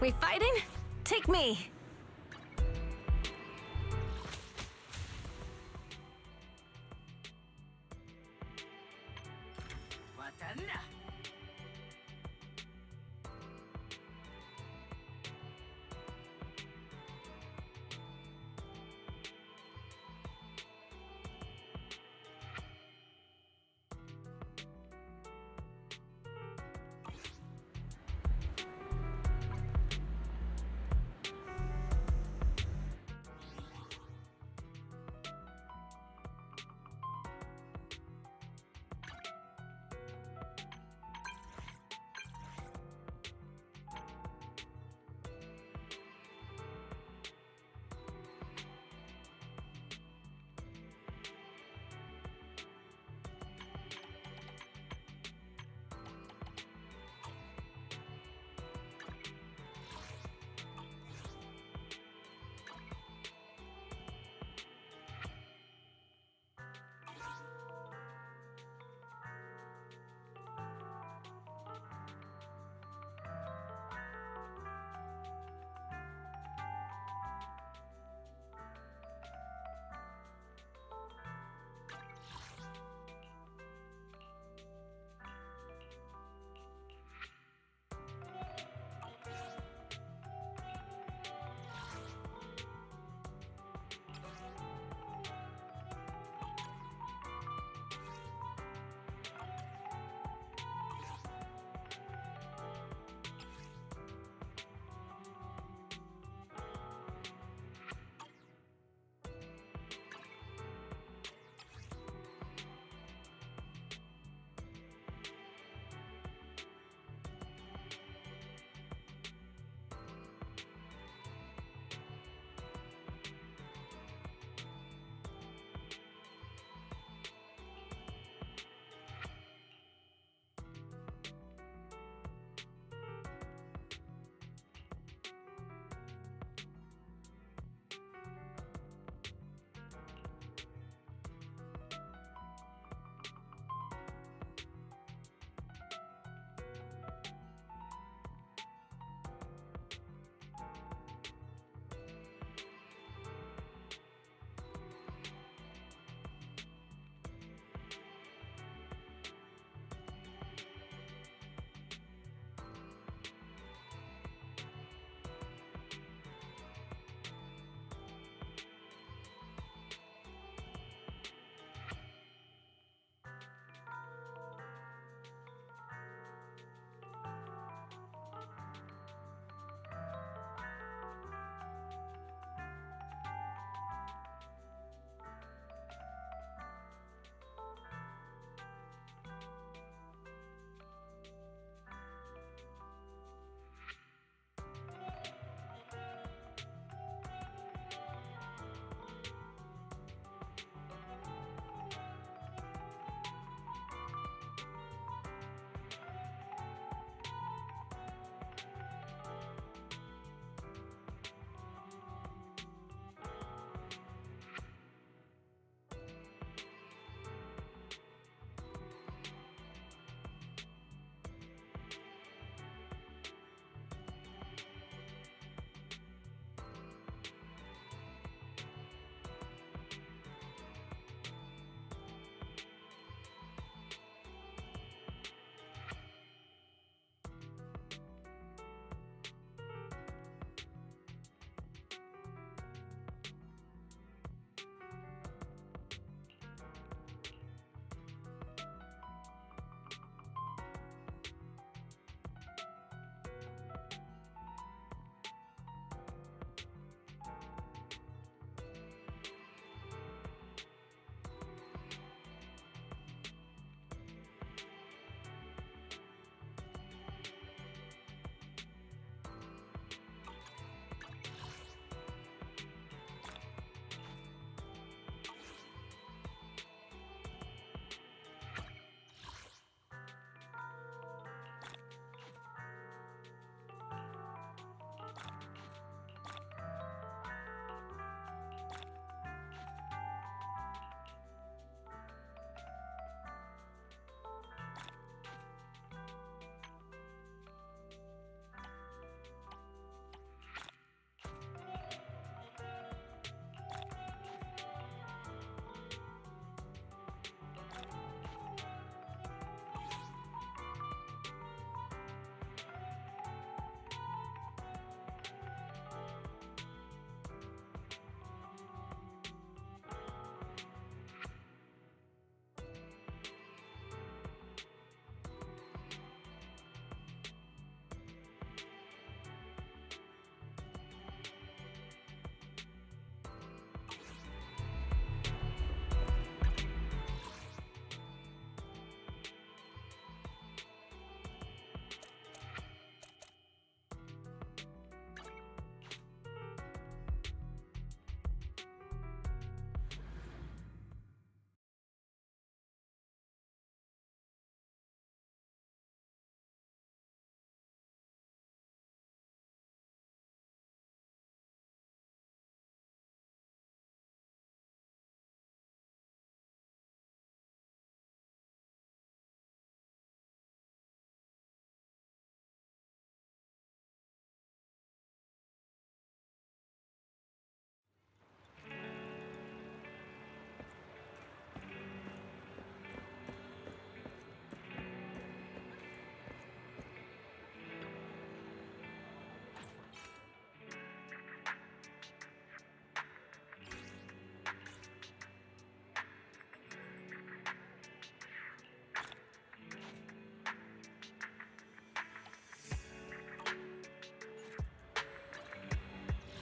We fighting? Take me.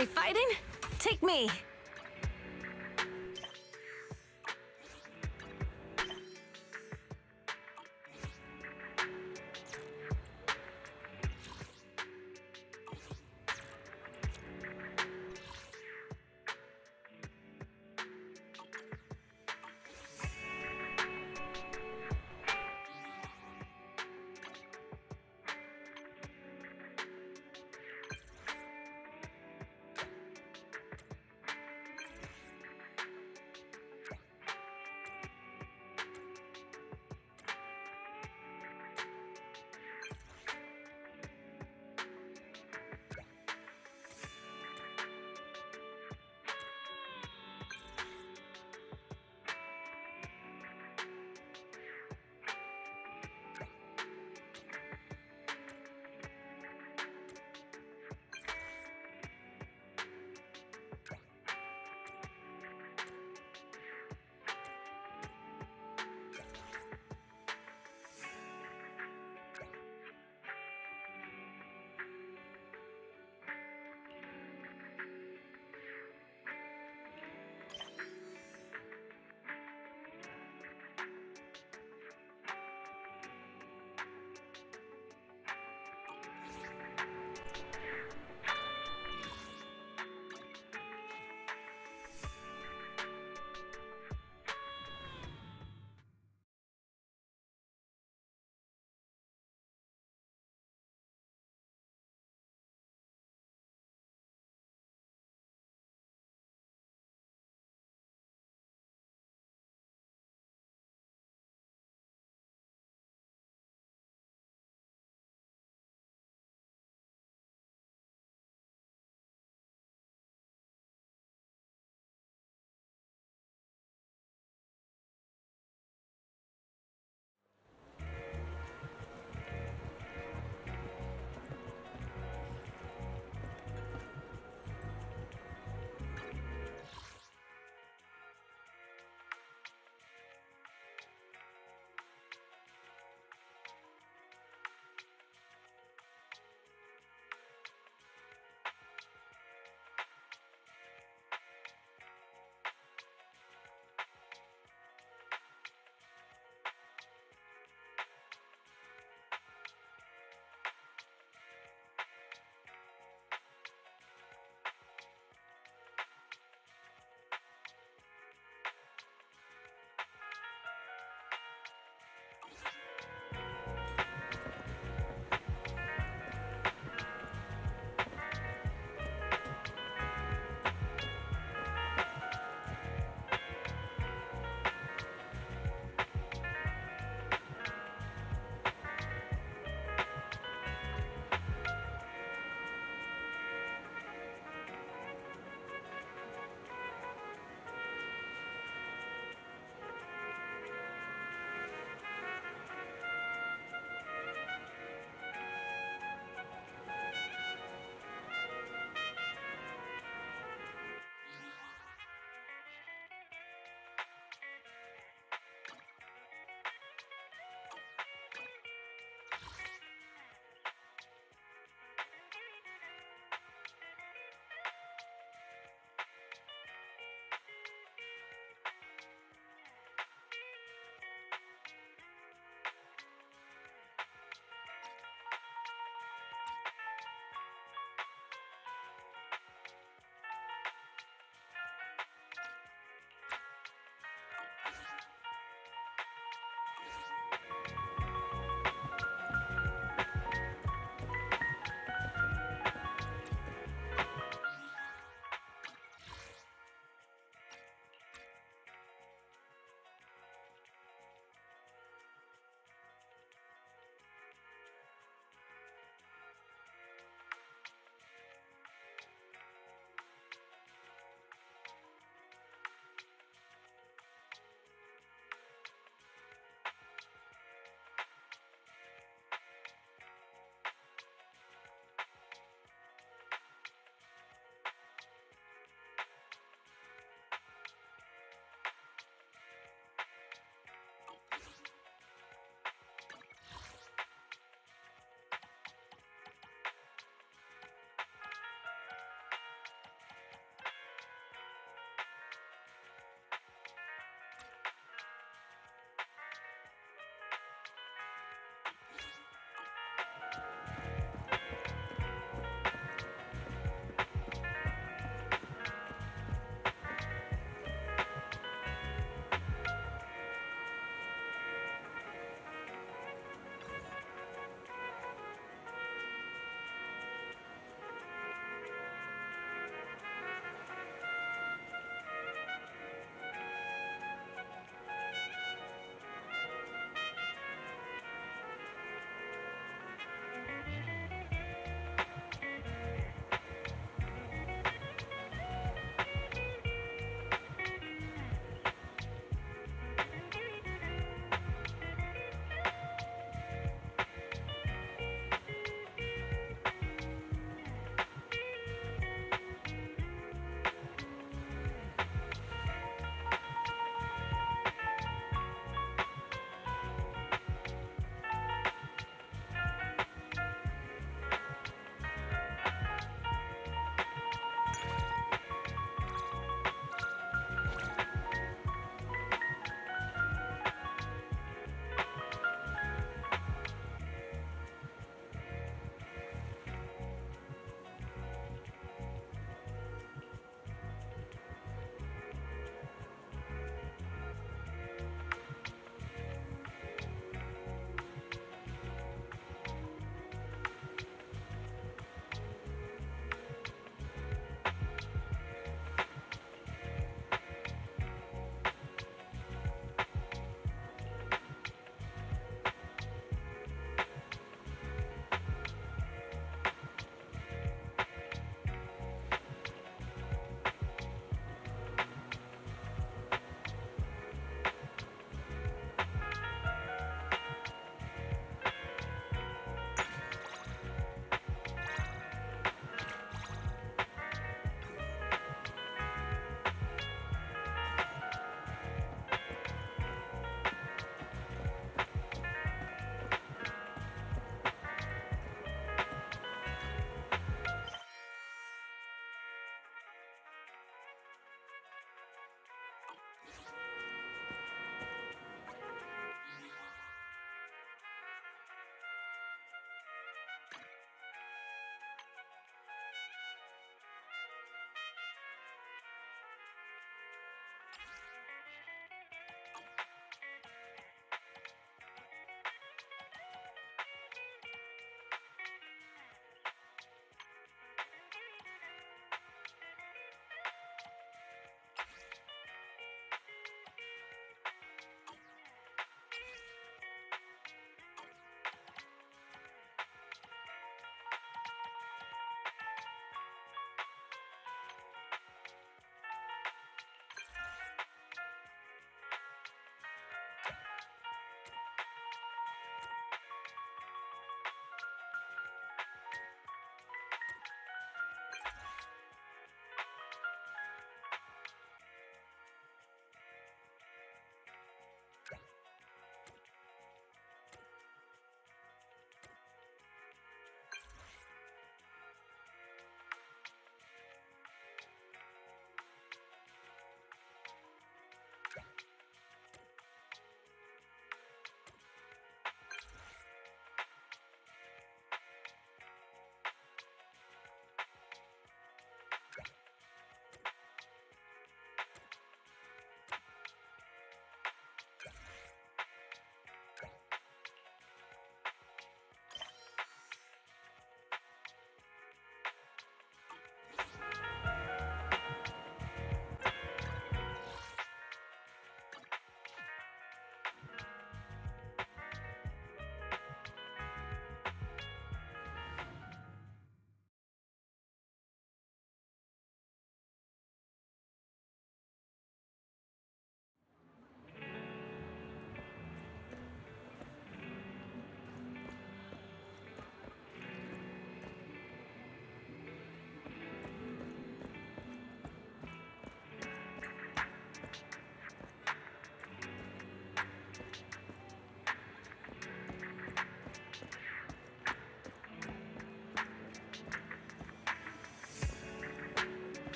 We fighting? Take me.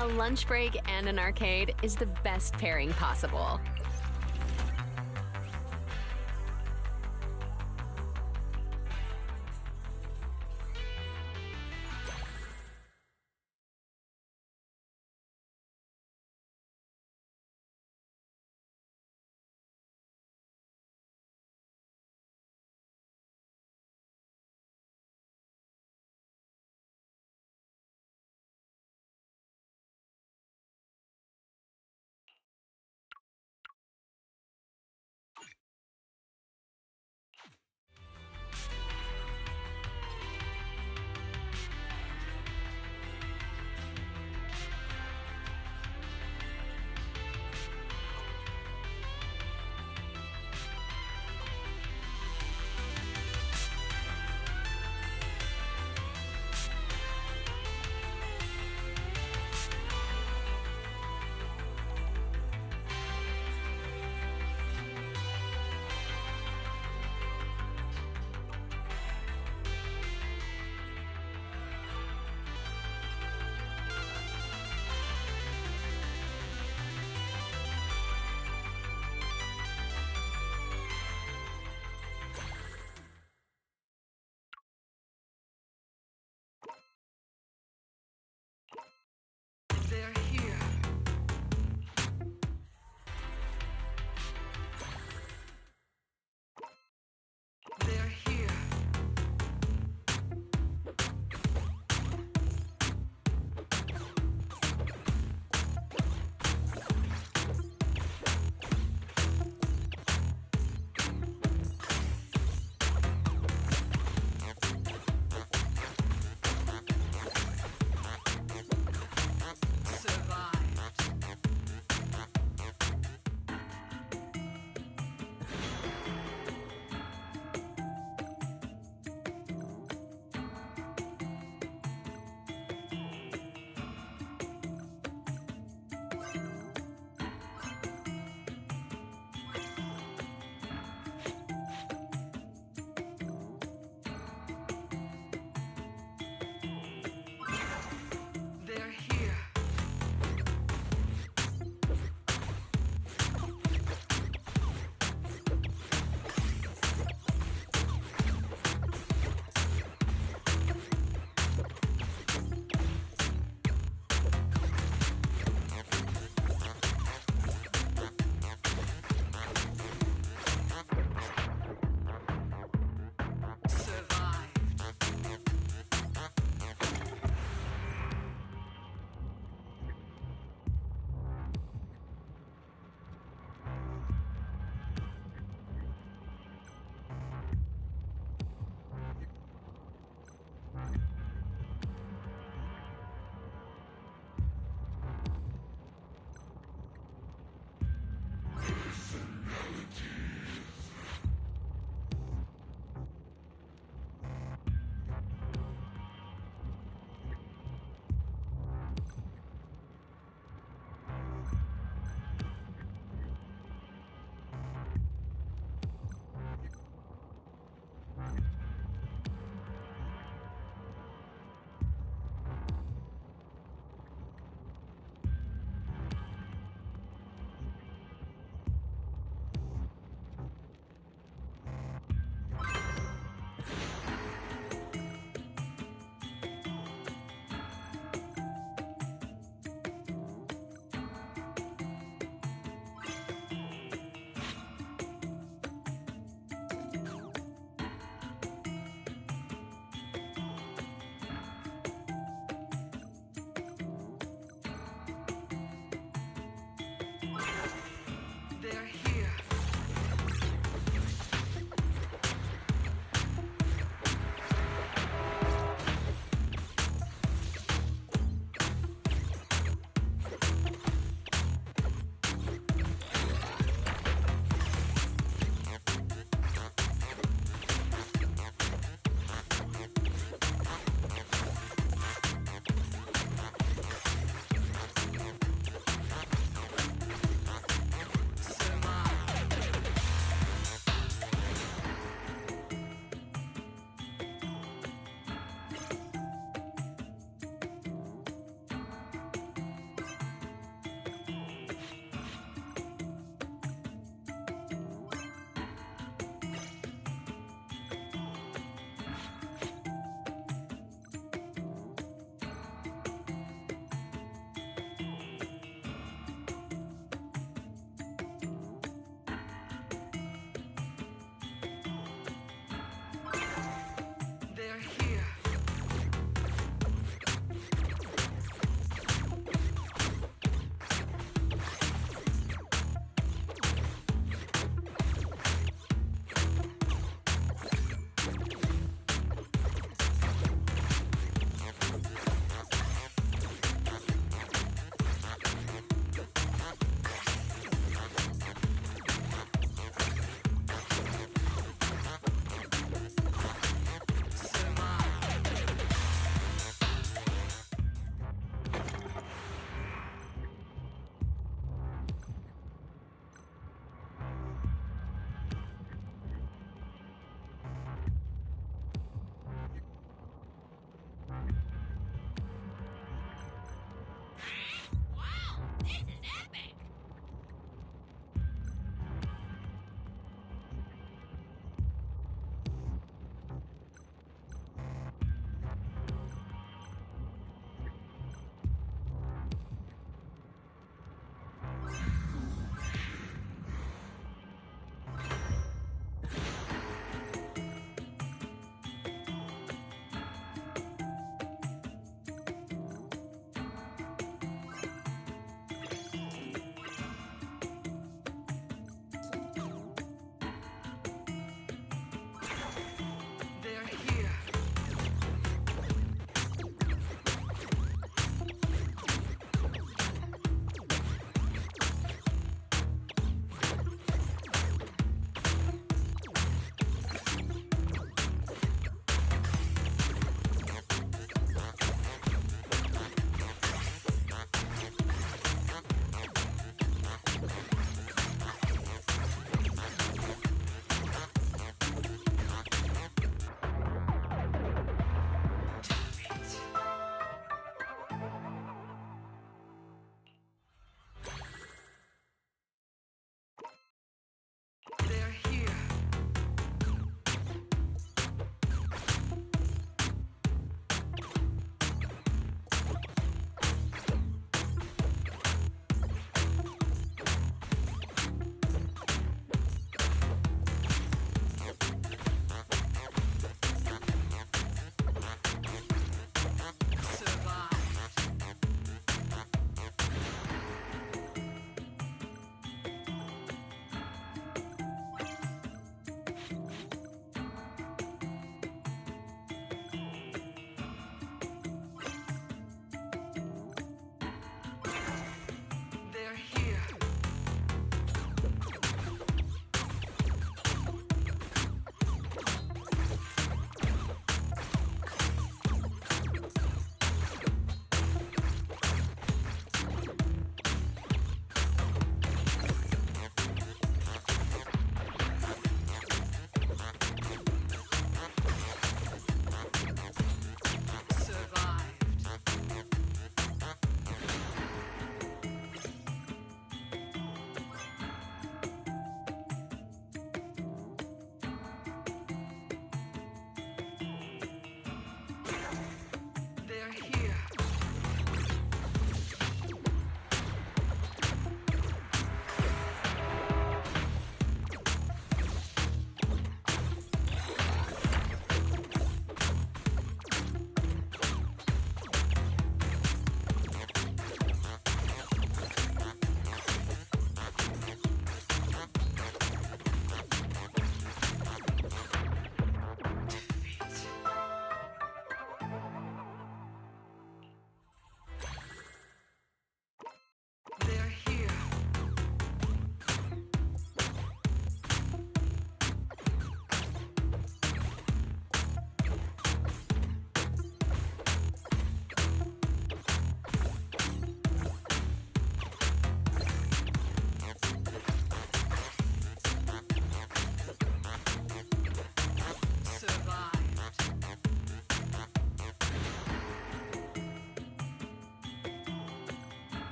A lunch break and an arcade is the best pairing possible.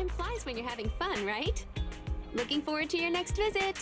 Time flies when you're having fun, right? Looking forward to your next visit.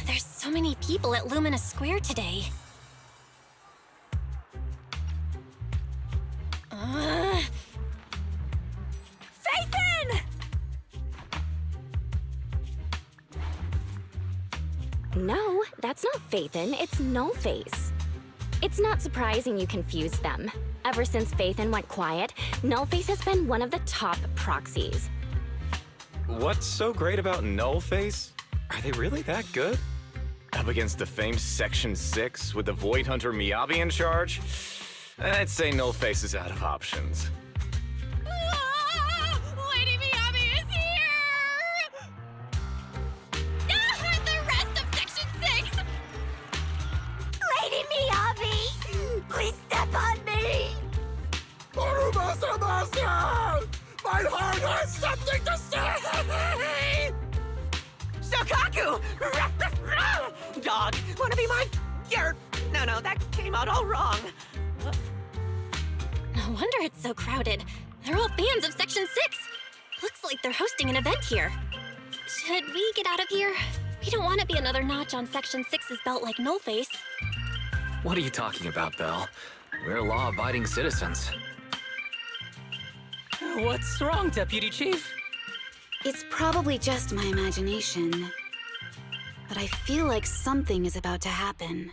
There's so many people at Lumina Square today. Phaethon! No, that's not Phaethon, it's Nullface. It's not surprising you confused them. Ever since Phaethon went quiet, Nullface has been one of the top proxies. What's so great about Nullface? Are they really that good? Up against the famed Section 6 with the Void Hunter Miyabi in charge? I'd say Nullface is out of options. Lady Miyabi is here! The rest of Section 6! Lady Miyabi! Please step on me! My heart has something to say! Sokaku! Dog, wanna be my... No, that came out all wrong. No wonder it's so crowded. They're all fans of Section 6. Looks like they're hosting an event here. Should we get out of here? We don't want to be another notch on Section 6's belt like Nullface. What are you talking about, Belle? We're law-abiding citizens. What's wrong, Deputy Chief? It's probably just my imagination, but I feel like something is about to happen.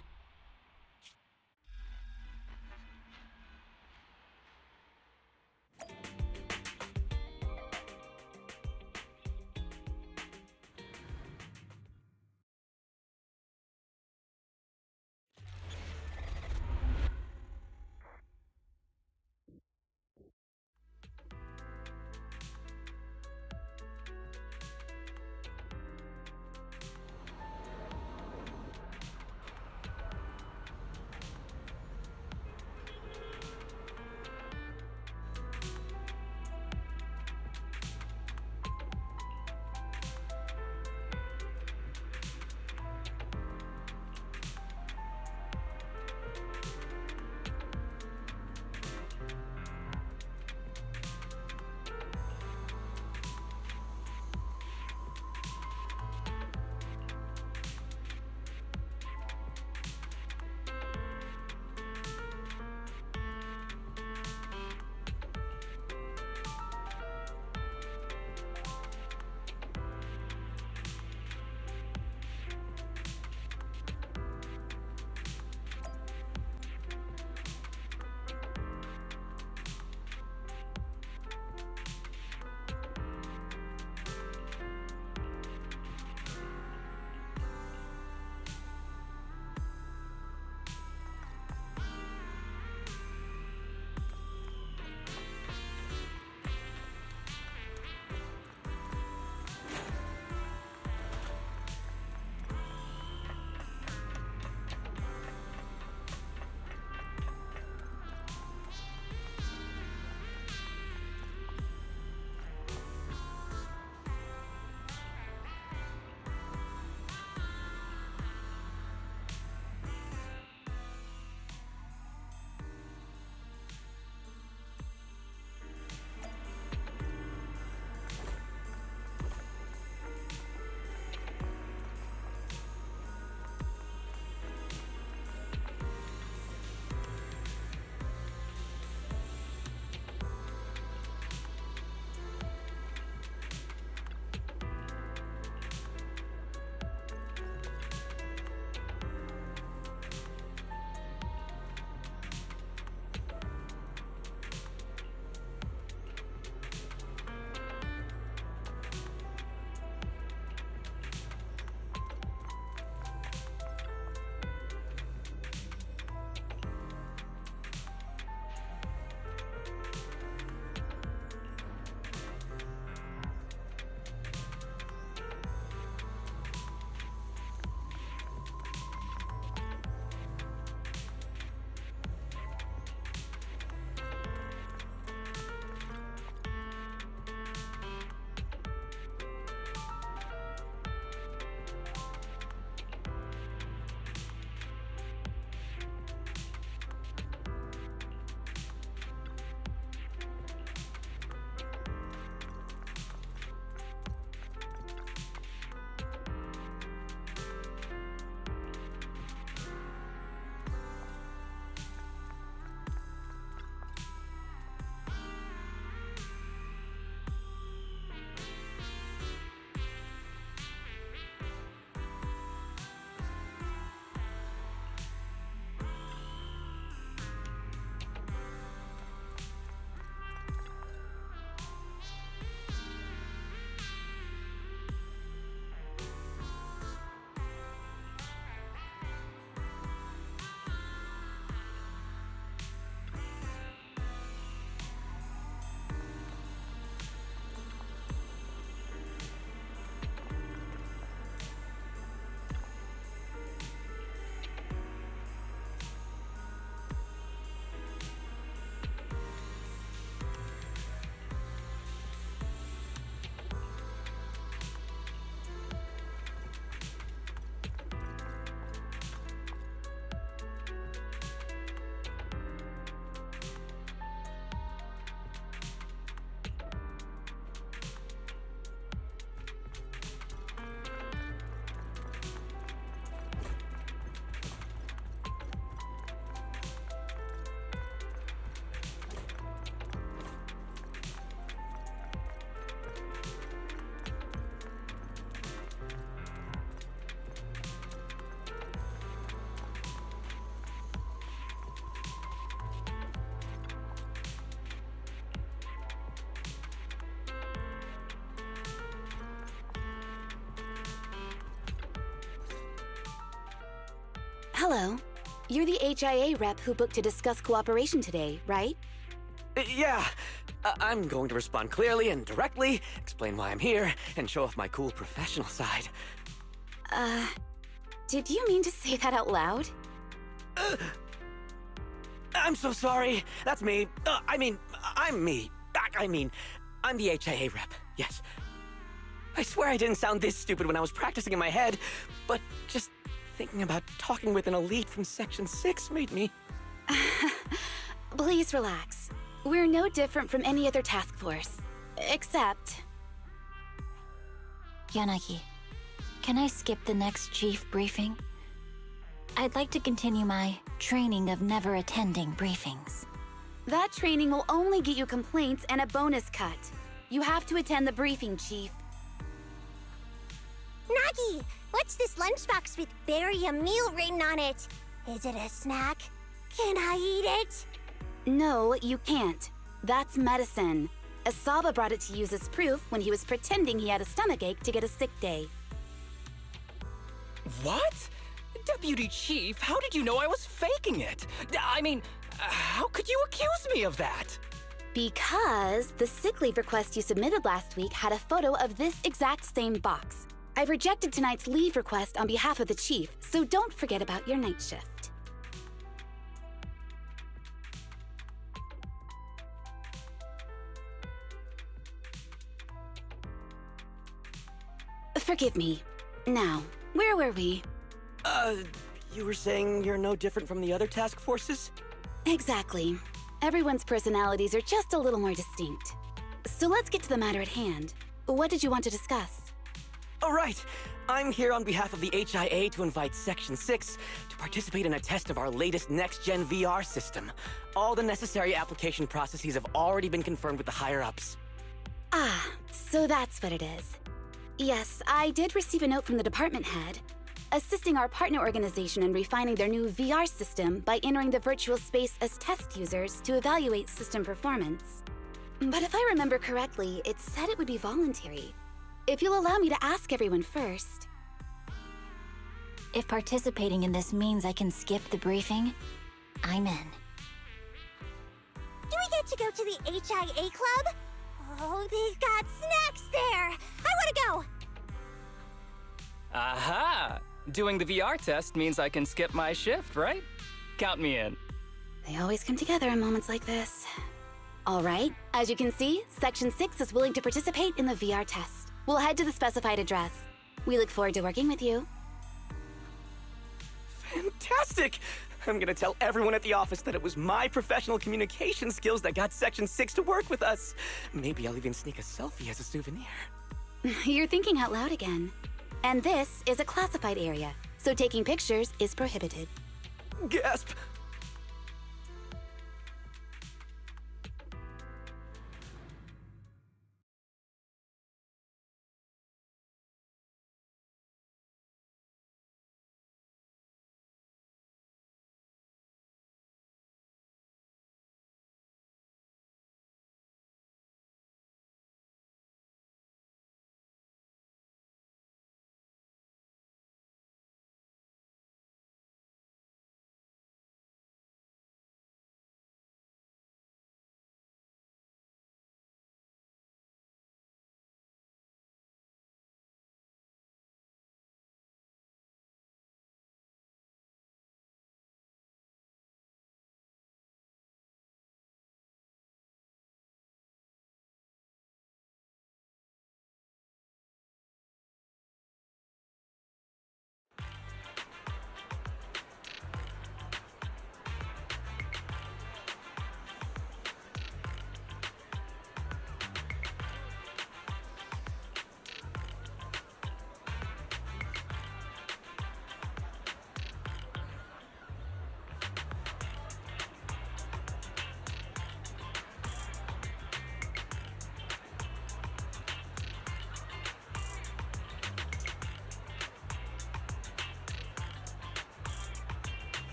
Hello. You're the HIA rep who booked to discuss cooperation today, right? Yeah. I'm going to respond clearly and directly, explain why I'm here, and show off my cool professional side. Did you mean to say that out loud? I'm so sorry. That's me. I'm me. I'm the HIA rep. Yes. I swear I didn't sound this stupid when I was practicing in my head, but just thinking about talking with an elite from Section 6 made me... Please relax. We're no different from any other task force. Except... Yanagi, can I skip the next chief briefing? I'd like to continue my training of never attending briefings. that training will only get you complaints and a bonus cut. You have to attend the briefing, Chief. Nagi, what's this lunchbox with berry a meal written on it? Is it a snack? Can I eat it? No, you can't. That's medicine. Asaba brought it to use as proof when he was pretending he had a stomachache to get a sick day. What? Deputy Chief, how did you know I was faking it? I mean, how could you accuse me of that? Because the sick leave request you submitted last week had a photo of this exact same box. I've rejected tonight's leave request on behalf of the Chief, so don't forget about your night shift. Forgive me. Now, where were we? You were saying you're no different from the other task forces? Exactly. Everyone's personalities are just a little more distinct. So let's get to the matter at hand. What did you want to discuss? All right. I'm here on behalf of the HIA to invite Section 6 to participate in a test of our latest next-gen VR system. All the necessary application processes have already been confirmed with the higher-ups. Ah, so that's what it is. Yes, I did receive a note from the department head, assisting our partner organization in refining their new VR system by entering the virtual space as test users to evaluate system performance. But if I remember correctly, it said it would be voluntary. If you'll allow me to ask everyone first. If participating in this means I can skip the briefing, I'm in. Do we get to go to the HIA club? Oh, they've got snacks there! I want to go! Aha! Doing the VR test means I can skip my shift, right? Count me in. They always come together in moments like this. All right, as you can see, Section 6 is willing to participate in the VR test. We'll head to the specified address. We look forward to working with you. Fantastic! I'm gonna tell everyone at the office that it was my professional communication skills that got Section 6 to work with us. Maybe I'll even sneak a selfie as a souvenir. You're thinking out loud again. And this is a classified area, so taking pictures is prohibited. Gasp!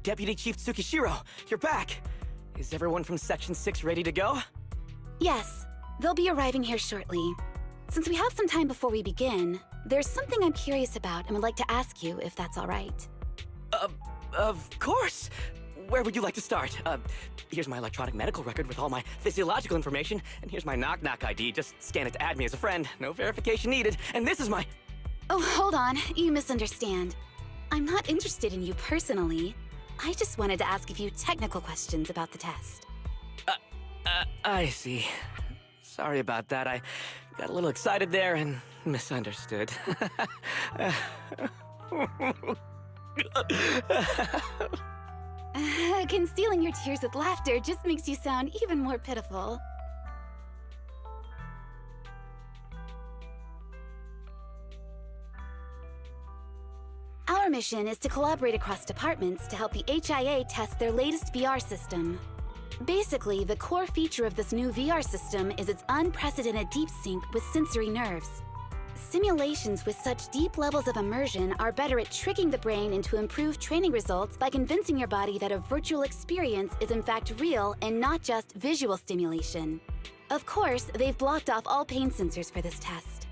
Deputy Chief Tsukishiro, you're back! Is everyone from Section 6 ready to go? Yes, they'll be arriving here shortly. Since we have some time before we begin, there's something I'm curious about and would like to ask you if that's all right. Of course! Where would you like to start? Here's my electronic medical record with all my physiological information, and here's my knock-knock ID. Just scan it to add me as a friend. No verification needed. And this is my... Oh, hold on. You misunderstand. I'm not interested in you personally. I just wanted to ask a few technical questions about the test. I see. Sorry about that. I got a little excited there and misunderstood. Concealing your tears with laughter just makes you sound even more pitiful. Our mission is to collaborate across departments to help the HIA test their latest VR system. Basically, the core feature of this new VR system is its unprecedented deep sync with sensory nerves. Simulations with such deep levels of immersion are better at tricking the brain into improved training results by convincing your body that a virtual experience is in fact real and not just visual stimulation. Of course, they've blocked off all pain sensors for this test.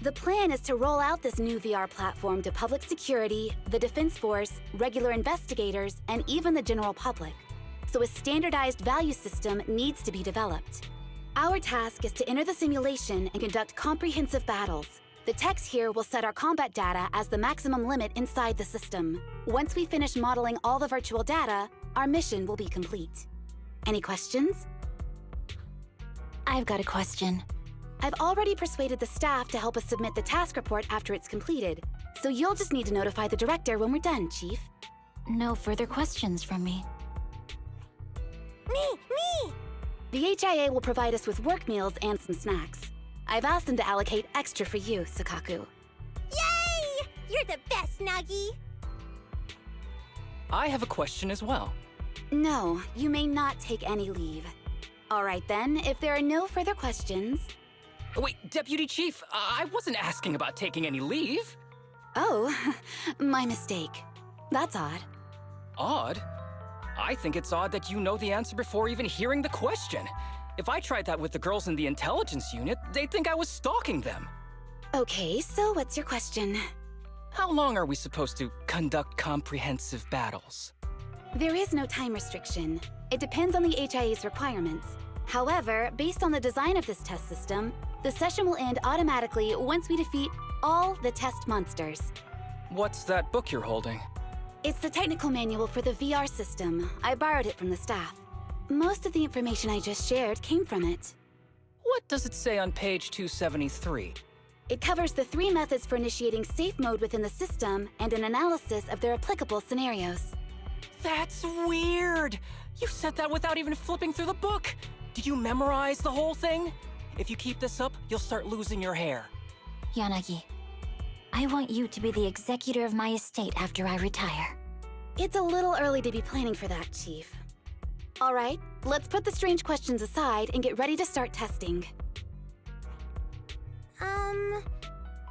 The plan is to roll out this new VR platform to public security, the Defense Force, regular investigators, and even the general public. So a standardized value system needs to be developed. Our task is to enter the simulation and conduct comprehensive battles. The techs here will set our combat data as the maximum limit inside the system. Once we finish modeling all the virtual data, our mission will be complete. Any questions? I've got a question. I've already persuaded the staff to help us submit the task report after it's completed, so you'll just need to notify the director when we're done, Chief. No further questions from me. Me! The HIA will provide us with work meals and some snacks. I've asked them to allocate extra for you, Sakaku. Yay! You're the best, Nagi! I have a question as well. No, you may not take any leave. All right then, if there are no further questions... Wait, Deputy Chief, I wasn't asking about taking any leave. Oh, my mistake. That's odd. Odd? I think it's odd that you know the answer before even hearing the question. If I tried that with the girls in the intelligence unit, they'd think I was stalking them. Okay, so what's your question? How long are we supposed to conduct comprehensive battles? There is no time restriction. It depends on the HIA's requirements. However, based on the design of this test system, the session will end automatically once we defeat all the test monsters. What's that book you're holding? It's the technical manual for the VR system. I borrowed it from the staff. Most of the information I just shared came from it. What does it say on page 273? It covers the 3 methods for initiating safe mode within the system and an analysis of their applicable scenarios. That's weird! You said that without even flipping through the book! Did you memorize the whole thing? If you keep this up, you'll start losing your hair. Yanagi, I want you to be the executor of my estate after I retire. It's a little early to be planning for that, Chief. All right, let's put the strange questions aside and get ready to start testing.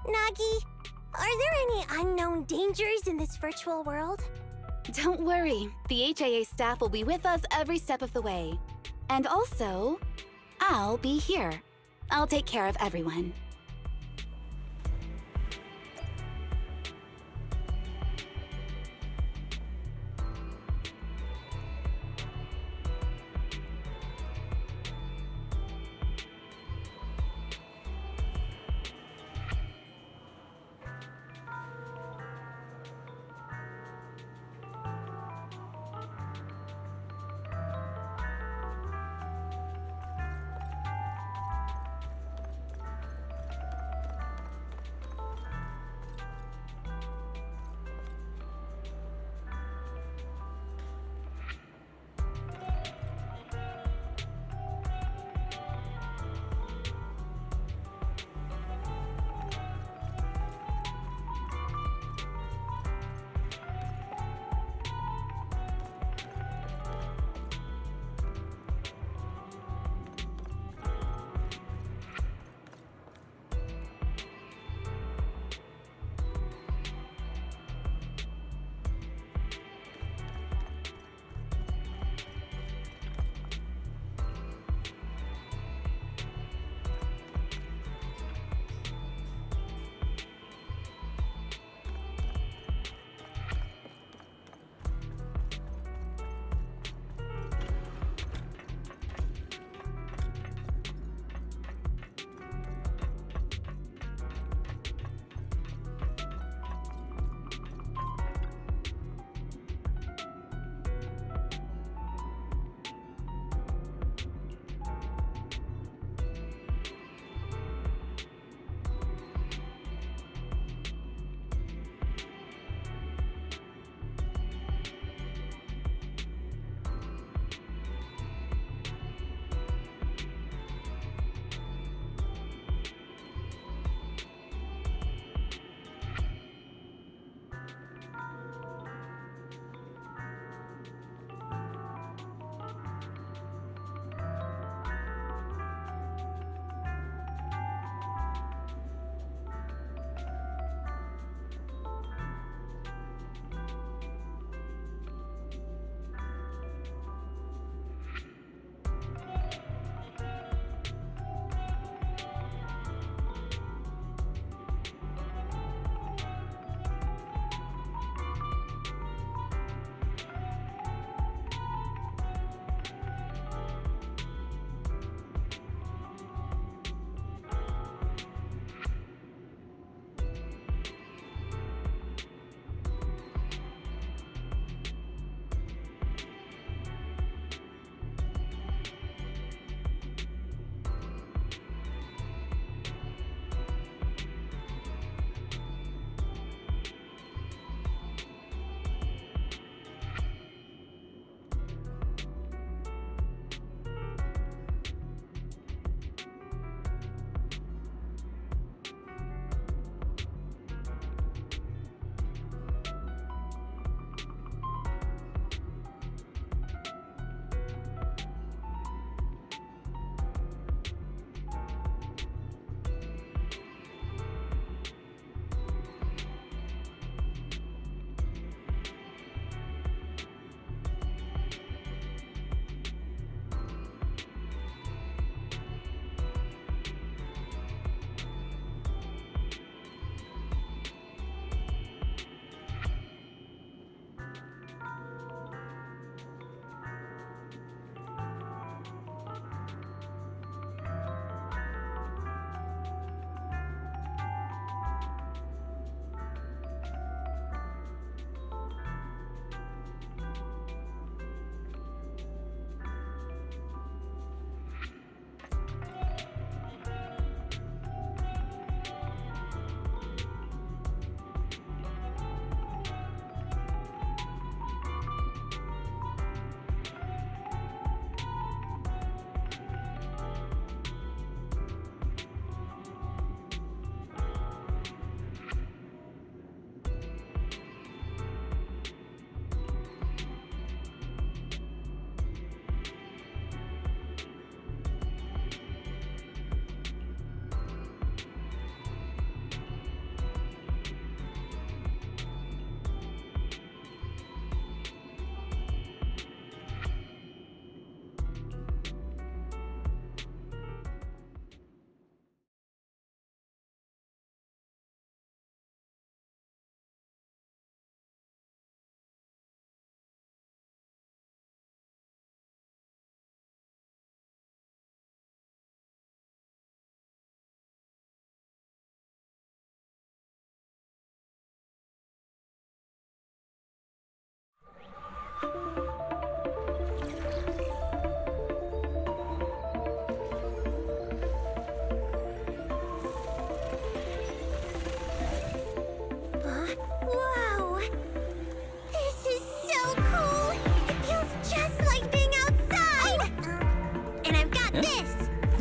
Nagi, are there any unknown dangers in this virtual world? Don't worry, the HIA staff will be with us every step of the way. And also, I'll be here. I'll take care of everyone.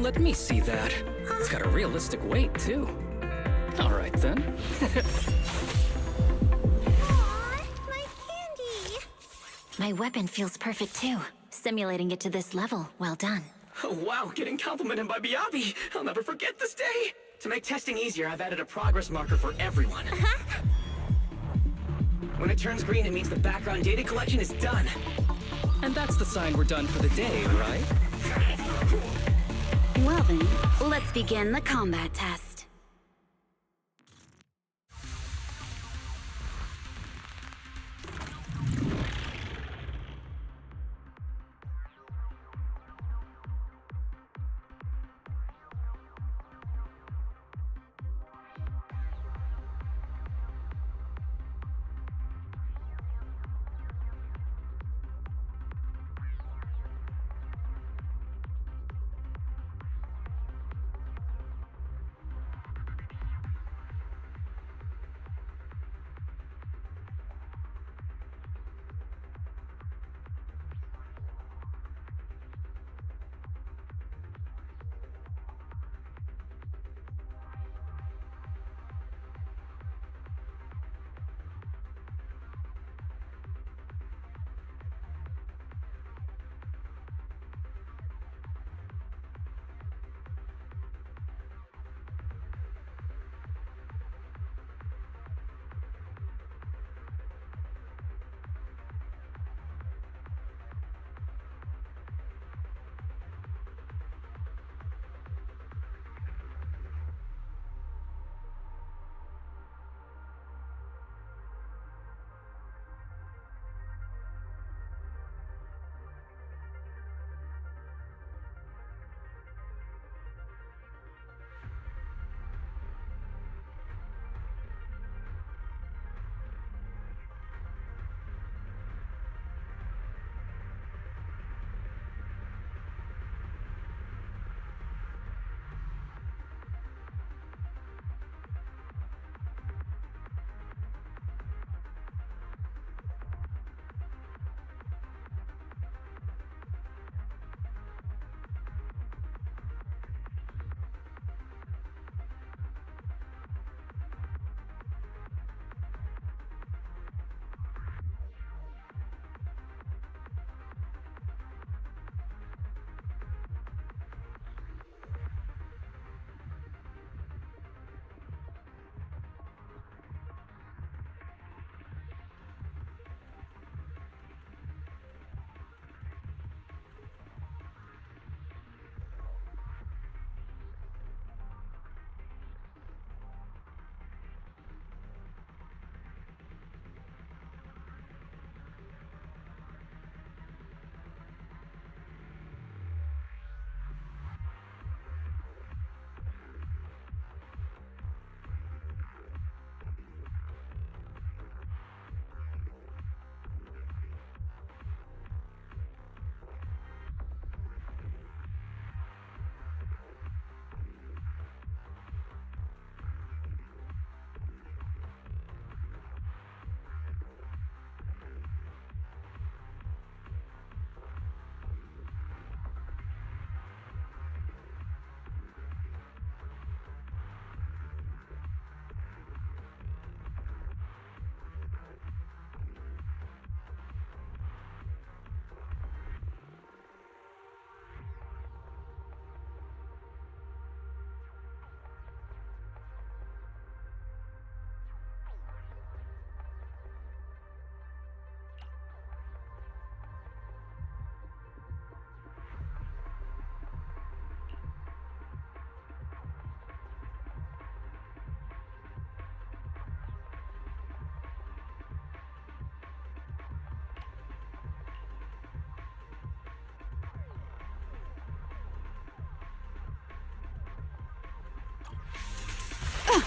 Let me see that. It's got a realistic weight, too. All right, then. Aw, my candy. My weapon feels perfect too. Simulating it to this level, well done. Oh, wow, getting complimented by Miyabi. I'll never forget this day. To make testing easier, I've added a progress marker for everyone. When it turns green, it means the background data collection is done. And that's the sign we're done for the day, right? Well then, let's begin the combat test.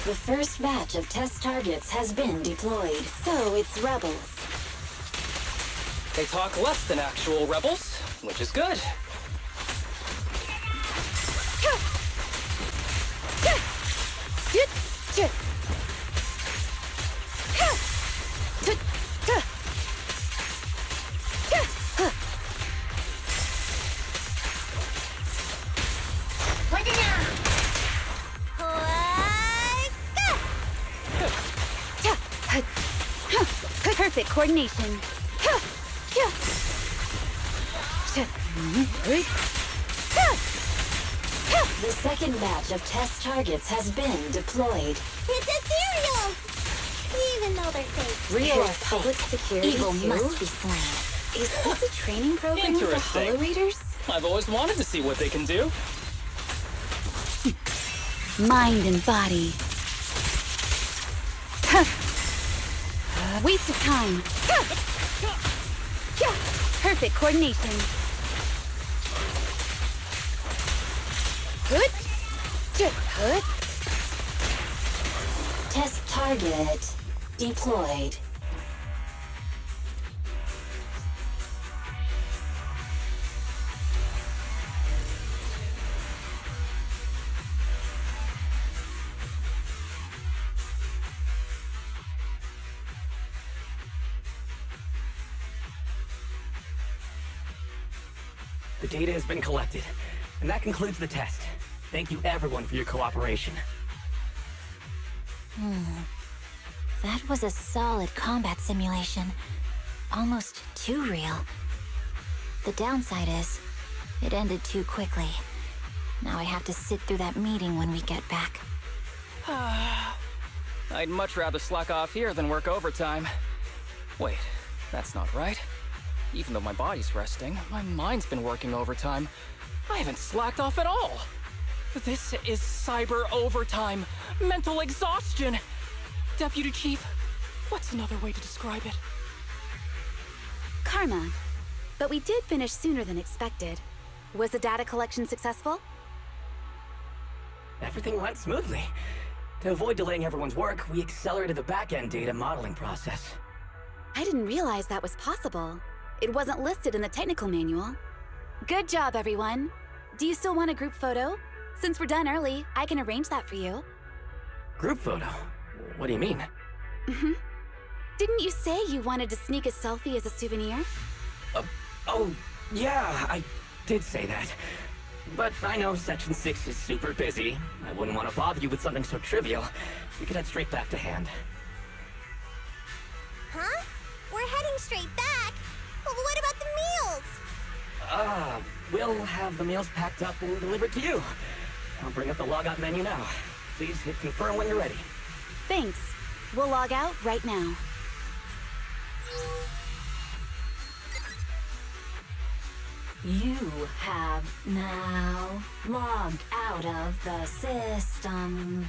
The first batch of test targets has been deployed. So it's rebels. They talk less than actual rebels, which is good. coordination. The second batch of test targets has been deployed. It's ethereals! Even though they're fake. Real or Public fake, security evil too? must be slain. Is this a training program for Interesting. holo readers? I've always wanted to see what they can do. Mind and body. Waste of time. Perfect coordination. Good. Good. Test target deployed. The data has been collected, and that concludes the test. Thank you everyone for your cooperation. That was a solid combat simulation. Almost too real. The downside is, it ended too quickly. Now I have to sit through that meeting when we get back. I'd much rather slack off here than work overtime. Wait, that's not right. Even though my body's resting, my mind's been working overtime. I haven't slacked off at all. This is cyber overtime. Mental exhaustion. Deputy Chief, what's another way to describe it? Karma. But we did finish sooner than expected. Was the data collection successful? Everything went smoothly. To avoid delaying everyone's work, we accelerated the back-end data modeling process. I didn't realize that was possible. It wasn't listed in the technical manual. Good job, everyone. Do you still want a group photo? Since we're done early, I can arrange that for you. Group photo? What do you mean? Didn't you say you wanted to sneak a selfie as a souvenir? Oh, yeah, I did say that. But I know Section 6 is super busy. I wouldn't want to bother you with something so trivial. We could head straight back to hand. Huh? We're heading straight back? Well, what about the meals? We'll have the meals packed up and delivered to you. I'll bring up the logout menu now. Please hit confirm when you're ready. Thanks. We'll log out right now. You have now logged out of the system.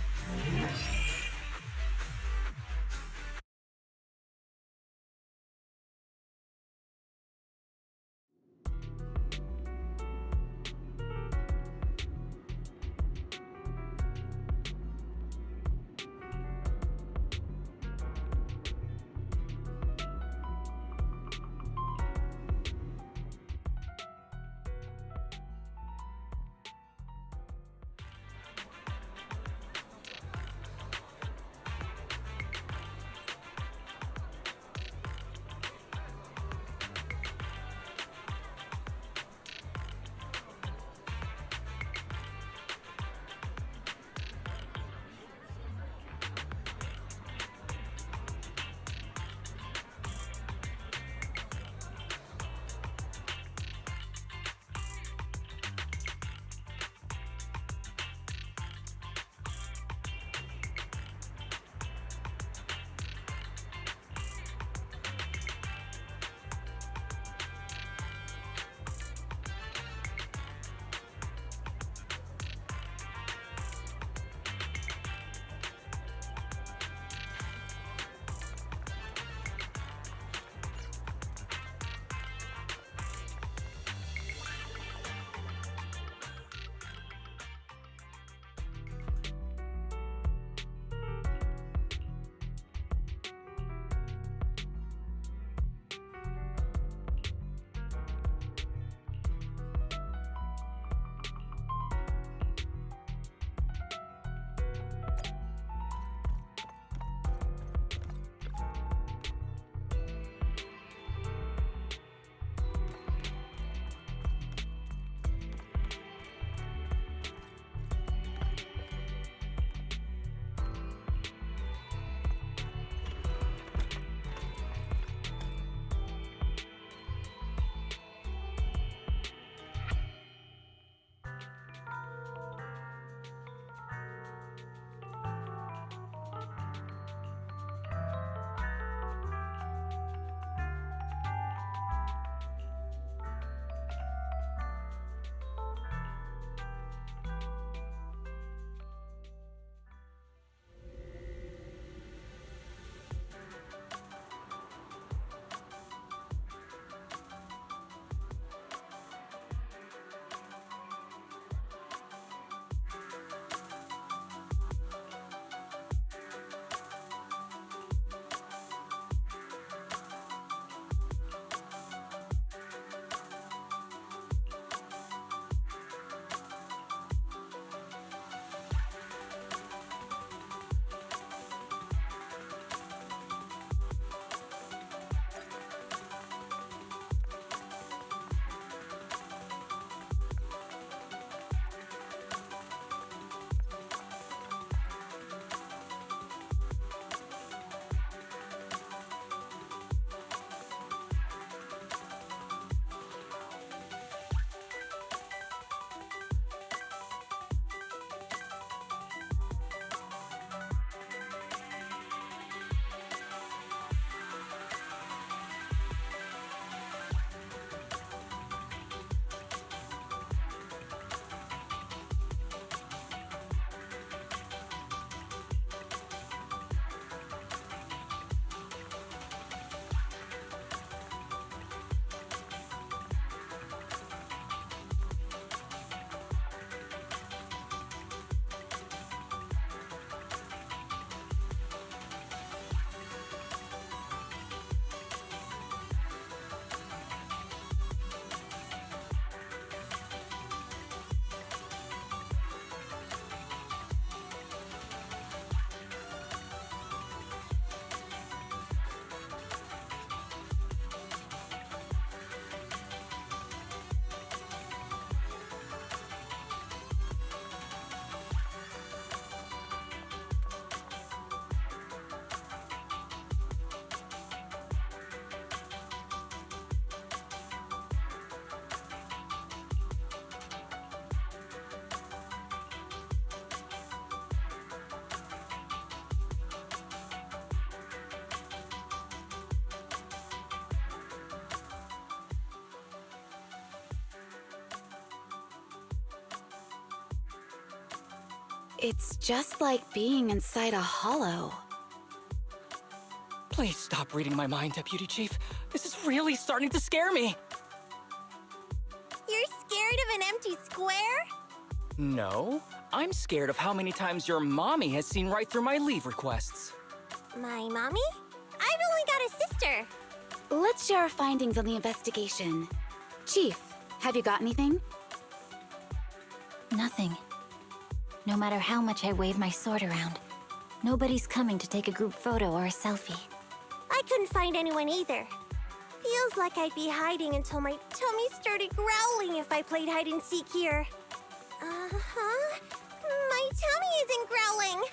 It's just like being inside a hollow. Please stop reading my mind, Deputy Chief. This is really starting to scare me. You're scared of an empty square? No, I'm scared of how many times your mommy has seen right through my leave requests. My mommy? I've only got a sister. Let's share our findings on the investigation. Chief, have you got anything? Nothing. No matter how much I wave my sword around, nobody's coming to take a group photo or a selfie. I couldn't find anyone either. Feels like I'd be hiding until my tummy started growling if I played hide and seek here. Uh-huh. My tummy isn't growling.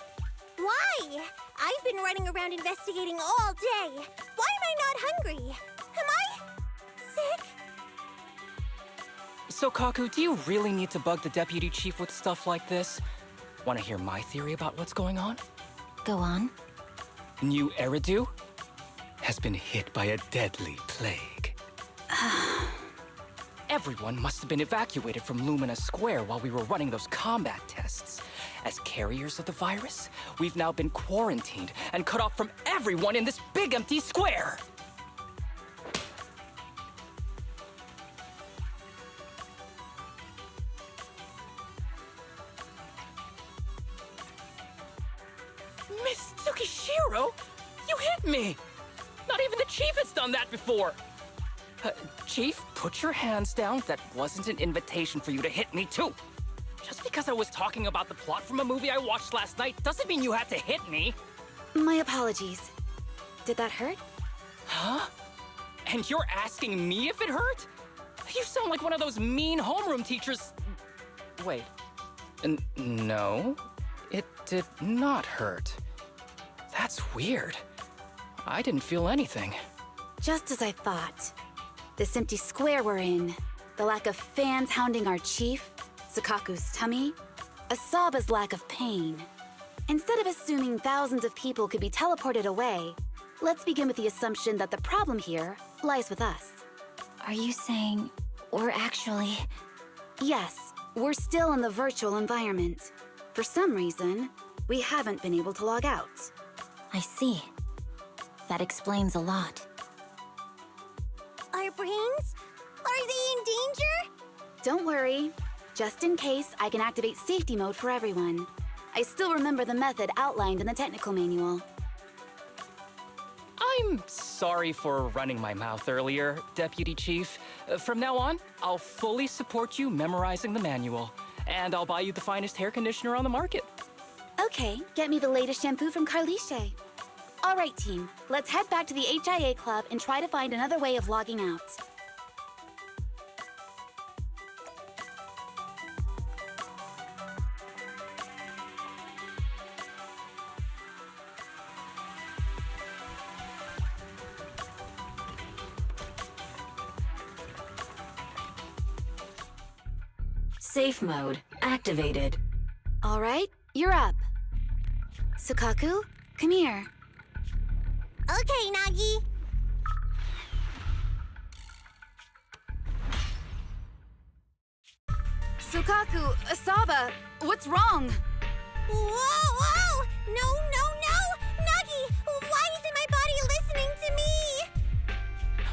Why? I've been running around investigating all day. Why am I not hungry? Am I sick? So, Kaku, do you really need to bug the Deputy Chief with stuff like this? Want to hear my theory about what's going on? Go on. New Eridu has been hit by a deadly plague. Everyone must have been evacuated from Lumina Square while we were running those combat tests. As carriers of the virus, we've now been quarantined and cut off from everyone in this big empty square. Miss Tsukishiro, you hit me! Not even the Chief has done that before! Chief, put your hands down. That wasn't an invitation for you to hit me, too. Just because I was talking about the plot from a movie I watched last night doesn't mean you had to hit me. My apologies. Did that hurt? Huh? And you're asking me if it hurt? You sound like one of those mean homeroom teachers. Wait. No, it did not hurt. That's weird. I didn't feel anything. Just as I thought. This empty square we're in, the lack of fans hounding our chief, Sukaku's tummy, Asaba's lack of pain. Instead of assuming thousands of people could be teleported away, let's begin with the assumption that the problem here lies with us. Are you saying we're actually... Yes, we're still in the virtual environment. For some reason, we haven't been able to log out. I see. That explains a lot. Our brains? Are they in danger? Don't worry. Just in case, I can activate safety mode for everyone. I still remember the method outlined in the technical manual. I'm sorry for running my mouth earlier, Deputy Chief. From now on, I'll fully support you memorizing the manual. And I'll buy you the finest hair conditioner on the market. Okay, get me the latest shampoo from Carliche. All right, team. Let's head back to the HIA Club and try to find another way of logging out. Safe mode activated. All right, you're up. Sukaku, come here. Okay, Nagi. Sukaku, Asaba, what's wrong? Whoa! No! Nagi, why isn't my body listening to me?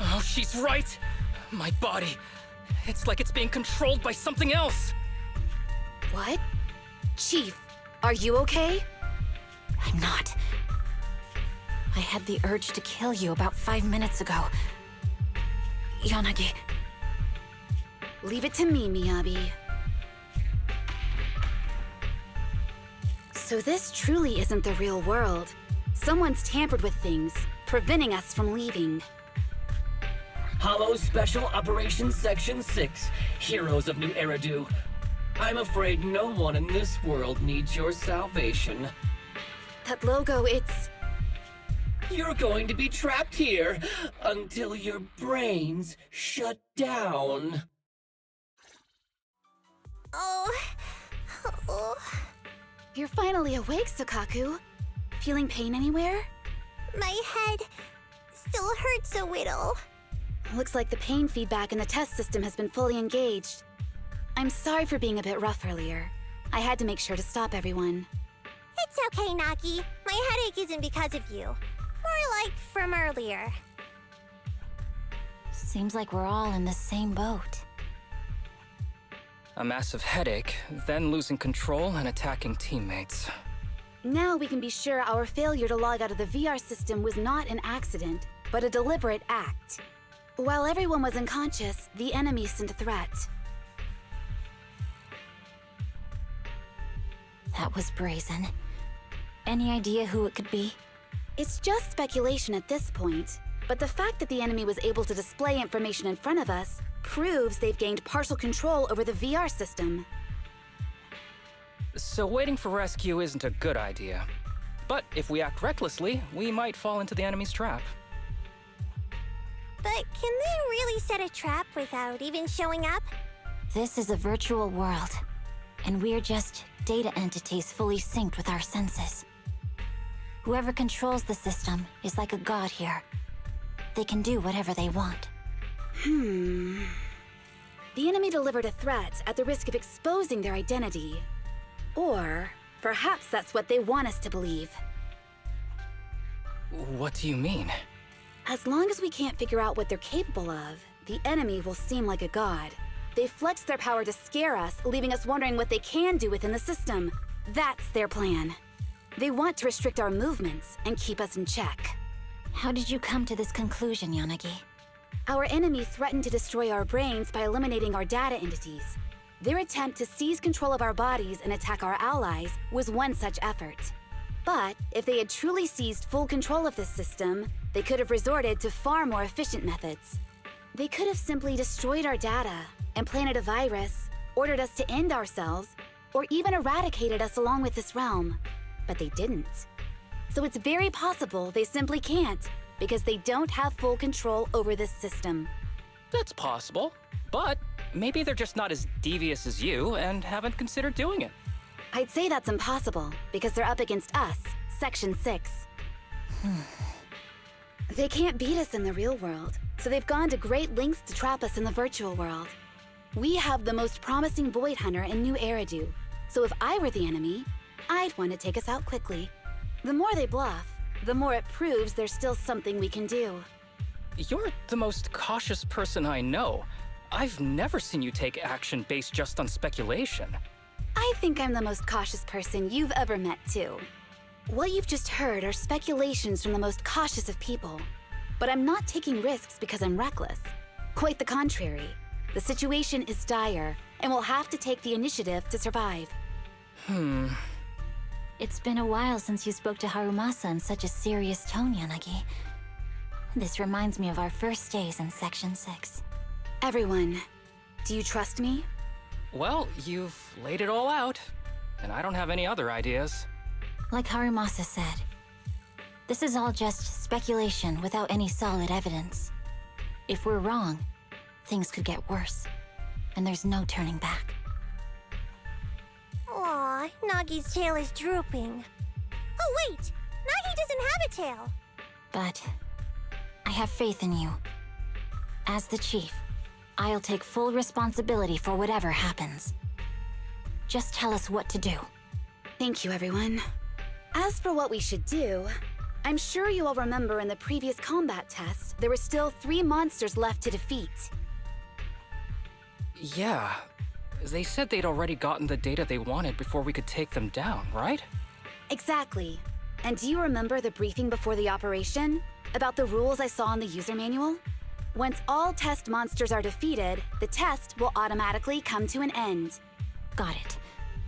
Oh, she's right. My body. It's like it's being controlled by something else. What? Chief, are you okay? I'm not. I had the urge to kill you about 5 minutes ago. Yanagi. Leave it to me, Miyabi. So this truly isn't the real world. Someone's tampered with things, preventing us from leaving. Hollow Special Operations Section 6, Heroes of New Eridu. I'm afraid no one in this world needs your salvation. That logo, it's... You're going to be trapped here until your brains shut down. Oh. You're finally awake, Sukaku. Feeling pain anywhere? My head still hurts a little. Looks like the pain feedback in the test system has been fully engaged. I'm sorry for being a bit rough earlier. I had to make sure to stop everyone. It's okay, Nagi. My headache isn't because of you. More like from earlier. Seems like we're all in the same boat. A massive headache, then losing control and attacking teammates. Now we can be sure our failure to log out of the VR system was not an accident, but a deliberate act. While everyone was unconscious, the enemy sent a threat. That was brazen. Any idea who it could be? It's just speculation at this point, but the fact that the enemy was able to display information in front of us proves they've gained partial control over the VR system. So waiting for rescue isn't a good idea. But if we act recklessly, we might fall into the enemy's trap. But can they really set a trap without even showing up? This is a virtual world, and we're just data entities fully synced with our senses. Whoever controls the system is like a god here. They can do whatever they want. The enemy delivered a threat at the risk of exposing their identity. Or perhaps that's what they want us to believe. What do you mean? As long as we can't figure out what they're capable of, the enemy will seem like a god. They flex their power to scare us, leaving us wondering what they can do within the system. That's their plan. They want to restrict our movements and keep us in check. How did you come to this conclusion, Yanagi? Our enemy threatened to destroy our brains by eliminating our data entities. Their attempt to seize control of our bodies and attack our allies was one such effort. But if they had truly seized full control of this system, they could have resorted to far more efficient methods. They could have simply destroyed our data, implanted a virus, ordered us to end ourselves, or even eradicated us along with this realm. But they didn't. So it's very possible they simply can't, because they don't have full control over this system. That's possible, but maybe they're just not as devious as you and haven't considered doing it. I'd say that's impossible, because they're up against us, Section 6. They can't beat us in the real world, so they've gone to great lengths to trap us in the virtual world. We have the most promising Void Hunter in New Eridu, so if I were the enemy, I'd want to take us out quickly. The more they bluff, the more it proves there's still something we can do. You're the most cautious person I know. I've never seen you take action based just on speculation. I think I'm the most cautious person you've ever met, too. What you've just heard are speculations from the most cautious of people. But I'm not taking risks because I'm reckless. Quite the contrary. The situation is dire, and we'll have to take the initiative to survive. It's been a while since you spoke to Harumasa in such a serious tone, Yanagi. This reminds me of our first days in Section 6. Everyone, do you trust me? Well, you've laid it all out, and I don't have any other ideas. Like Harumasa said, this is all just speculation without any solid evidence. If we're wrong, things could get worse, and there's no turning back. Aw, Nagi's tail is drooping. Oh wait, Nagi doesn't have a tail. But I have faith in you. As the chief, I'll take full responsibility for whatever happens. Just tell us what to do. Thank you, everyone. As for what we should do, I'm sure you all remember in the previous combat test, there were still 3 monsters left to defeat. Yeah. They said they'd already gotten the data they wanted before we could take them down, right? Exactly. And do you remember the briefing before the operation? About the rules I saw in the user manual? Once all test monsters are defeated, the test will automatically come to an end. Got it.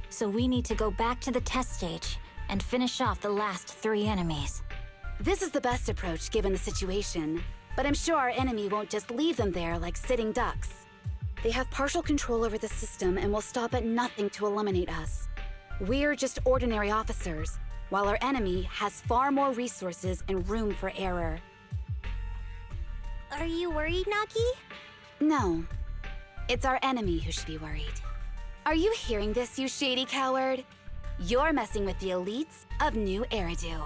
So we need to go back to the test stage and finish off the last 3 enemies. This is the best approach given the situation, but I'm sure our enemy won't just leave them there like sitting ducks. They have partial control over the system and will stop at nothing to eliminate us. We're just ordinary officers, while our enemy has far more resources and room for error. Are you worried, Nagi? No. It's our enemy who should be worried. Are you hearing this, you shady coward? You're messing with the elites of New Eridu.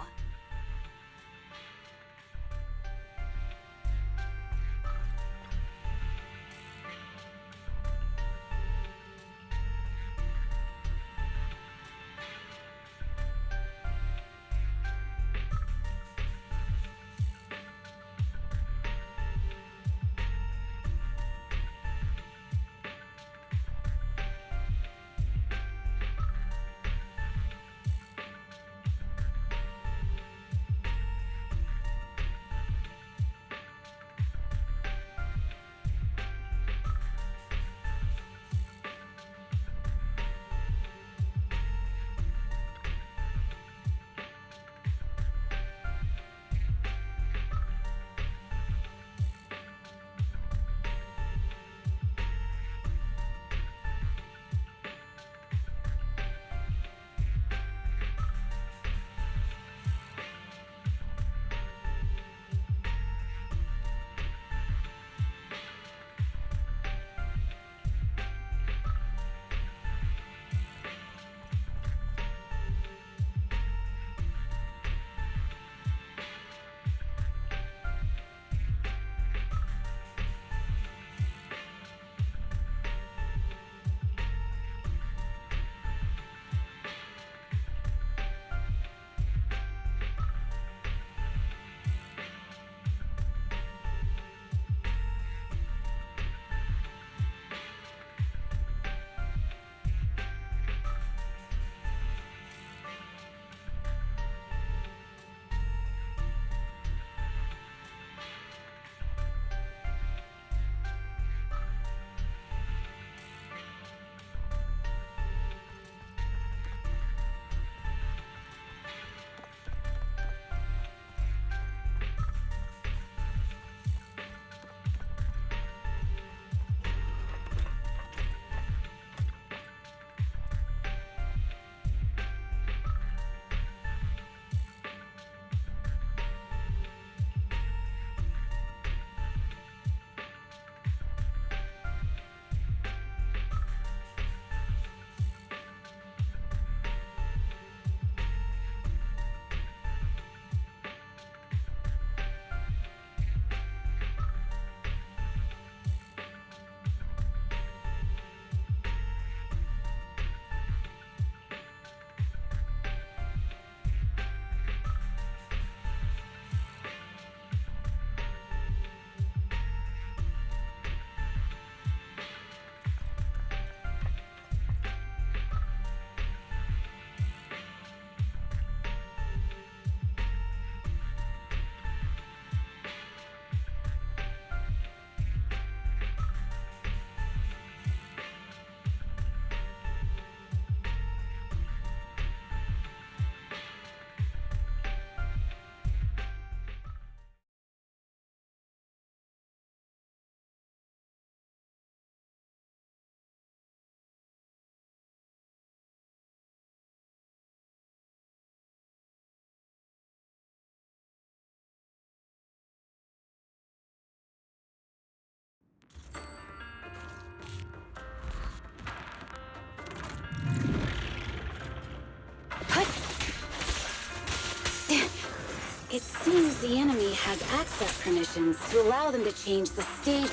It seems the enemy has access permissions to allow them to change the stage.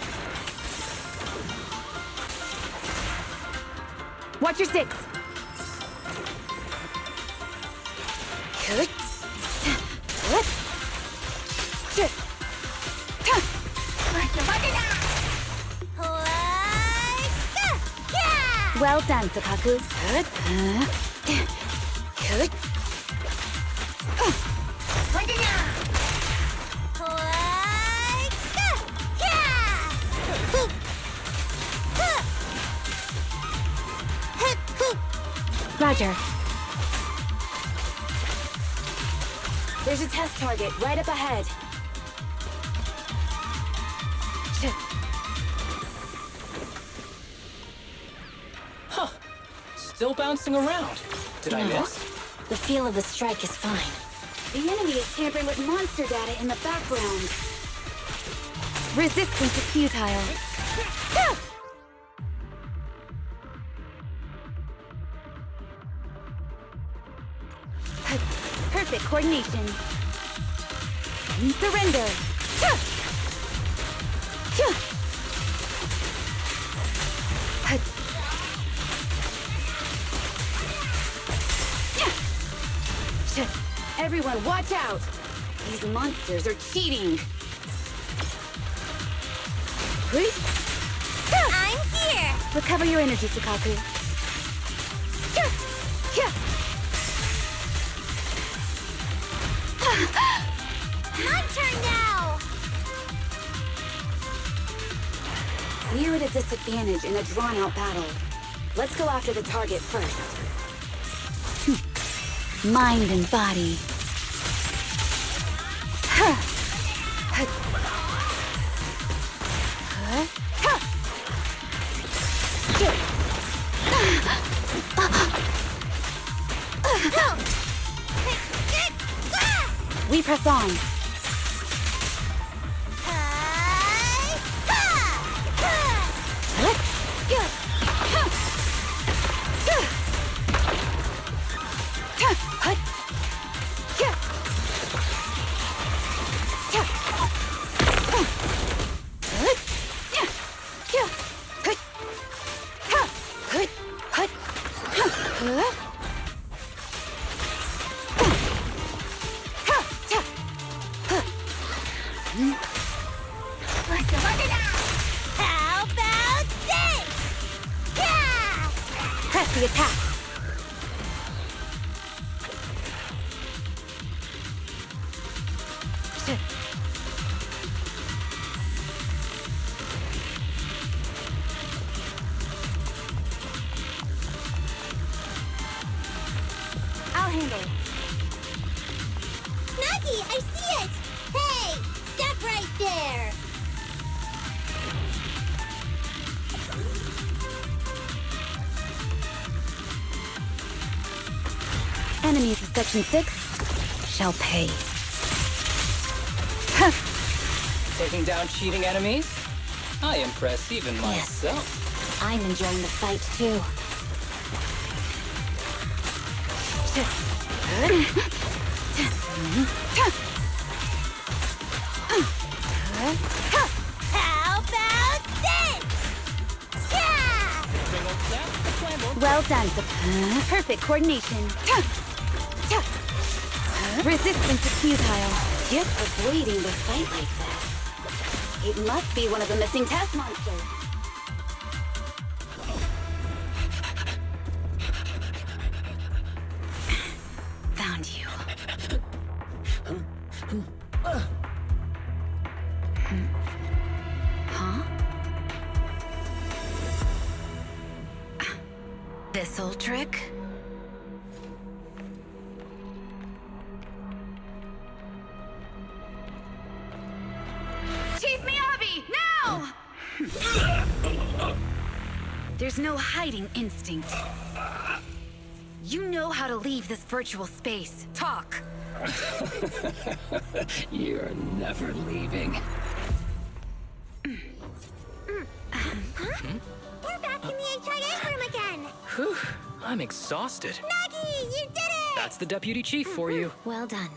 Watch your six. Well done, Sakaku. Roger. There's a test target right up ahead. Huh. Still bouncing around. Did I miss? The feel of the strike is fine. The enemy is tampering with monster data in the background. Resistance is futile. Perfect coordination. Surrender. Everyone, watch out! These monsters are cheating. I'm here! Recover your energy, Sakaku. My turn now! We're at a disadvantage in a drawn-out battle. Let's go after the target first. Mind and body. We press on. How about this? Yeah! Press the attack. I'll handle it. Nagi, I see it! Hey! Step right there! Enemies of Section 6 shall pay. Taking down cheating enemies? I impress even myself. I'm enjoying the fight too. How about this? Yeah! Well done, perfect coordination. Resistance is futile. Yet avoiding the fight like that. It must be one of the missing test monsters. Found you. Huh? This old trick? Chief Miyabi, now! There's no hiding instinct. You know how to leave this virtual space. Talk. You're never leaving. We're back in the HIA room again! Whew, I'm exhausted. Nagi, you did it! That's the deputy chief for you. Well done.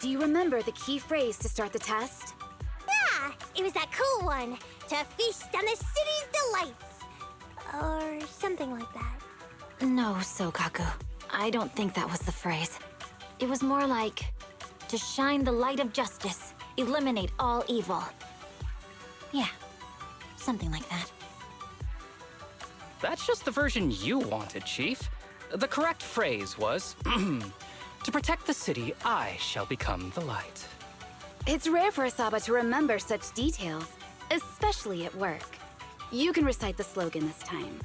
Do you remember the key phrase to start the test? Yeah, it was that cool one. To feast on the city's delights. Or something like that. No, Sokaku. I don't think that was the phrase. It was more like, to shine the light of justice, eliminate all evil. Yeah, something like that. That's just the version you wanted, Chief. The correct phrase was, to protect the city, I shall become the light. It's rare for Asaba to remember such details, especially at work. You can recite the slogan this time.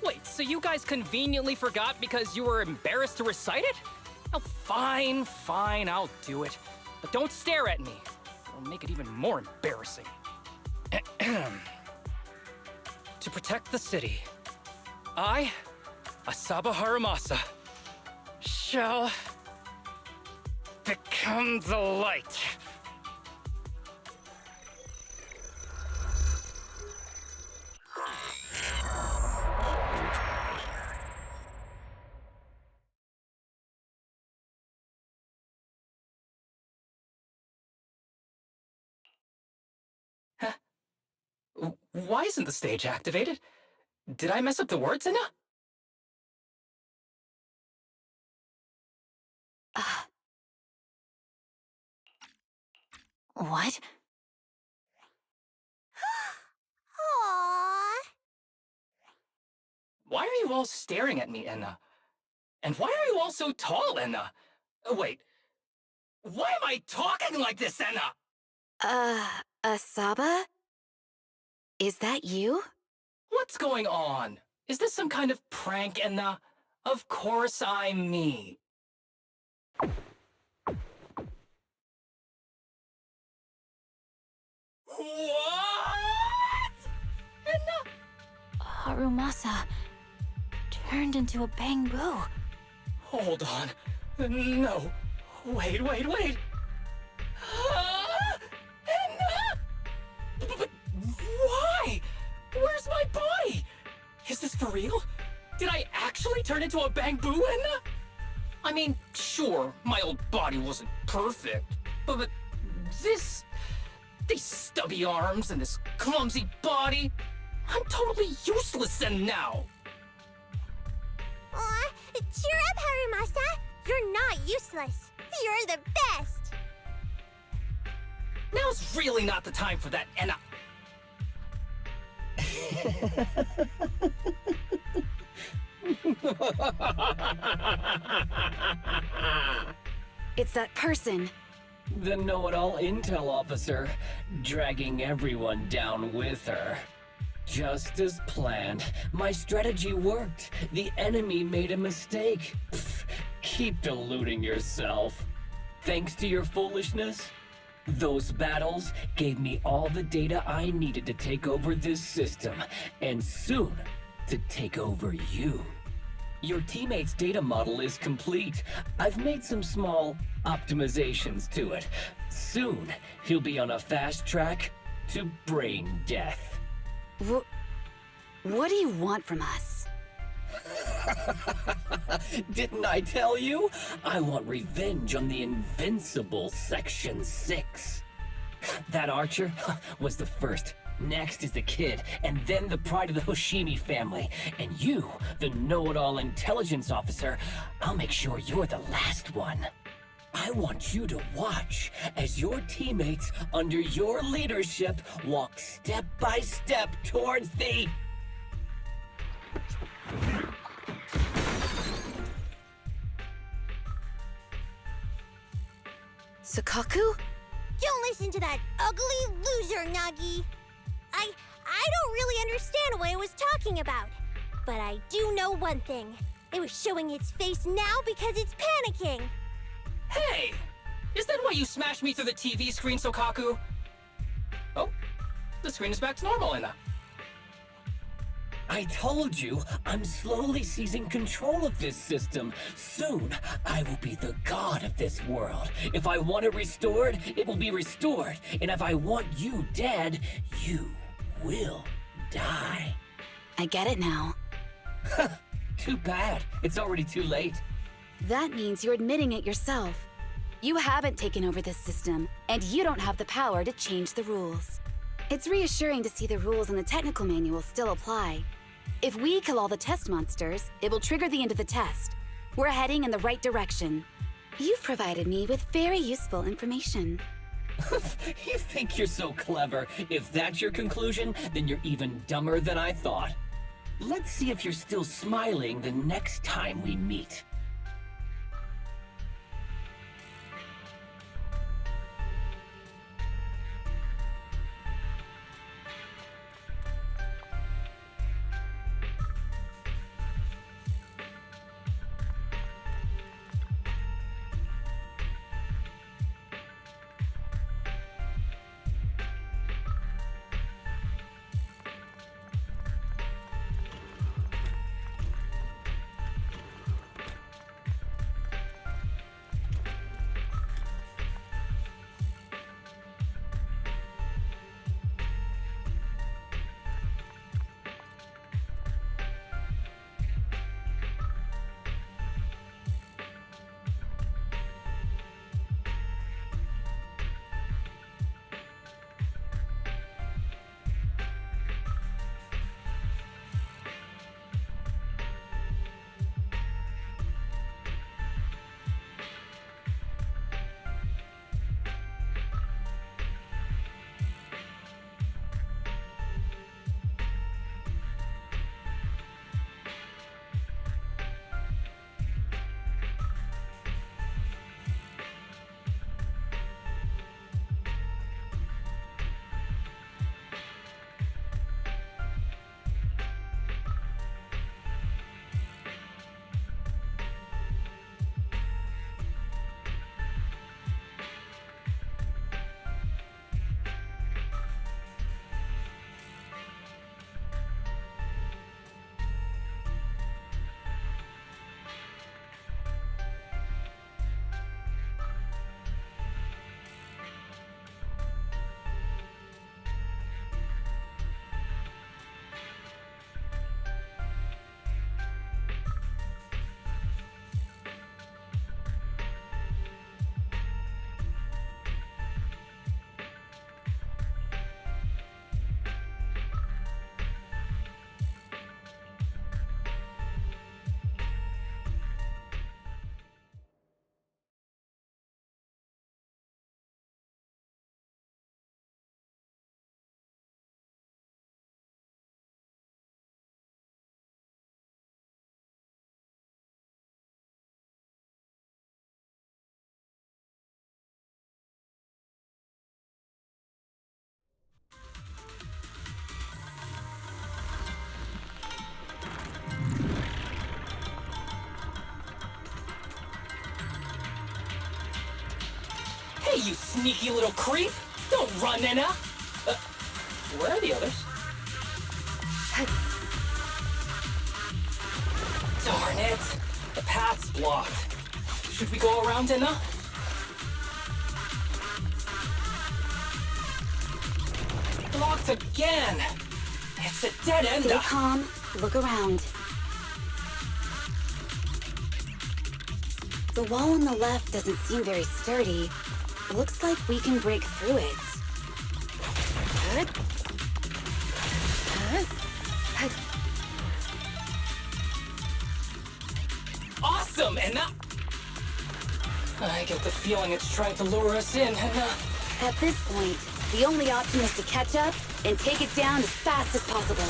Wait, so you guys conveniently forgot because you were embarrassed to recite it? Oh, fine, I'll do it. But don't stare at me. It'll make it even more embarrassing. To protect the city, I, Asaba Harumasa, shall become the light. Why isn't the stage activated? Did I mess up the words, Enna? What? Aww. Why are you all staring at me, Enna? And why are you all so tall, Enna? Wait, why am I talking like this, Enna? Asaba? Is that you? What's going on? Is this some kind of prank, Enna? Of course I'm me. What? Enna? Harumasa turned into a bamboo. Hold on. No. Wait. Enna? But why? Where's my body? Is this for real? Did I actually turn into a bamboo, Enna? I mean, sure, my old body wasn't perfect, but this... these stubby arms and this clumsy body... I'm totally useless then now! Aw, cheer up, Harumasa. You're not useless. You're the best. Now's really not the time for that, Enna. It's that person. The know-it-all intel officer, dragging everyone down with her. Just as planned. My strategy worked. The enemy made a mistake. Pfft, keep deluding yourself. Thanks to your foolishness, those battles gave me all the data I needed to take over this system, and soon to take over you. Your teammate's data model is complete. I've made some small optimizations to it. Soon, he'll be on a fast track to brain death. What do you want from us? Didn't I tell you? I want revenge on the invincible Section 6. That archer was the first. Next is the kid, and then the pride of the Hoshimi family. And you, the know-it-all intelligence officer, I'll make sure you're the last one. I want you to watch as your teammates under your leadership walk step by step towards the... Sokaku? Don't listen to that ugly loser, Nagi. I don't really understand what it was talking about. But I do know one thing. It was showing its face now because it's panicking. Hey! Is that why you smashed me through the TV screen, Sokaku? Oh, the screen is back to normal, Enna. I told you, I'm slowly seizing control of this system. Soon, I will be the god of this world. If I want it restored, it will be restored. And if I want you dead, you will die. I get it now. Too bad. It's already too late. That means you're admitting it yourself. You haven't taken over this system, and you don't have the power to change the rules. It's reassuring to see the rules in the technical manual still apply. If we kill all the test monsters, it will trigger the end of the test. We're heading in the right direction. You've provided me with very useful information. You think you're so clever. If that's your conclusion, then you're even dumber than I thought. Let's see if you're still smiling the next time we meet. Hey, you sneaky little creep! Don't run, Nena! Where are the others? Darn it! The path's blocked. Should we go around, Nena? Blocked again! It's a dead end! Stay calm. Look around. The wall on the left doesn't seem very sturdy. Looks like we can break through it. Awesome, and now... I get the feeling it's trying to lure us in, and At this point, the only option is to catch up and take it down as fast as possible.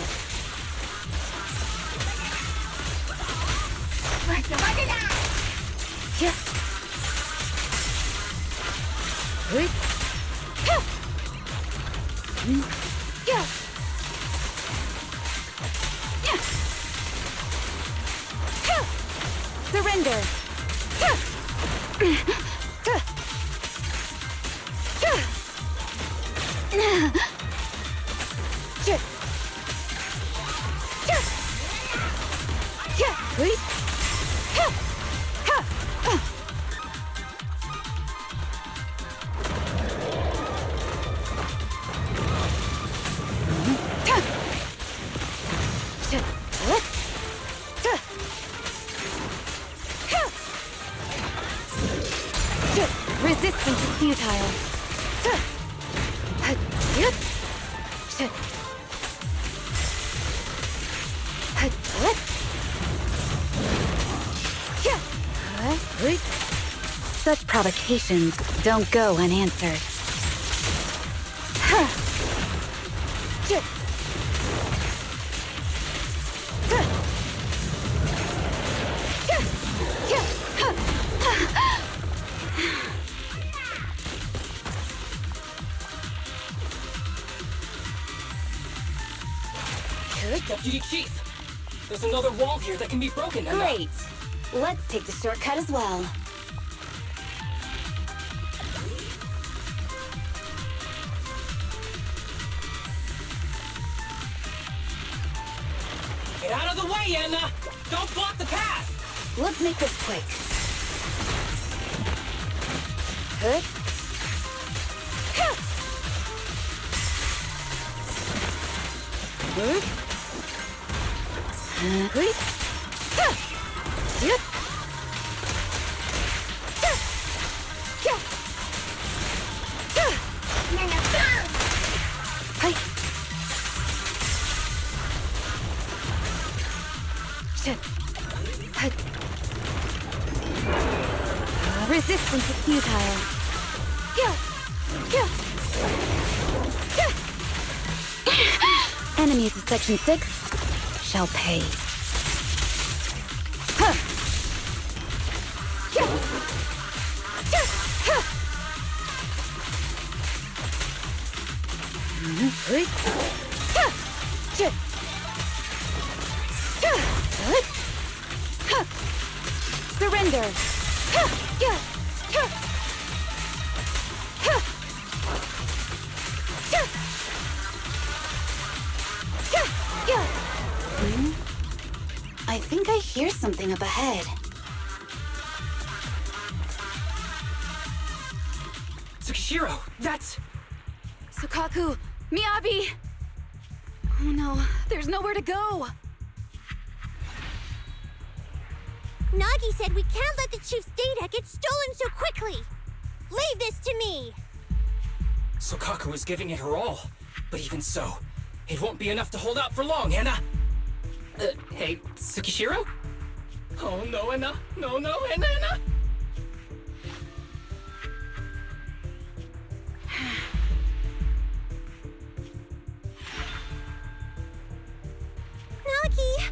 Surrender! futile. Such provocations don't go unanswered. Deputy Chief! There's another wall here that can be broken. Great! Let's take the shortcut as well. Get out of the way, Anna! Don't block the path! Let's make this quick. Good. Good. Good. Resistance is futile. Enemies of Section 6 shall pay. Surrender! I think I hear something up ahead. Tsukishiro, that's... Sukaku! Miyabi! Oh no, there's nowhere to go! Nagi said we can't let the chief's data get stolen so quickly. Leave this to me. Sokaku is giving it her all. But even so, it won't be enough to hold out for long, Anna. Hey, Tsukishiro? Oh no, Anna. No, Anna. Nagi!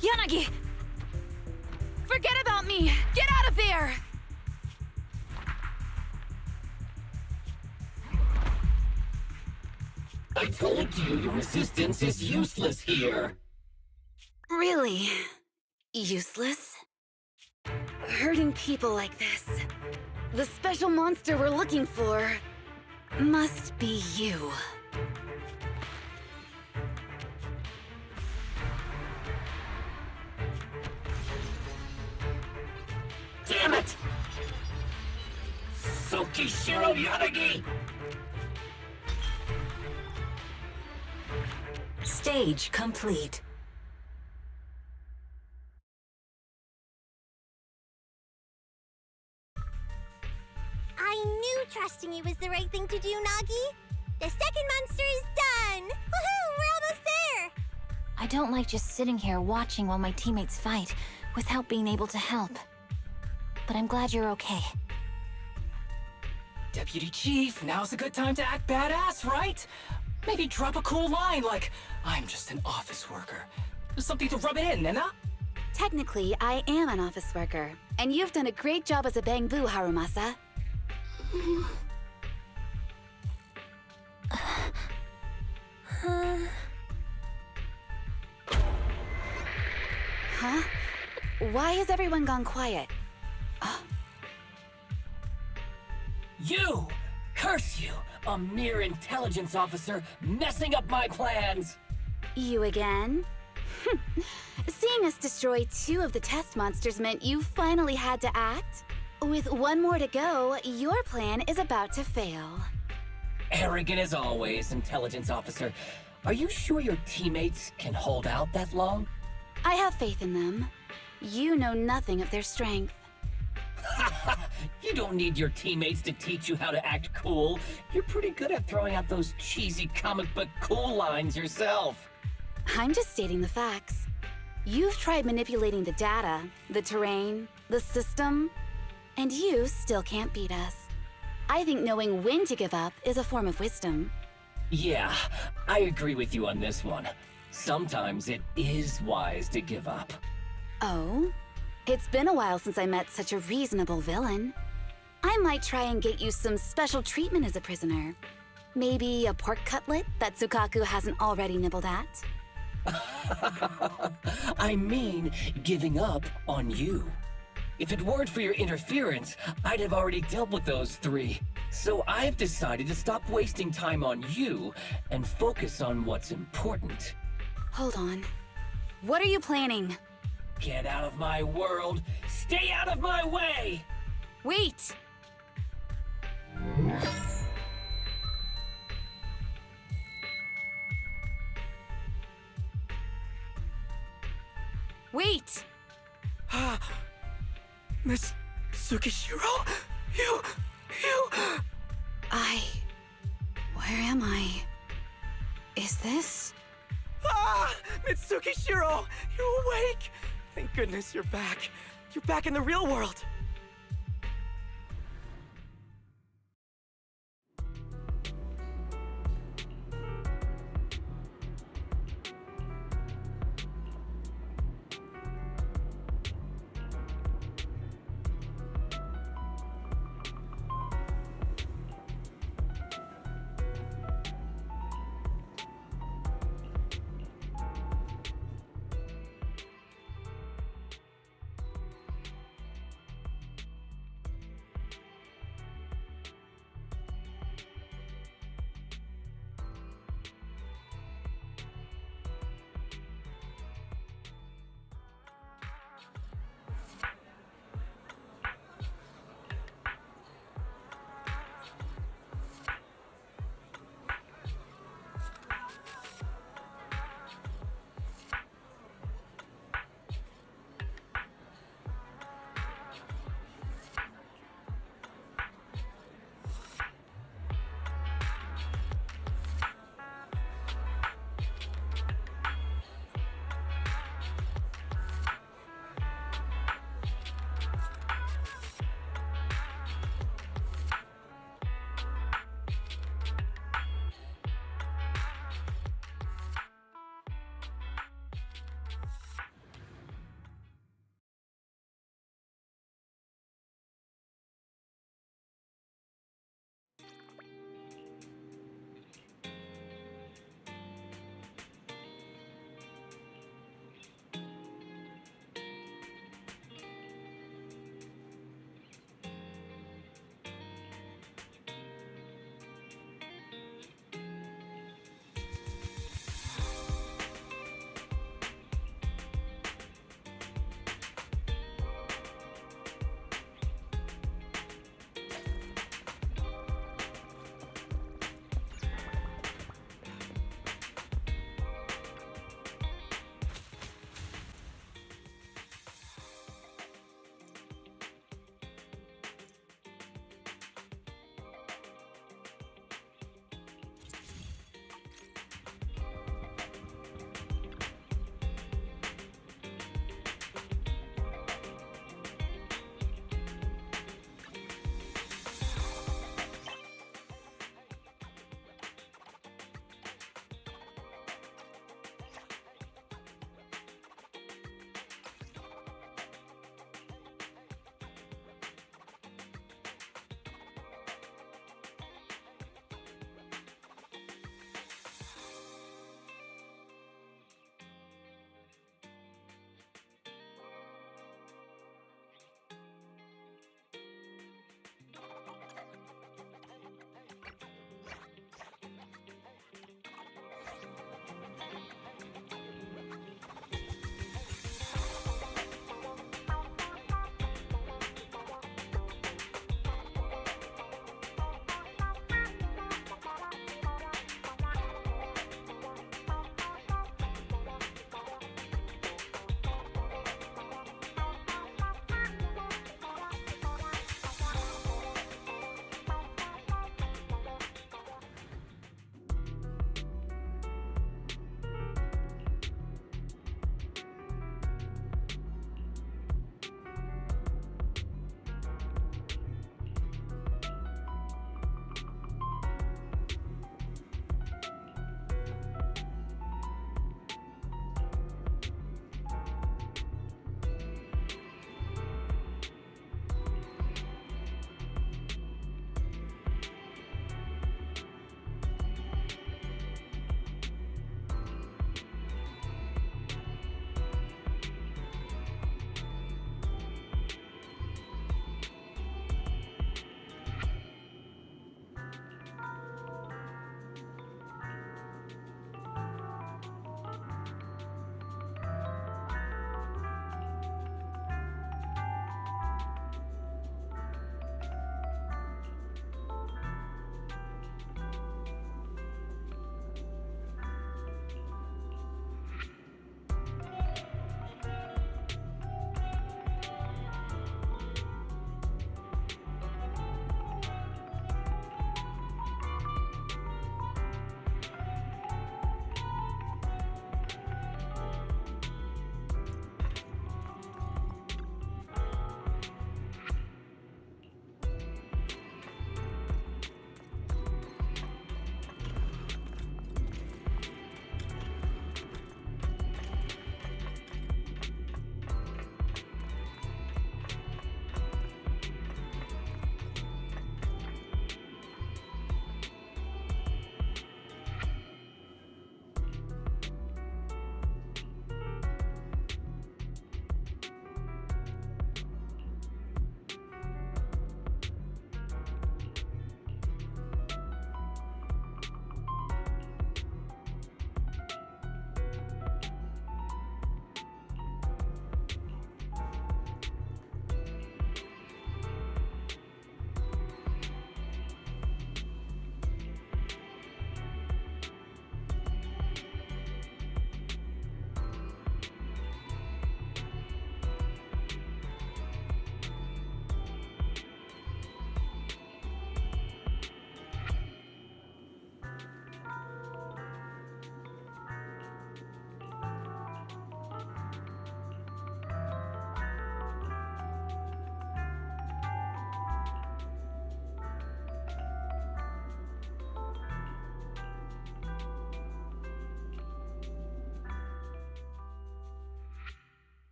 Yanagi! Forget about me! Get out of there! I told you your resistance is useless here. Really? Useless? Hurting people like this. The special monster we're looking for must be you. Damn it! Tsukishiro Yanagi! Stage complete. I knew trusting you was the right thing to do, Nagi. The second monster is done! Woohoo! We're almost there! I don't like just sitting here watching while my teammates fight without being able to help. But I'm glad you're okay. Deputy Chief, now's a good time to act badass, right? Maybe drop a cool line like, I'm just an office worker. Something to rub it in, Nena? Technically, I am an office worker, and you've done a great job as a Bangbu, Harumasa. Huh? Why has everyone gone quiet? You! Curse you! A mere intelligence officer messing up my plans! You again? Seeing us destroy 2 of the test monsters meant you finally had to act? With 1 more to go, your plan is about to fail. Arrogant as always, intelligence officer. Are you sure your teammates can hold out that long? I have faith in them. You know nothing of their strength. You don't need your teammates to teach you how to act cool. You're pretty good at throwing out those cheesy comic book cool lines yourself. I'm just stating the facts. You've tried manipulating the data, the terrain, the system, and you still can't beat us. I think knowing when to give up is a form of wisdom. Yeah, I agree with you on this one. Sometimes it is wise to give up. Oh? It's been a while since I met such a reasonable villain. I might try and get you some special treatment as a prisoner. Maybe a pork cutlet that Tsukaku hasn't already nibbled at? I mean, giving up on you. If it weren't for your interference, I'd have already dealt with those 3. So I've decided to stop wasting time on you and focus on what's important. Hold on. What are you planning? Get out of my world! Stay out of my way! Wait! Wait! Miss Tsukishiro? You... Where am I? Is this? Mitsukishiro! You're awake! Thank goodness you're back. You're back in the real world.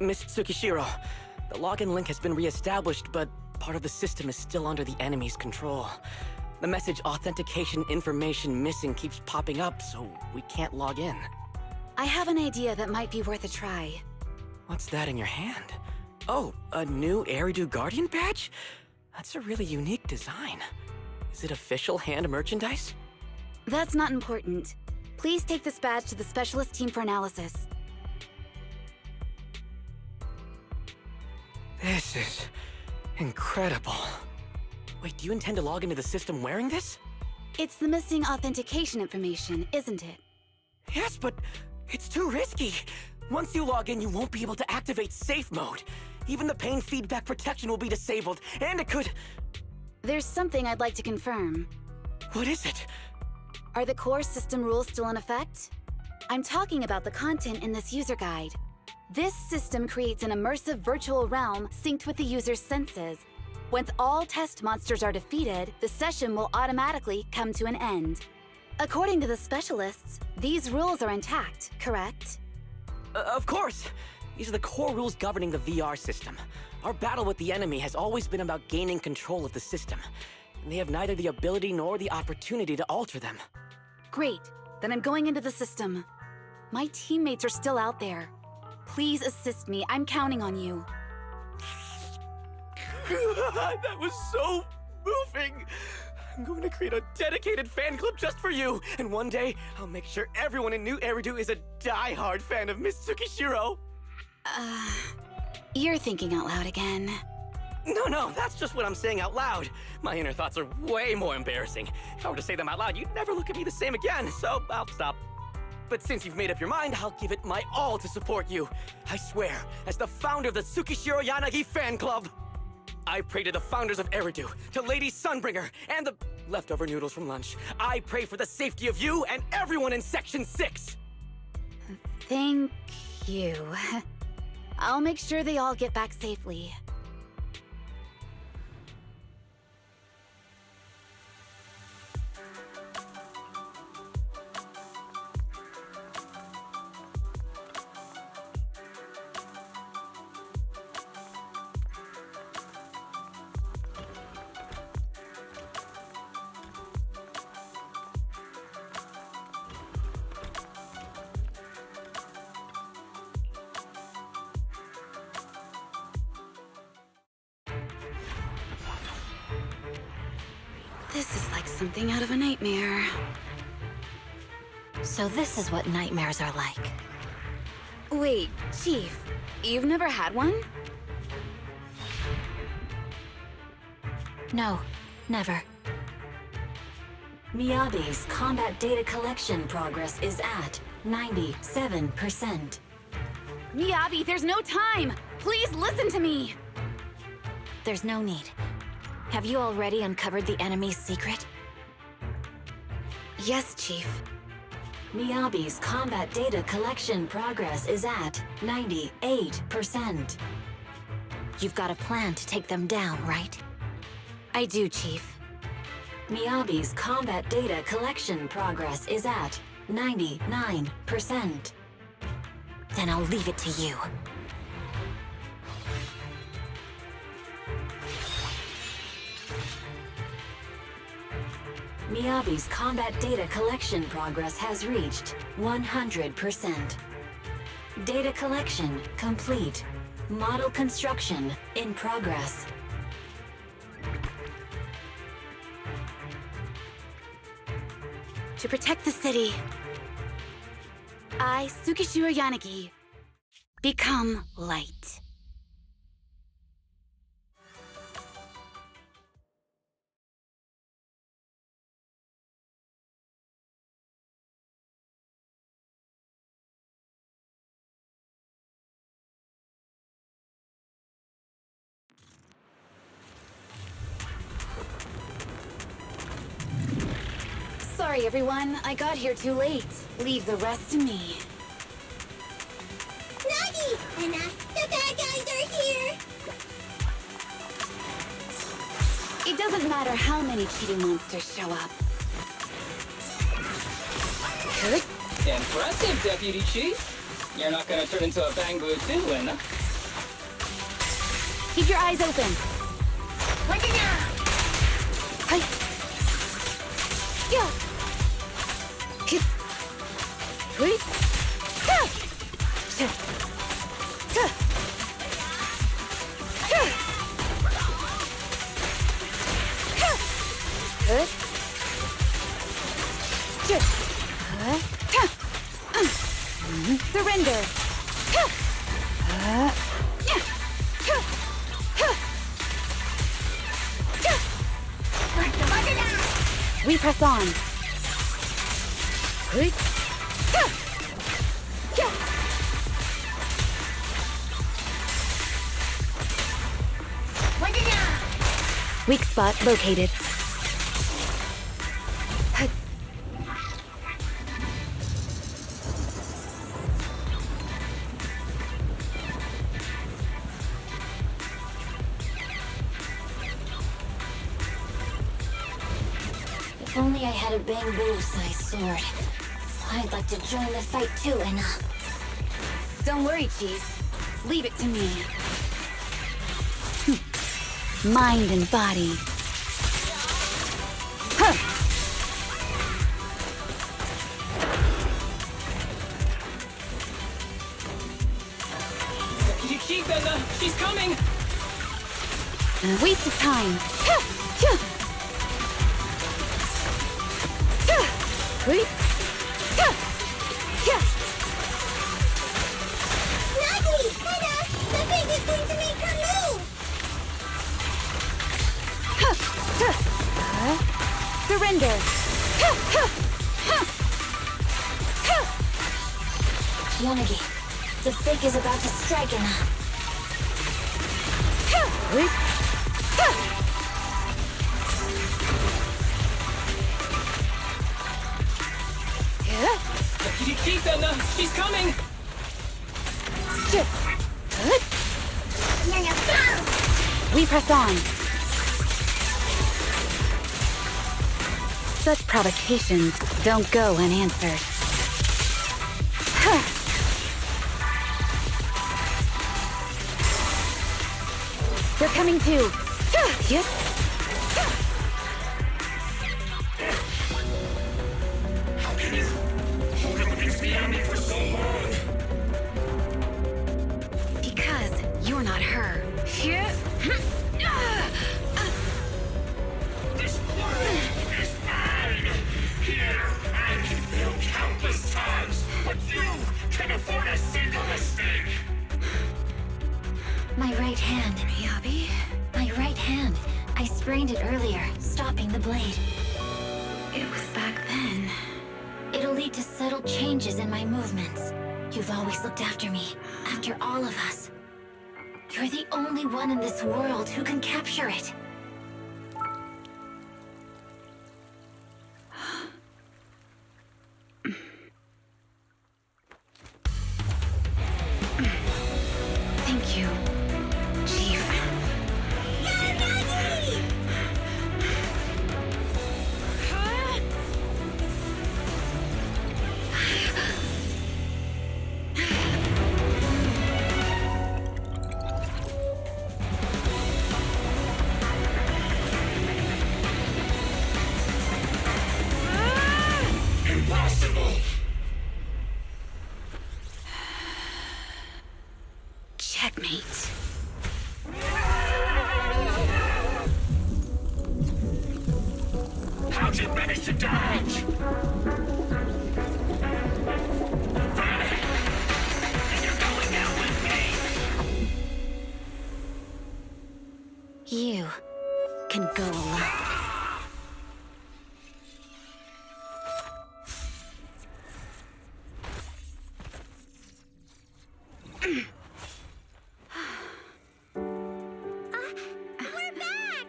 Miss Tsukishiro, the login link has been re-established, but part of the system is still under the enemy's control. The message authentication information missing keeps popping up, so we can't log in. I have an idea that might be worth a try. What's that in your hand? Oh, a new Eridu Guardian badge? That's a really unique design. Is it official hand merchandise? That's not important. Please take this badge to the specialist team for analysis. This is incredible. Wait, do you intend to log into the system wearing this? It's the missing authentication information, isn't it? Yes, but it's too risky. Once you log in, you won't be able to activate safe mode. Even the pain feedback protection will be disabled, and it could... There's something I'd like to confirm. What is it? Are the core system rules still in effect? I'm talking about the content in this user guide. This system creates an immersive virtual realm synced with the user's senses. Once all test monsters are defeated, the session will automatically come to an end. According to the specialists, these rules are intact, correct? Of course! These are the core rules governing the VR system. Our battle with the enemy has always been about gaining control of the system. And they have neither the ability nor the opportunity to alter them. Great. Then I'm going into the system. My teammates are still out there. Please assist me. I'm counting on you. That was so moving! I'm going to create a dedicated fan club just for you, and one day, I'll make sure everyone in New Eridu is a die-hard fan of Miss Tsukishiro! You're thinking out loud again. No, that's just what I'm saying out loud. My inner thoughts are way more embarrassing. If I were to say them out loud, you'd never look at me the same again, so I'll stop. But since you've made up your mind, I'll give it my all to support you. I swear, as the founder of the Tsukishiro Yanagi fan club, I pray to the founders of Eridu, to Lady Sunbringer, and the leftover noodles from lunch. I pray for the safety of you and everyone in Section 6! Thank you. I'll make sure they all get back safely. This is like something out of a nightmare. So this is what nightmares are like. Wait, Chief, you've never had one? No, never. Miyabi's combat data collection progress is at 97%. Miyabi, there's no time! Please listen to me! There's no need. Have you already uncovered the enemy's secret? Yes, Chief. Miyabi's combat data collection progress is at 98%. You've got a plan to take them down, right? I do, Chief. Miyabi's combat data collection progress is at 99%. Then I'll leave it to you. Miyabi's combat data collection progress has reached 100%. Data collection complete. Model construction in progress. To protect the city, I, Tsukishiro Yanagi, become light. Sorry, everyone. I got here too late. Leave the rest to me. Nagi! Anna, the bad guys are here! It doesn't matter how many cheating monsters show up. Impressive, Deputy Chief. You're not gonna turn into a Bangbu too, Lena. Keep your eyes open. Hi. Yeah. Hit. Wait. Ha. Ha. Ha. Ha. Ha. Good. Good. Ha. Surrender. Ha. Yeah. Ha. Ha. We press on. Hey. Ha. Yeah. Weak spot located. If only I had a bamboo-sized sword. I'd like to join the fight too, Anna. Don't worry, Chief. Leave it to me. Mind and body. Huh. Keep Anna! She's coming! A waste of time. Ha! Yeah. Wait. Ha! Yeah. Nagi! Anna! The thing is going to make her move! Ha! Ha! Surrender. Ha! Ha! Ha! Ha! Yanagi, the fake is about to strike Anna. Ha! Wait. Ha! Keep Anna! She's coming! We press on. Such provocations don't go unanswered. Huh. They're coming too. Yep. How can you hold it against the enemy for so long? Because you're not her. This world is mine! Here, I can fail countless times, but you can afford a single mistake! My right hand. Miyabi? My right hand. I sprained it earlier, stopping the blade. It was back then. It'll lead to subtle changes in my movements. You've always looked after me, after all of us. You're the only one in this world who can capture it. Thank you, Chief. Impossible! Checkmate. How'd you manage to dodge? And you're going out with me! You can go alone. We're back!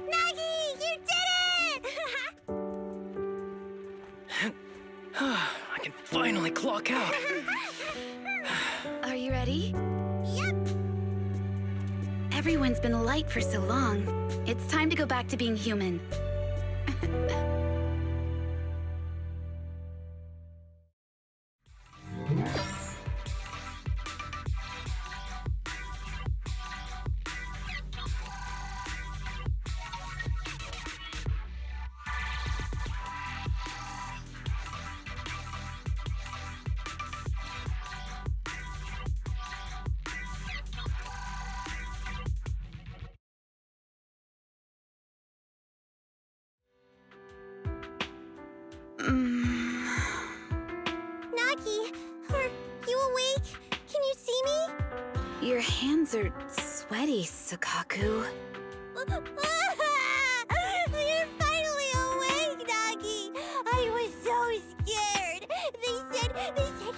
Nagi, you did it! I can finally clock out. Are you ready? Yep. Everyone's been light for so long. It's time to go back to being human. Your hands are sweaty, Sakaku. You're finally awake, Nagi! I was so scared! They said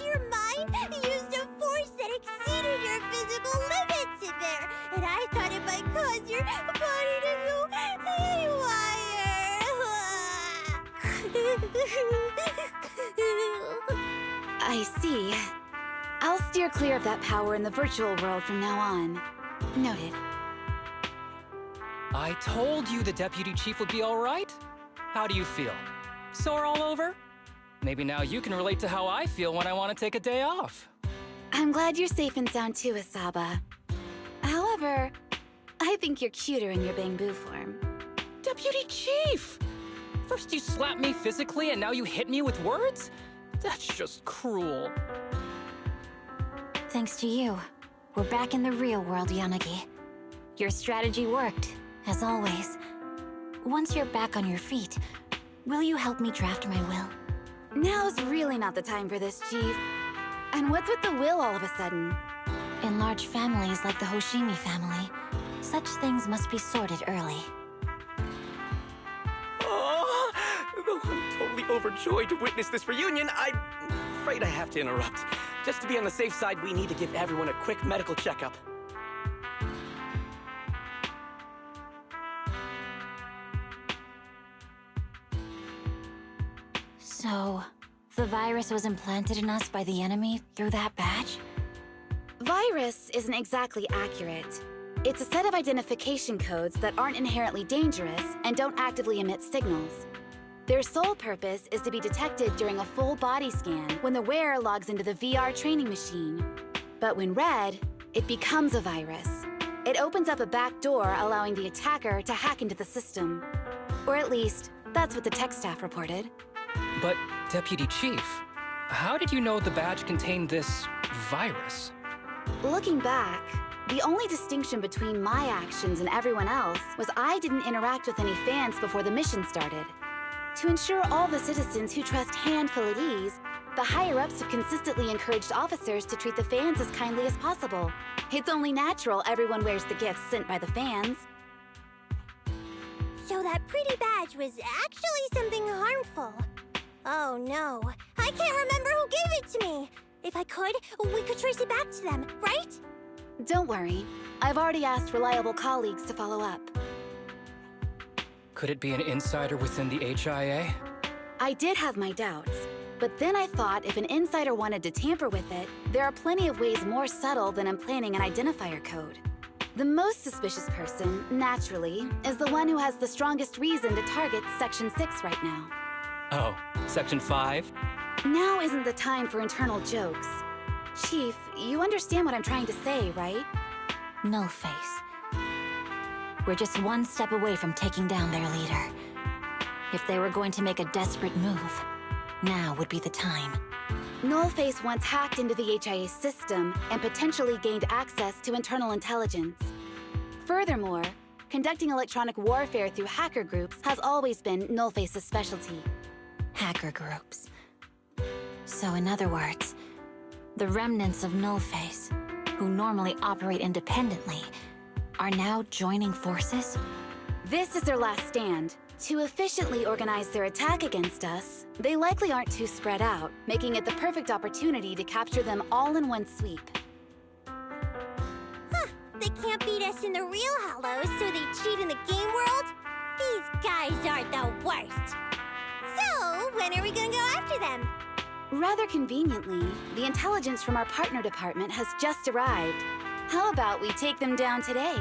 your mind used a force that exceeded your physical limits in there, and I thought it might cause your body to go haywire! I see. I'll steer clear of that power in the virtual world from now on. Noted. I told you the Deputy Chief would be all right. How do you feel? Sore all over? Maybe now you can relate to how I feel when I want to take a day off. I'm glad you're safe and sound too, Asaba. However, I think you're cuter in your Bangbu form. Deputy Chief! First you slap me physically and now you hit me with words? That's just cruel. Thanks to you, we're back in the real world, Yanagi. Your strategy worked, as always. Once you're back on your feet, will you help me draft my will? Now's really not the time for this, Chief. And what's with the will all of a sudden? In large families like the Hoshimi family, such things must be sorted early. Oh, though I'm totally overjoyed to witness this reunion, I'm afraid I have to interrupt. Just to be on the safe side, we need to give everyone a quick medical checkup. So, the virus was implanted in us by the enemy through that badge? Virus isn't exactly accurate. It's a set of identification codes that aren't inherently dangerous and don't actively emit signals. Their sole purpose is to be detected during a full body scan when the wearer logs into the VR training machine. But when read, it becomes a virus. It opens up a back door, allowing the attacker to hack into the system. Or at least, that's what the tech staff reported. But, Deputy Chief, how did you know the badge contained this virus? Looking back, the only distinction between my actions and everyone else was I didn't interact with any fans before the mission started. To ensure all the citizens who trust hand feel at ease, the higher-ups have consistently encouraged officers to treat the fans as kindly as possible. It's only natural everyone wears the gifts sent by the fans. So that pretty badge was actually something harmful. Oh no, I can't remember who gave it to me. If I could, we could trace it back to them, right? Don't worry. I've already asked reliable colleagues to follow up. Could it be an insider within the HIA? I did have my doubts, but then I thought if an insider wanted to tamper with it, there are plenty of ways more subtle than implanting an identifier code. The most suspicious person, naturally, is the one who has the strongest reason to target Section 6 right now. Oh, Section 5? Now isn't the time for internal jokes. Chief, you understand what I'm trying to say, right? Nullface. We're just one step away from taking down their leader. If they were going to make a desperate move, now would be the time. Nullface once hacked into the HIA system and potentially gained access to internal intelligence. Furthermore, conducting electronic warfare through hacker groups has always been Nullface's specialty. Hacker groups. So in other words, the remnants of Nullface, who normally operate independently, are now joining forces? This is their last stand. To efficiently organize their attack against us, they likely aren't too spread out, making it the perfect opportunity to capture them all in one sweep. Huh, they can't beat us in the real Hollows, so they cheat in the game world? These guys are the worst. So, when are we gonna go after them? Rather conveniently, the intelligence from our partner department has just arrived. How about we take them down today?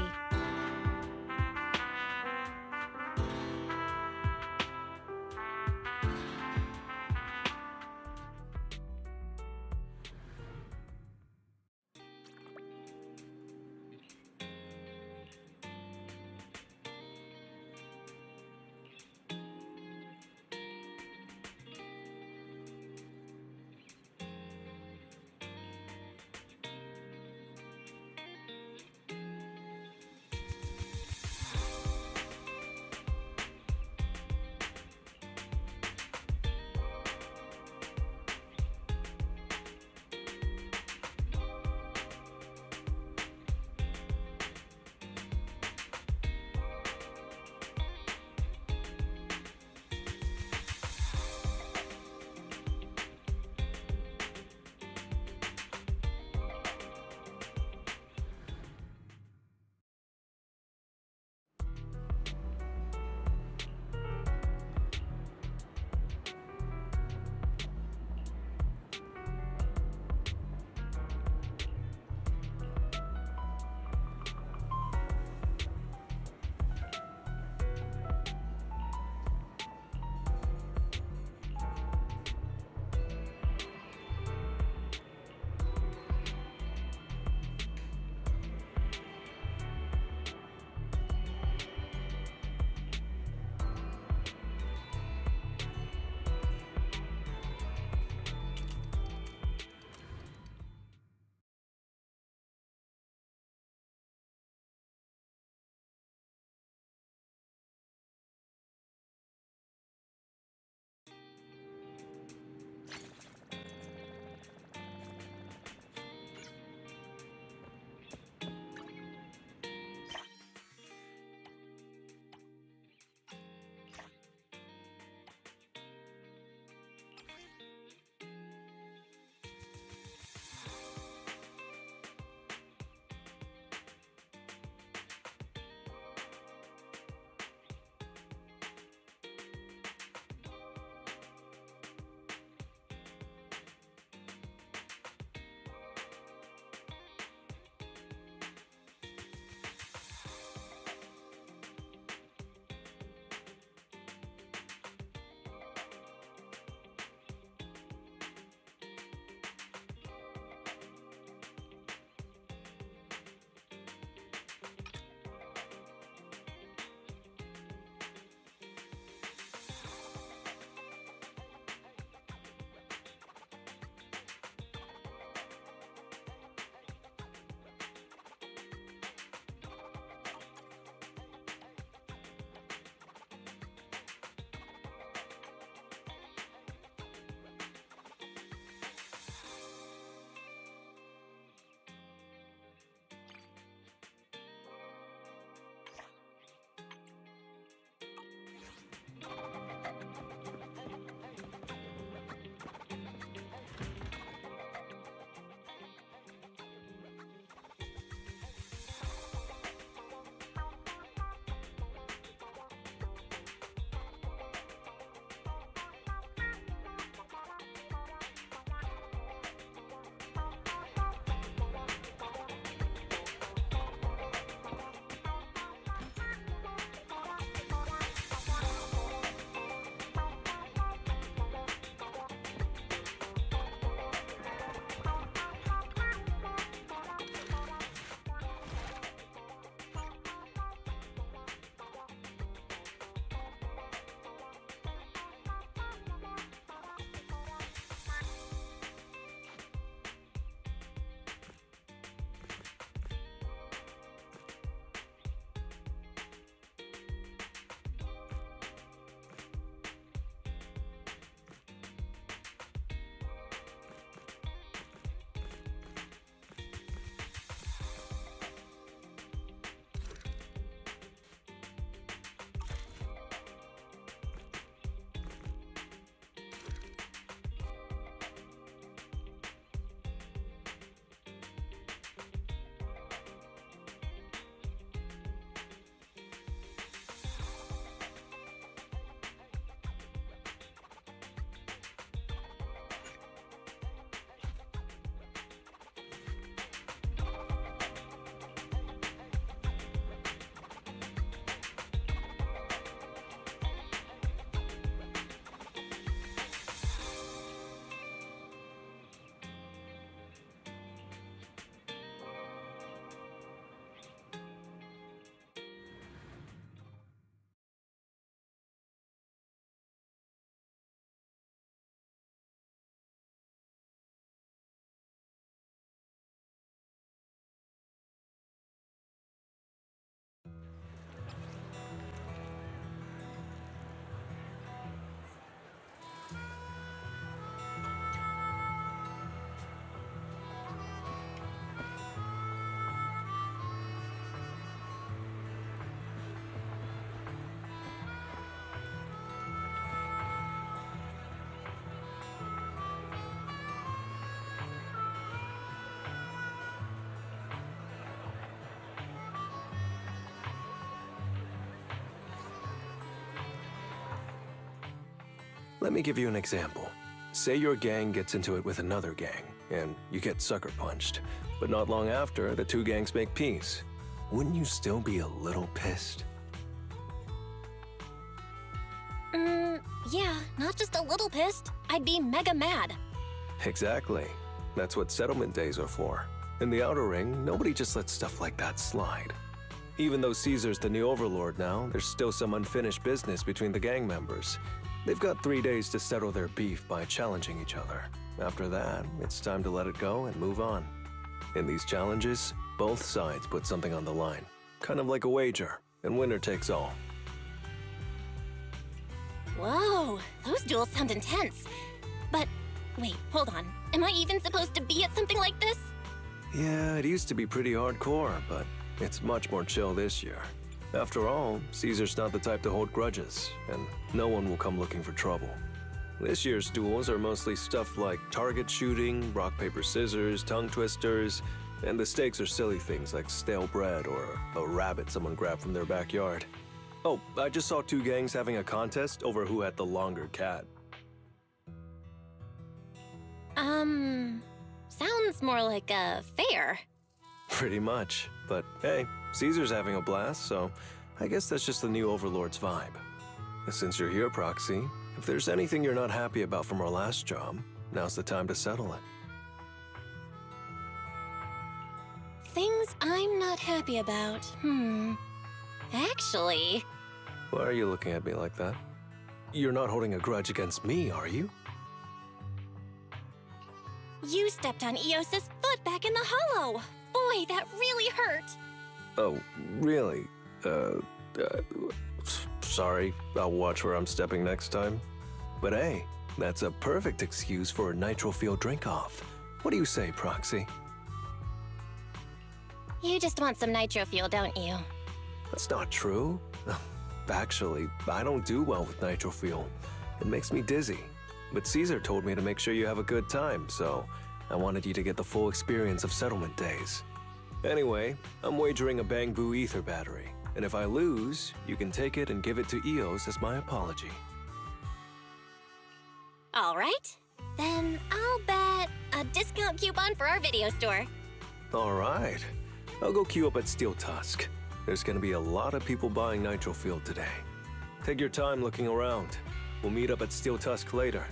Let me give you an example. Say your gang gets into it with another gang, and you get sucker punched. But not long after, the two gangs make peace. Wouldn't you still be a little pissed? Yeah, not just a little pissed. I'd be mega mad. Exactly. That's what settlement days are for. In the Outer Ring, nobody just lets stuff like that slide. Even though Caesar's the new overlord now, there's still some unfinished business between the gang members. They've got 3 days to settle their beef by challenging each other. After that, it's time to let it go and move on. In these challenges, both sides put something on the line. Kind of like a wager, and winner takes all. Whoa, those duels sound intense. But, wait, hold on. Am I even supposed to be at something like this? Yeah, it used to be pretty hardcore, but it's much more chill this year. After all, Caesar's not the type to hold grudges, and no one will come looking for trouble. This year's duels are mostly stuff like target shooting, rock, paper, scissors, tongue twisters, and the stakes are silly things like stale bread or a rabbit someone grabbed from their backyard. Oh, I just saw 2 gangs having a contest over who had the longer cat. Sounds more like a fair. Pretty much. But hey, Caesar's having a blast, so I guess that's just the new Overlord's vibe. Since you're here, Proxy, if there's anything you're not happy about from our last job, now's the time to settle it. Things I'm not happy about. Actually... Why are you looking at me like that? You're not holding a grudge against me, are you? You stepped on Eos's foot back in the hollow. Boy, that really hurt. Oh, really? Sorry, I'll watch where I'm stepping next time. But hey, that's a perfect excuse for a nitro fuel drink-off. What do you say, Proxy? You just want some nitro fuel, don't you? That's not true. Actually, I don't do well with nitro fuel. It makes me dizzy. But Caesar told me to make sure you have a good time, so I wanted you to get the full experience of settlement days. Anyway, I'm wagering a Bangbu ether battery, and if I lose, you can take it and give it to Eos as my apology. All right. Then I'll bet a discount coupon for our video store. All right. I'll go queue up at Steel Tusk. There's gonna be a lot of people buying nitro fuel today. Take your time looking around. We'll meet up at Steel Tusk later.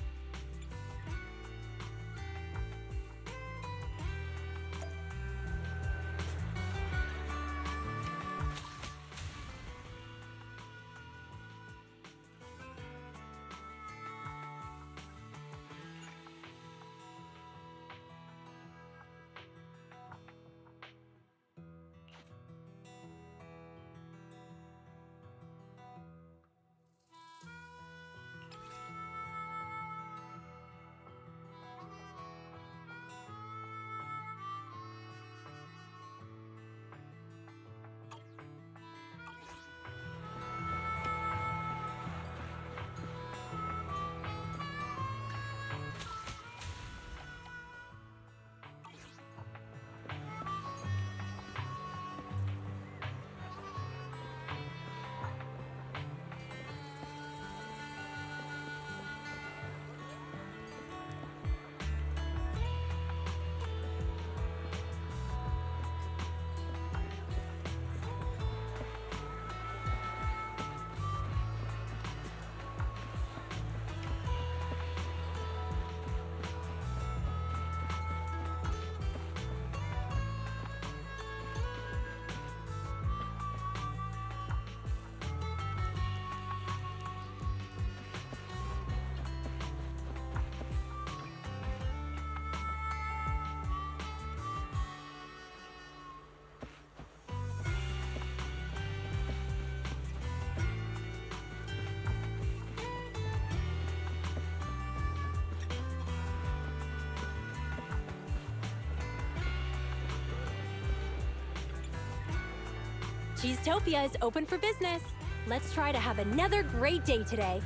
Cheesetopia is open for business. Let's try to have another great day today.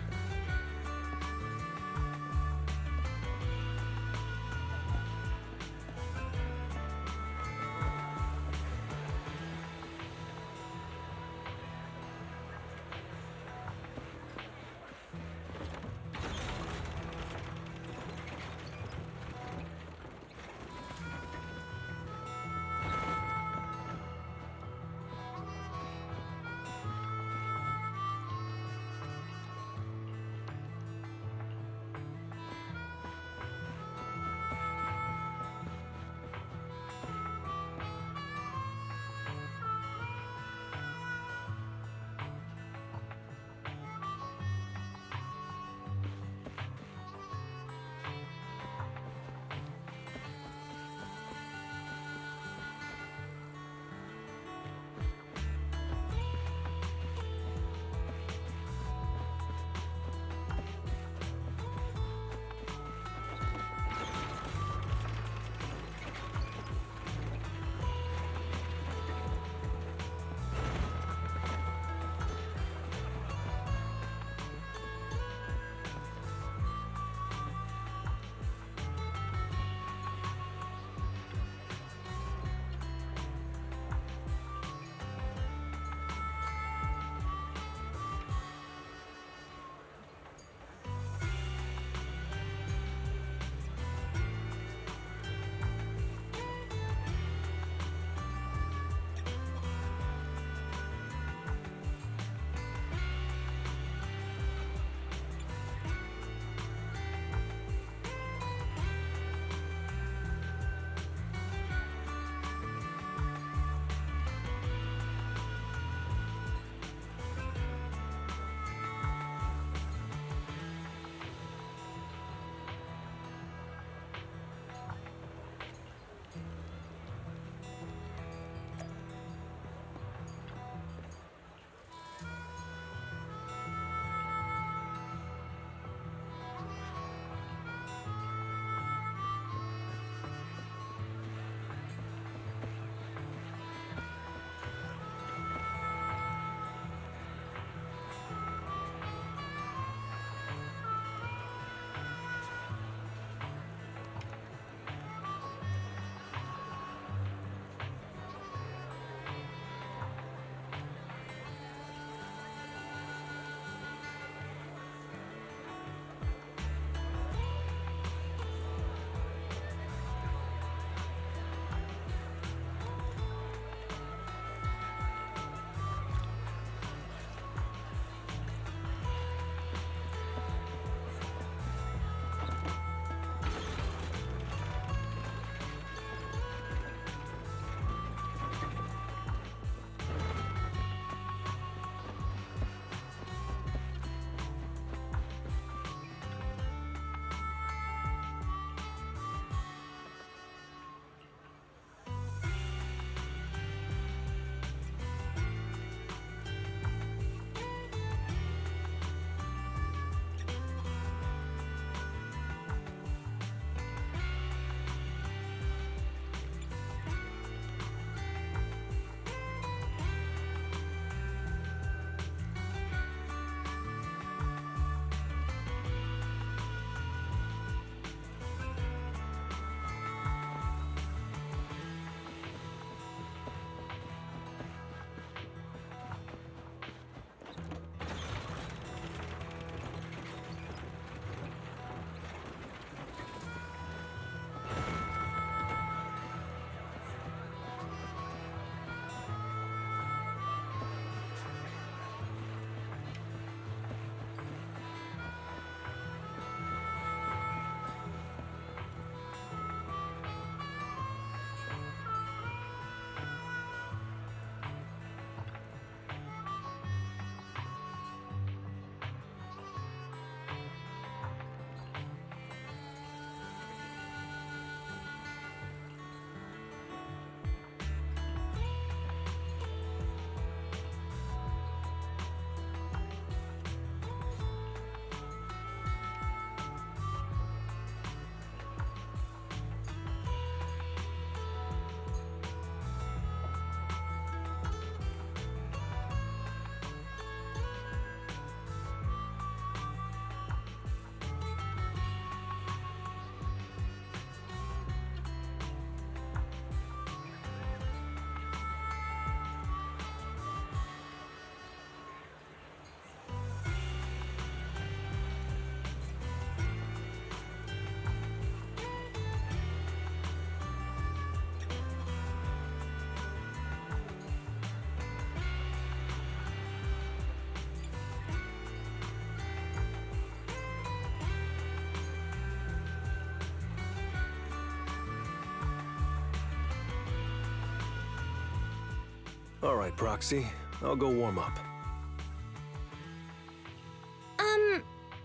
All right, Proxy. I'll go warm up.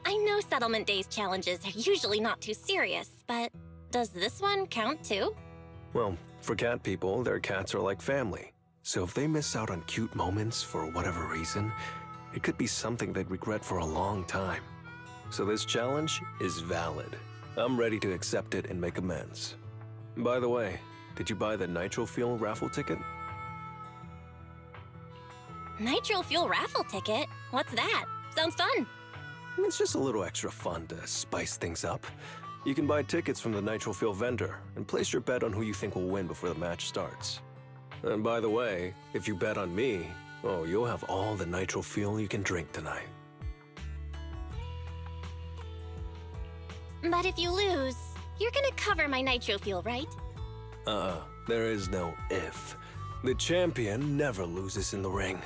I know Settlement Days challenges are usually not too serious, but does this one count too? Well, for cat people, their cats are like family. So if they miss out on cute moments for whatever reason, it could be something they'd regret for a long time. So this challenge is valid. I'm ready to accept it and make amends. By the way, did you buy the Nitro Fuel raffle ticket? Nitro Fuel raffle ticket? What's that? Sounds fun. It's just a little extra fun to spice things up. You can buy tickets from the Nitro Fuel vendor and place your bet on who you think will win before the match starts. And by the way, if you bet on me, oh, you'll have all the Nitro Fuel you can drink tonight. But if you lose, you're gonna cover my Nitro Fuel, right? There is no if. The champion never loses in the ring.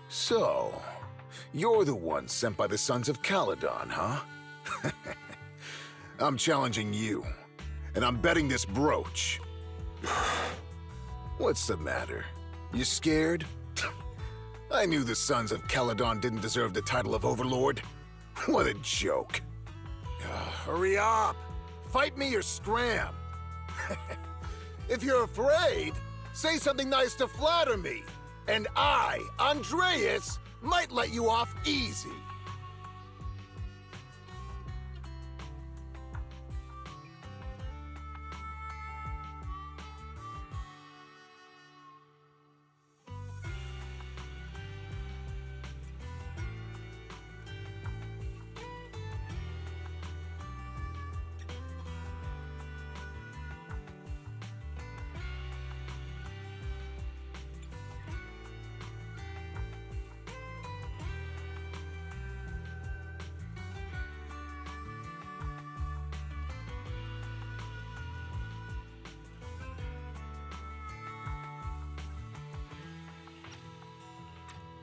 So, you're the one sent by the Sons of Caledon, huh? I'm challenging you, and I'm betting this brooch. What's the matter? You scared? I knew the Sons of Caledon didn't deserve the title of Overlord. What a joke. Hurry up! Fight me or scram! If you're afraid, say something nice to flatter me. And I, Andreas, might let you off easy.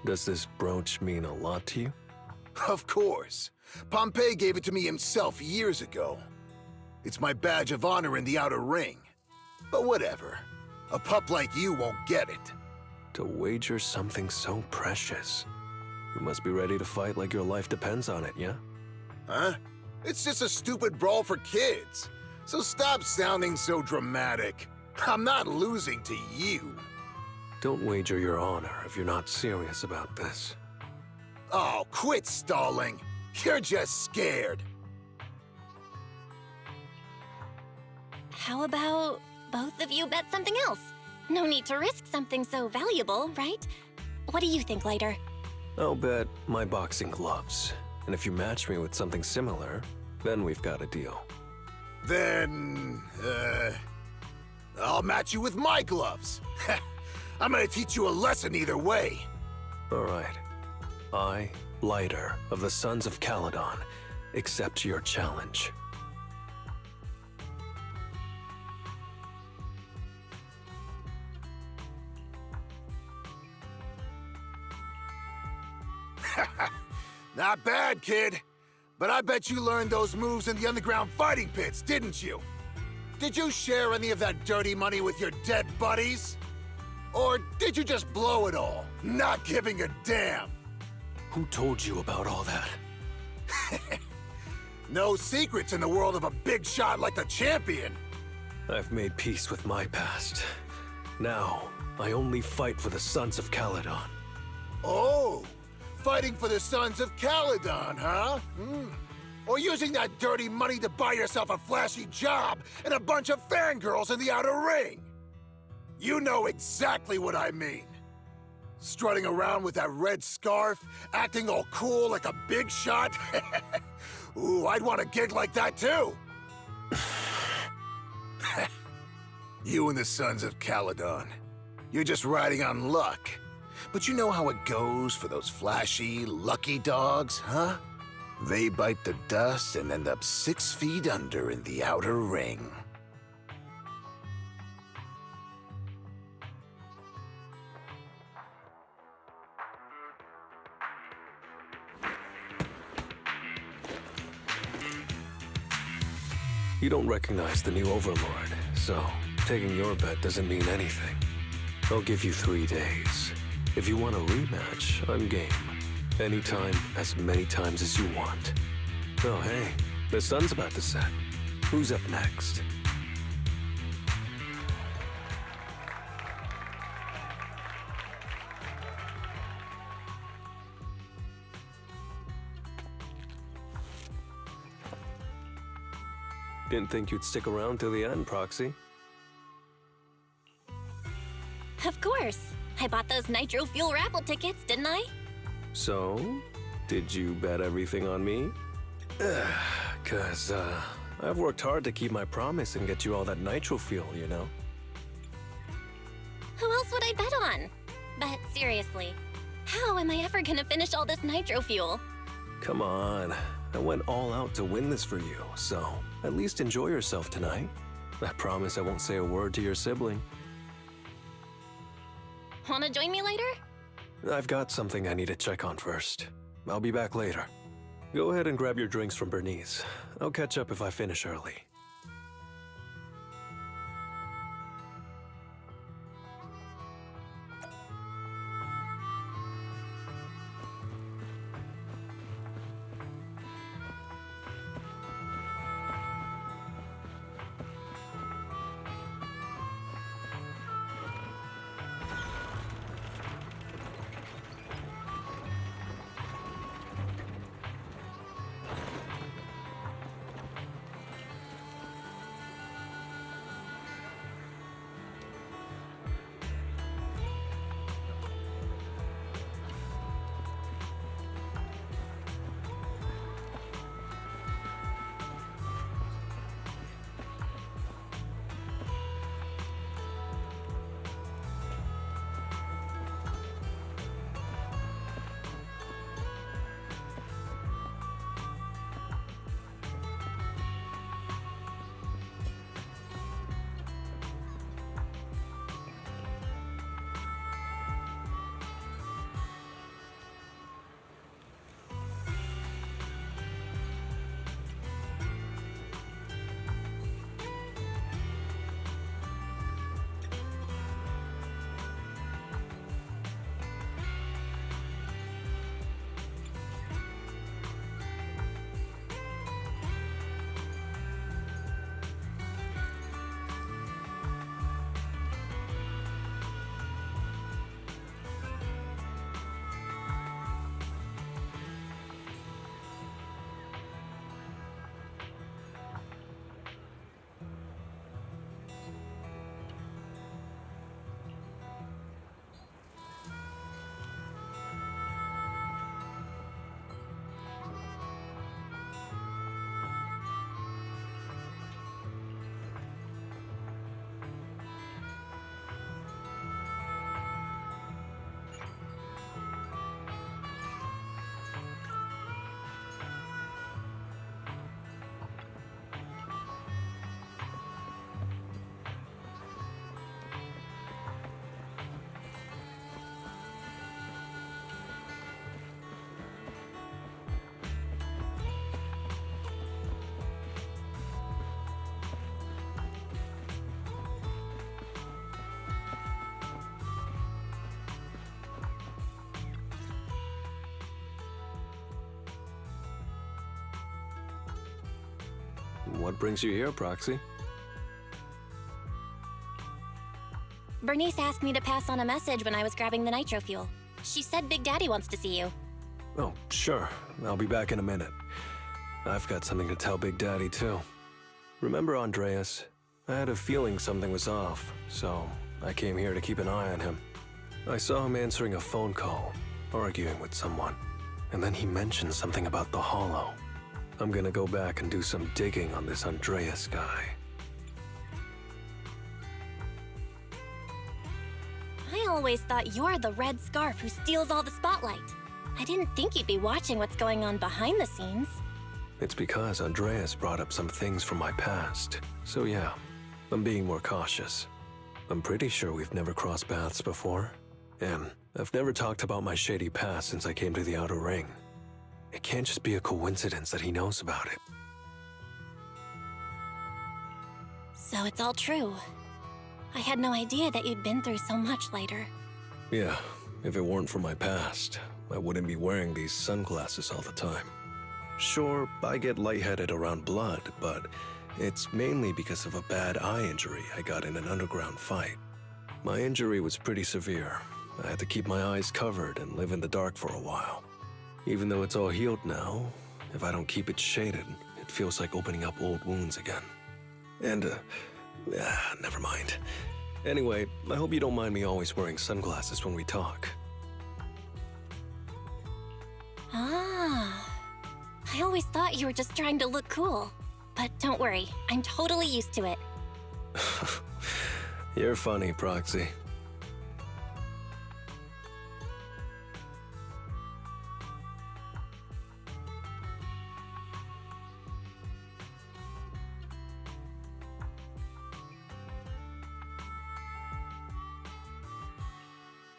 Does this brooch mean a lot to you? Of course. Pompey gave it to me himself years ago. It's my badge of honor in the outer ring. But whatever. A pup like you won't get it. To wager something so precious. You must be ready to fight like your life depends on it, yeah? Huh? It's just a stupid brawl for kids. So stop sounding so dramatic. I'm not losing to you. Don't wager your honor if you're not serious about this. Oh, quit stalling. You're just scared. How about both of you bet something else? No need to risk something so valuable, right? What do you think, Lighter? I'll bet my boxing gloves. And if you match me with something similar, then we've got a deal. Then, I'll match you with my gloves. I'm gonna teach you a lesson either way. All right. I, Lighter of the Sons of Caledon, accept your challenge. Not bad, kid. But I bet you learned those moves in the underground fighting pits, didn't you? Did you share any of that dirty money with your dead buddies? Or did you just blow it all, not giving a damn? Who told you about all that? No secrets in the world of a big shot like the champion. I've made peace with my past. Now, I only fight for the Sons of Caledon. Oh, fighting for the Sons of Caledon, huh? Or using that dirty money to buy yourself a flashy job and a bunch of fangirls in the outer ring. You know exactly what I mean. Strutting around with that red scarf, acting all cool like a big shot. Ooh, I'd want a gig like that too. You and the Sons of Caledon. You're just riding on luck. But you know how it goes for those flashy, lucky dogs, huh? They bite the dust and end up 6 feet under in the outer ring. You don't recognize the new Overlord, so taking your bet doesn't mean anything. I'll give you 3 days. If you want a rematch, I'm game. Anytime, as many times as you want. Oh, hey, the sun's about to set. Who's up next? Didn't think you'd stick around till the end, Proxy. Of course. I bought those nitro fuel raffle tickets, didn't I? So, did you bet everything on me? I've worked hard to keep my promise and get you all that nitro fuel, you know? Who else would I bet on? But seriously, how am I ever gonna finish all this nitro fuel? Come on. I went all out to win this for you, so at least enjoy yourself tonight. I promise I won't say a word to your sibling. Wanna join me later? I've got something I need to check on first. I'll be back later. Go ahead and grab your drinks from Bernice. I'll catch up if I finish early. What brings you here, Proxy? Bernice asked me to pass on a message when I was grabbing the nitro fuel. She said Big Daddy wants to see you. Oh, sure. I'll be back in a minute. I've got something to tell Big Daddy, too. Remember Andreas? I had a feeling something was off, so I came here to keep an eye on him. I saw him answering a phone call, arguing with someone, and then he mentioned something about the Hollow. I'm gonna go back and do some digging on this Andreas guy. I always thought you're the red scarf who steals all the spotlight. I didn't think you'd be watching what's going on behind the scenes. It's because Andreas brought up some things from my past. So yeah, I'm being more cautious. I'm pretty sure we've never crossed paths before. And I've never talked about my shady past since I came to the Outer Ring. It can't just be a coincidence that he knows about it. So it's all true. I had no idea that you'd been through so much later. Yeah, if it weren't for my past, I wouldn't be wearing these sunglasses all the time. Sure, I get lightheaded around blood, but it's mainly because of a bad eye injury I got in an underground fight. My injury was pretty severe. I had to keep my eyes covered and live in the dark for a while. Even though it's all healed now, if I don't keep it shaded, it feels like opening up old wounds again. And, never mind. Anyway, I hope you don't mind me always wearing sunglasses when we talk. Ah. I always thought you were just trying to look cool. But don't worry, I'm totally used to it. You're funny, Proxy.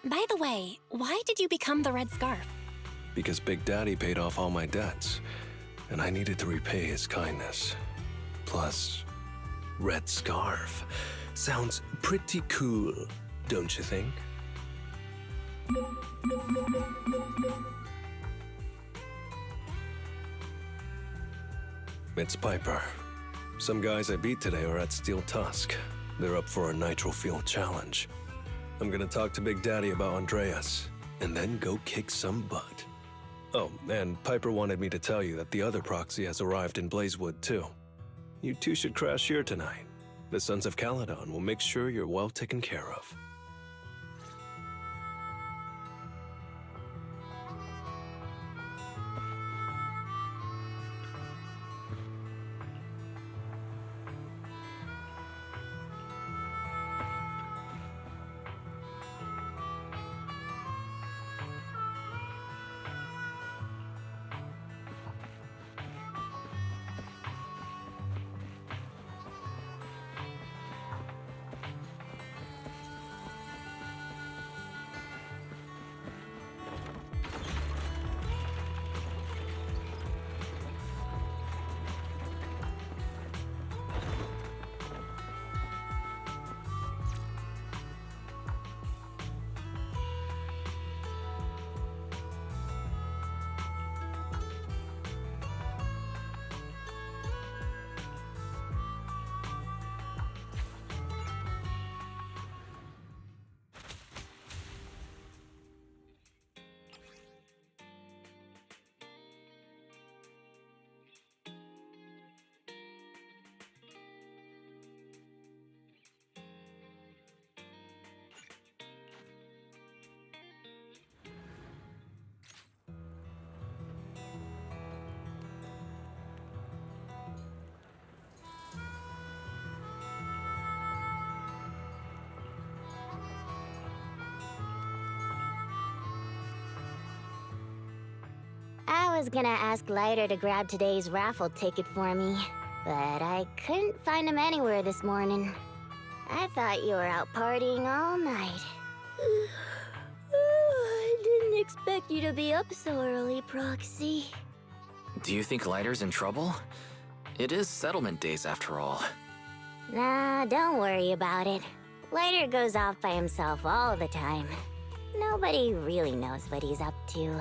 By the way, why did you become the Red Scarf? Because Big Daddy paid off all my debts, and I needed to repay his kindness. Plus, Red Scarf sounds pretty cool, don't you think? It's Piper. Some guys I beat today are at Steel Tusk. They're up for a nitro fuel challenge. I'm gonna talk to Big Daddy about Andreas, and then go kick some butt. Oh, and Piper wanted me to tell you that the other Proxy has arrived in Blazewood, too. You two should crash here tonight. The Sons of Caledon will make sure you're well taken care of. I was gonna ask Lighter to grab today's raffle ticket for me, but I couldn't find him anywhere this morning. I thought you were out partying all night. I didn't expect you to be up so early, Proxy. Do you think Lighter's in trouble? It is settlement days after all. Nah, don't worry about it. Lighter goes off by himself all the time. Nobody really knows what he's up to.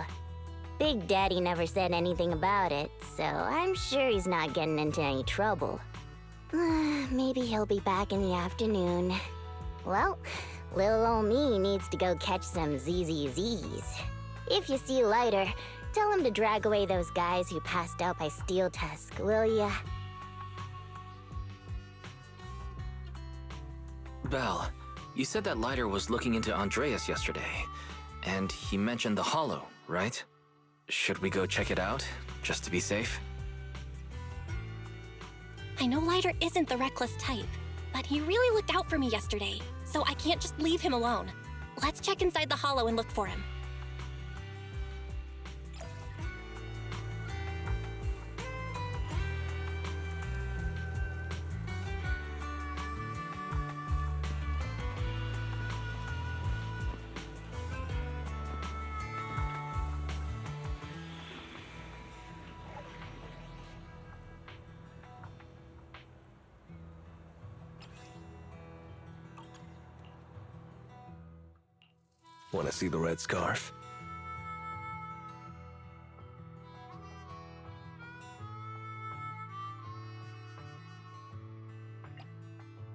Big Daddy never said anything about it, so I'm sure he's not getting into any trouble. Maybe he'll be back in the afternoon. Well, little ol' me needs to go catch some ZZZs. If you see Lighter, tell him to drag away those guys who passed out by Steel Tusk, will ya? Belle, you said that Lighter was looking into Andreas yesterday, and he mentioned the Hollow, right? Should we go check it out, just to be safe? I know Lighter isn't the reckless type, but he really looked out for me yesterday, so I can't just leave him alone. Let's check inside the Hollow and look for him. Want to see the red scarf?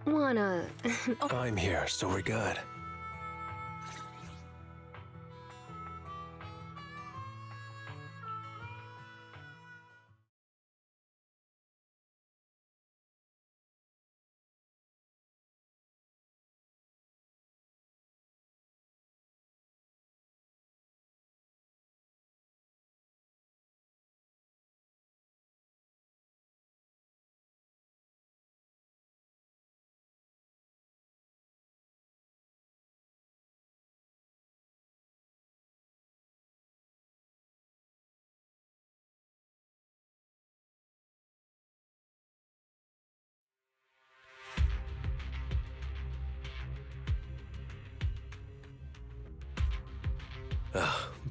Wanna... I'm here, so we're good.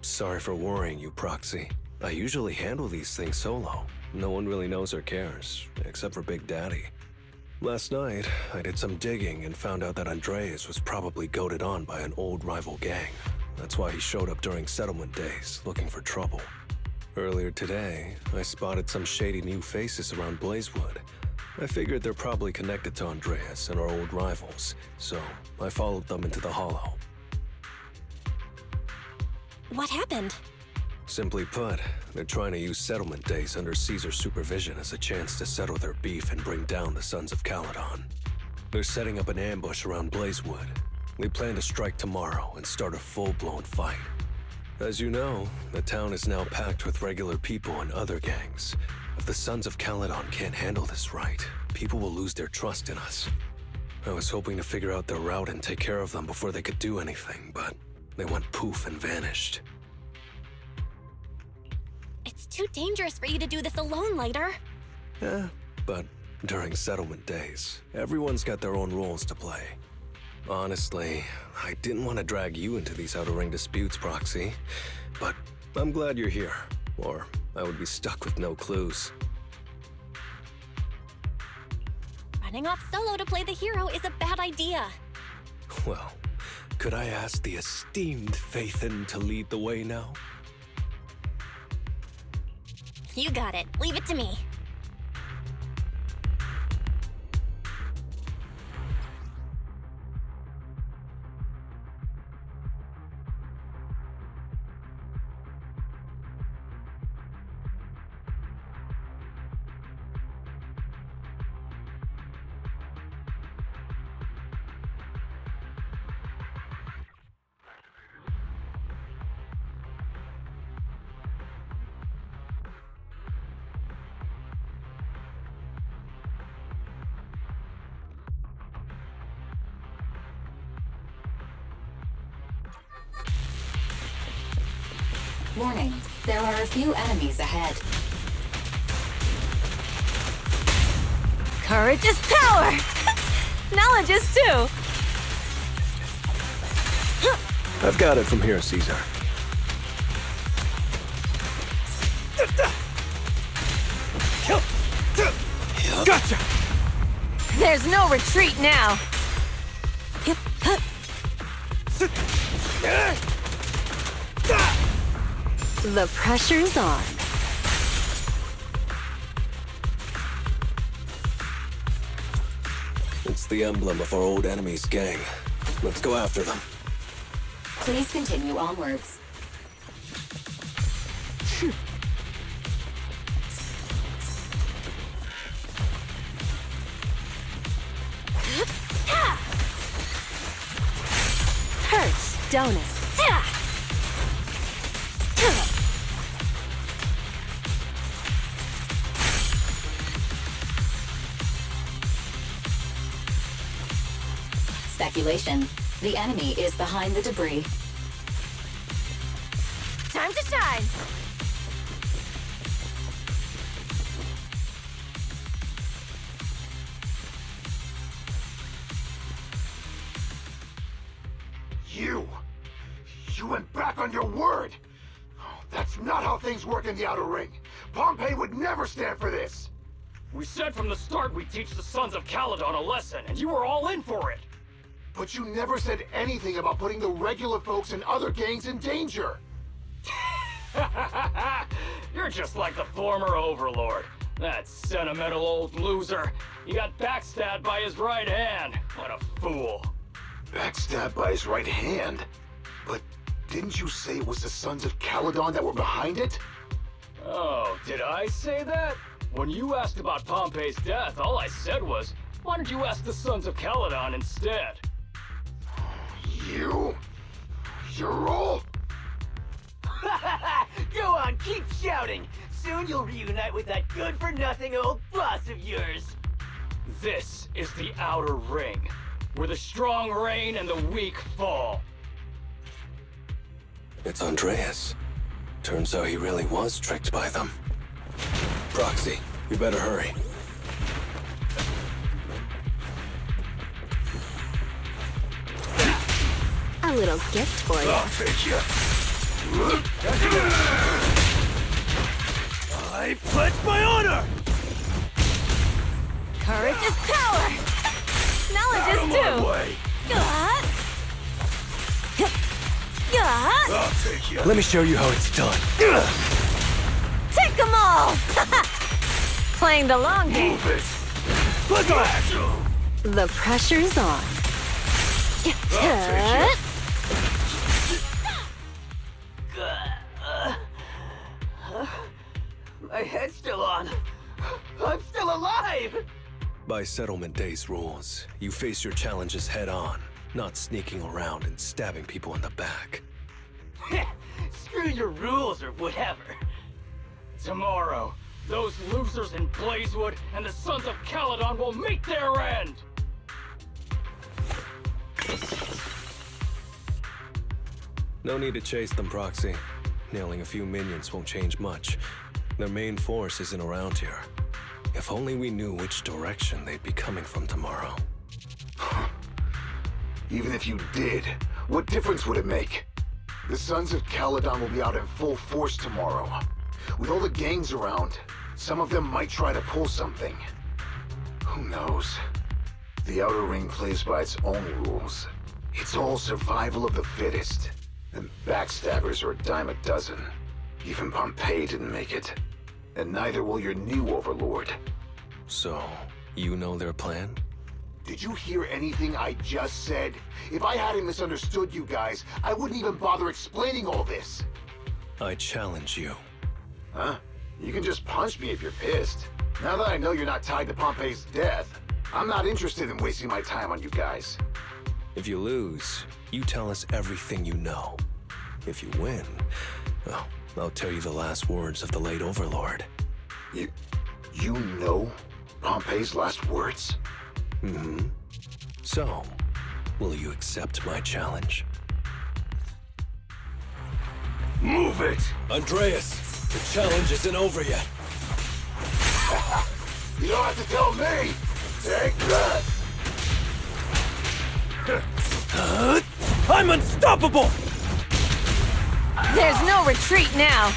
Sorry for worrying you, Proxy. I usually handle these things solo. No one really knows or cares, except for Big Daddy. Last night, I did some digging and found out that Andreas was probably goaded on by an old rival gang. That's why he showed up during settlement days, looking for trouble. Earlier today, I spotted some shady new faces around Blazewood. I figured they're probably connected to Andreas and our old rivals, so I followed them into the Hollow. What happened? Simply put, they're trying to use settlement days under Caesar's supervision as a chance to settle their beef and bring down the Sons of Caledon. They're setting up an ambush around Blazewood. They plan to strike tomorrow and start a full-blown fight. As you know, the town is now packed with regular people and other gangs. If the Sons of Caledon can't handle this right, people will lose their trust in us. I was hoping to figure out their route and take care of them before they could do anything, but they went poof and vanished. It's too dangerous for you to do this alone, Lighter. Yeah, but during settlement days, everyone's got their own roles to play. Honestly, I didn't want to drag you into these outer ring disputes, Proxy, but I'm glad you're here, or I would be stuck with no clues. Running off solo to play the hero is a bad idea. Well, could I ask the esteemed Phaethon to lead the way now? You got it. Leave it to me. Warning, there are a few enemies ahead. Courage is power! Knowledge is too! I've got it from here, Caesar. Gotcha! There's no retreat now! The pressure's on. It's the emblem of our old enemy's gang. Let's go after them. Please continue onwards. Hurts, don't it? Speculation. The enemy is behind the debris. Time to shine! You went back on your word! That's not how things work in the Outer Ring. Pompeii would never stand for this! We said from the start we'd teach the Sons of Caledon a lesson, and you were all in for it! But you never said anything about putting the regular folks and other gangs in danger! You're just like the former Overlord. That sentimental old loser. He got backstabbed by his right hand. What a fool. Backstabbed by his right hand? But didn't you say it was the Sons of Caledon that were behind it? Oh, did I say that? When you asked about Pompey's death, all I said was, why don't you ask the Sons of Caledon instead? You're all... Go on, keep shouting! Soon you'll reunite with that good-for-nothing old boss of yours! This is the Outer Ring, where the strong reign and the weak fall. It's Andreas. Turns out he really was tricked by them. Proxy, you better hurry. A little gift for you. I'll take you. I pledge my honor! Courage is power! Knowledge is too! I'll take you. Let me show you how it's done. Take them all! Playing the long game. Move it. Look out! The pressure's on. I'll take My head's still on. I'm still alive! By Settlement Day's rules, you face your challenges head on, not sneaking around and stabbing people in the back. Screw your rules or whatever. Tomorrow, those losers in Blazewood and the Sons of Caledon will meet their end! No need to chase them, Proxy. Nailing a few minions won't change much. Their main force isn't around here. If only we knew which direction they'd be coming from tomorrow. Even if you did, what difference would it make? The Sons of Caledon will be out in full force tomorrow. With all the gangs around, some of them might try to pull something. Who knows? The Outer Ring plays by its own rules. It's all survival of the fittest. And backstabbers are a dime a dozen. Even Pompeii didn't make it. And neither will your new overlord. So, you know their plan? Did you hear anything I just said? If I hadn't misunderstood you guys, I wouldn't even bother explaining all this. I challenge you. Huh? You can just punch me if you're pissed. Now that I know you're not tied to Pompeii's death, I'm not interested in wasting my time on you guys. If you lose, you tell us everything you know. If you win, well, I'll tell you the last words of the late Overlord. You know Pompeii's last words? Mm-hmm. So, will you accept my challenge? Move it! Andreas, the challenge isn't over yet. You don't have to tell me! Take that! I'm unstoppable! There's no retreat now.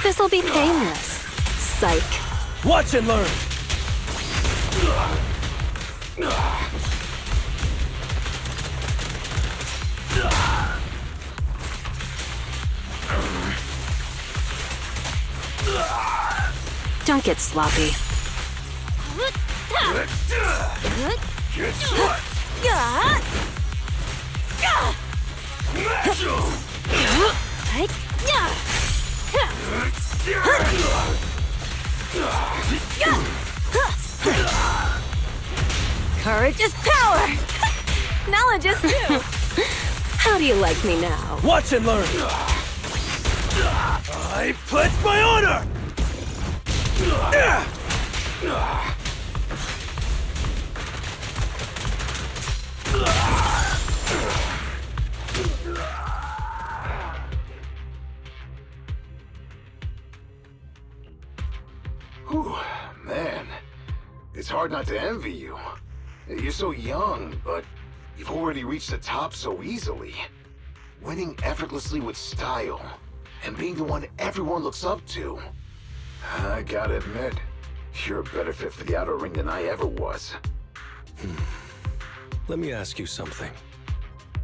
This'll be painless. Psych. Watch and learn! Don't get sloppy. Courage is power! Knowledge is too! How do you like me now? Watch and learn! I pledge my honor! Whew, man. It's hard not to envy you. You're so young, but you've already reached the top so easily. Winning effortlessly with style, and being the one everyone looks up to. I gotta admit, you're a better fit for the outer ring than I ever was. Let me ask you something.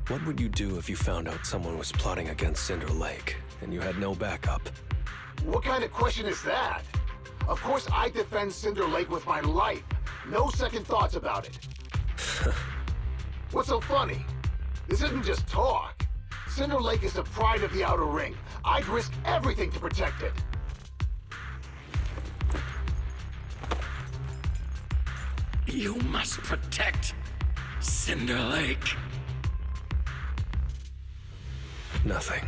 What would you do if you found out someone was plotting against Cinder Lake, and you had no backup? What kind of question is that? Of course I defend Cinder Lake with my life. No second thoughts about it. What's so funny? This isn't just talk. Cinder Lake is the pride of the Outer Ring. I'd risk everything to protect it. You must protect Cinder Lake. Nothing.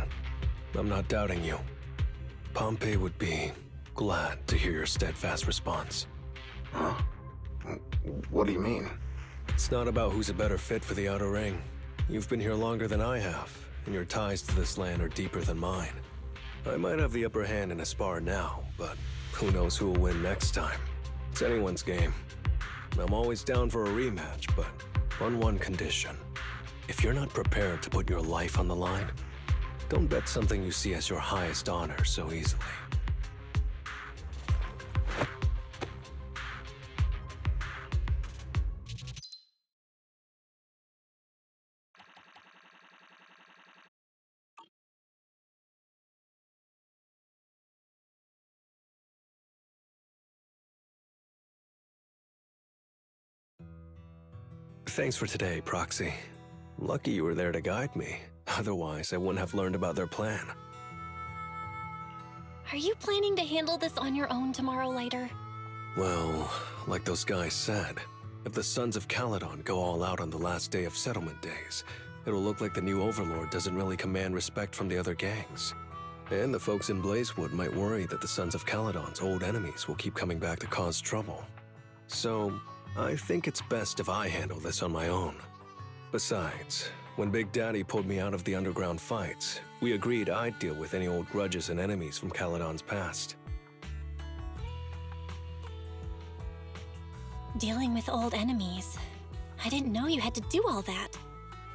I'm not doubting you. Pompey would be glad to hear your steadfast response. Huh? What do you mean? It's not about who's a better fit for the Outer Ring. You've been here longer than I have, and your ties to this land are deeper than mine. I might have the upper hand in a spar now, but who knows who will win next time. It's anyone's game. I'm always down for a rematch, but on one condition. If you're not prepared to put your life on the line, don't bet something you see as your highest honor so easily. Thanks for today, Proxy. Lucky you were there to guide me. Otherwise, I wouldn't have learned about their plan. Are you planning to handle this on your own tomorrow later? Well, like those guys said, if the Sons of Caledon go all out on the last day of settlement days, it'll look like the new Overlord doesn't really command respect from the other gangs. And the folks in Blazewood might worry that the Sons of Caledon's old enemies will keep coming back to cause trouble. So, I think it's best if I handle this on my own. Besides, when Big Daddy pulled me out of the underground fights, we agreed I'd deal with any old grudges and enemies from Caledon's past. Dealing with old enemies. I didn't know you had to do all that.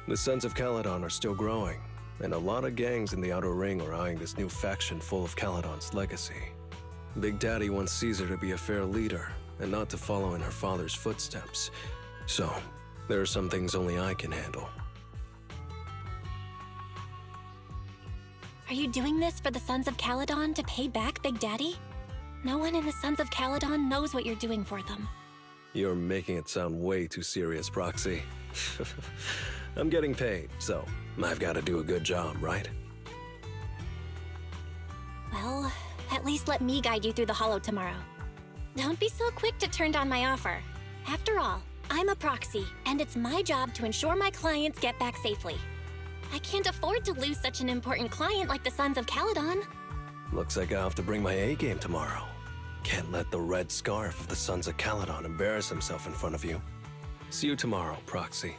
The Sons of Caledon are still growing, and a lot of gangs in the Outer Ring are eyeing this new faction full of Caledon's legacy. Big Daddy wants Caesar to be a fair leader, and not to follow in her father's footsteps. So, there are some things only I can handle. Are you doing this for the Sons of Caledon to pay back Big Daddy? No one in the Sons of Caledon knows what you're doing for them. You're making it sound way too serious, Proxy. I'm getting paid, so I've got to do a good job, right? Well, at least let me guide you through the Hollow tomorrow. Don't be so quick to turn down my offer. After all, I'm a proxy, and it's my job to ensure my clients get back safely. I can't afford to lose such an important client like the Sons of Caledon. Looks like I'll have to bring my A-game tomorrow. Can't let the red scarf of the Sons of Caledon embarrass himself in front of you. See you tomorrow, Proxy.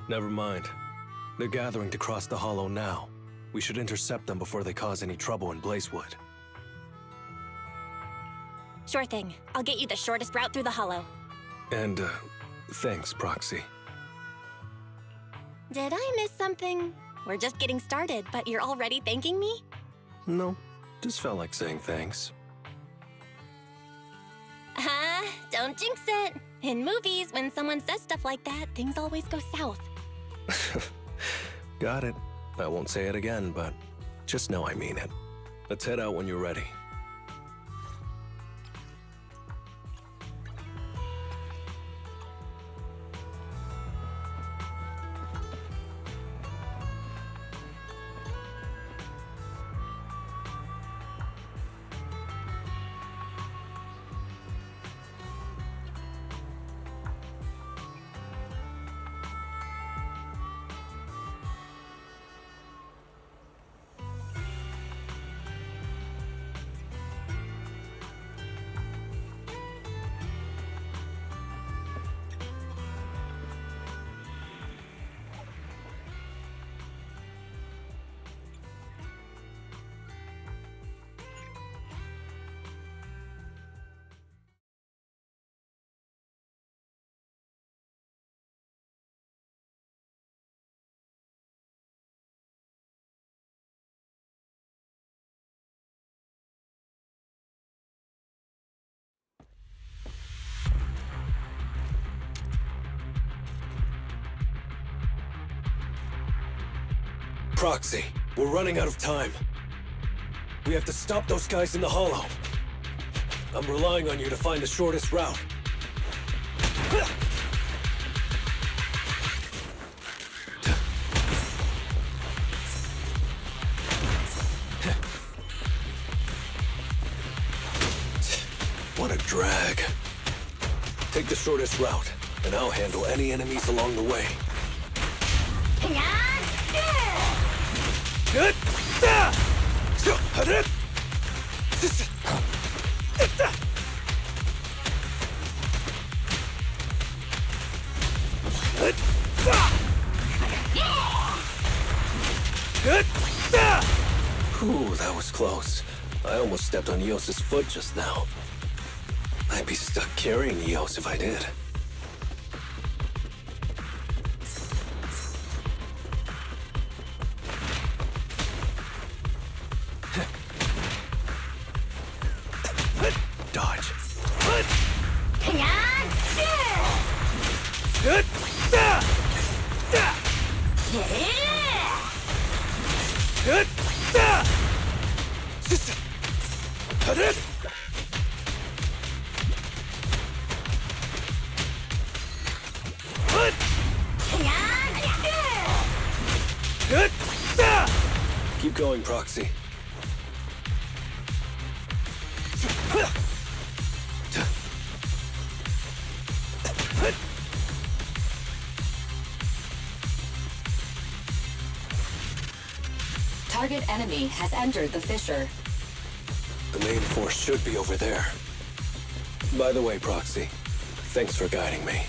Never mind. They're gathering to cross the hollow now. We should intercept them before they cause any trouble in Blazewood. Sure thing. I'll get you the shortest route through the hollow. And, thanks, Proxy. Did I miss something? We're just getting started, but you're already thanking me? No, just felt like saying thanks. Don't jinx it. In movies, when someone says stuff like that, things always go south. Got it. I won't say it again, but just know I mean it. Let's head out when you're ready. Proxy, we're running out of time. We have to stop those guys in the hollow. I'm relying on you to find the shortest route. What a drag. Take the shortest route, and I'll handle any enemies along the way. Good. Ooh, that was close. I almost stepped on Eos's foot just now. I'd be stuck carrying Eos if I did. Dodge. Good. Good. Good. Keep going, Proxy. Target enemy has entered the fissure. The main force should be over there. By the way, Proxy, thanks for guiding me.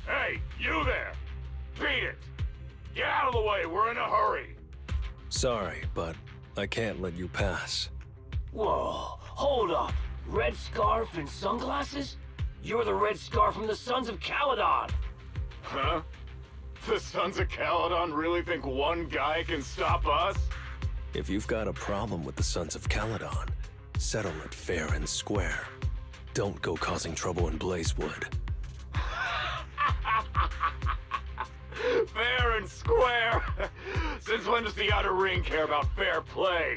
Hey, you there! Beat it! Get out of the way, we're in a hurry! Sorry, but I can't let you pass. Whoa, hold up. Red scarf and sunglasses? You're the red scarf from the Sons of Caledon. Huh? The Sons of Caledon really think one guy can stop us? If you've got a problem with the Sons of Caledon, settle it fair and square. Don't go causing trouble in Blazewood. Fair and square? Since when does the Outer Ring care about fair play?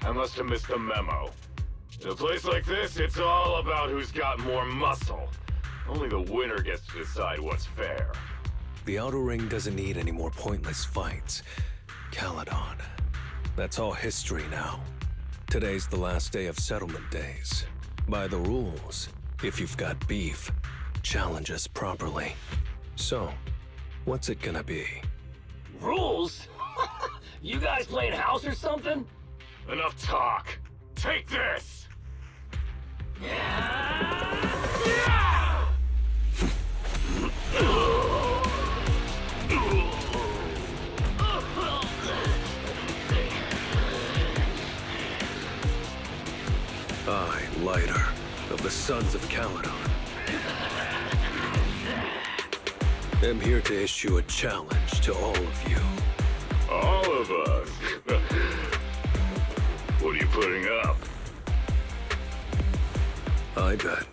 I must have missed the memo. In a place like this, it's all about who's got more muscle. Only the winner gets to decide what's fair. The Outer Ring doesn't need any more pointless fights. Caledon. That's all history now. Today's the last day of settlement days. By the rules, if you've got beef, challenge us properly. So, what's it gonna be? Rules? You guys playing house or something? Enough talk. Take this! I, Lighter, of the Sons of Caledon, am here to issue a challenge to all of you. All of us? What are you putting up? I bet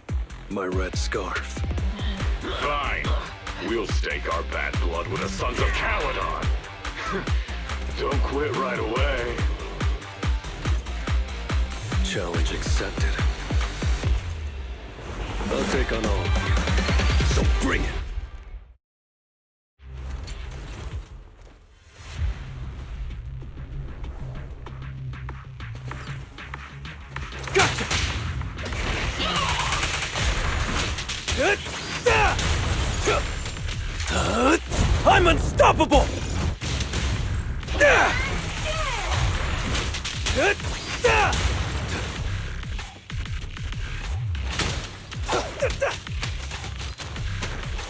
my red scarf. Fine. We'll stake our bad blood with the Sons of Caledon. Don't quit right away. Challenge accepted. I'll take on all of you. So bring it! I'm unstoppable!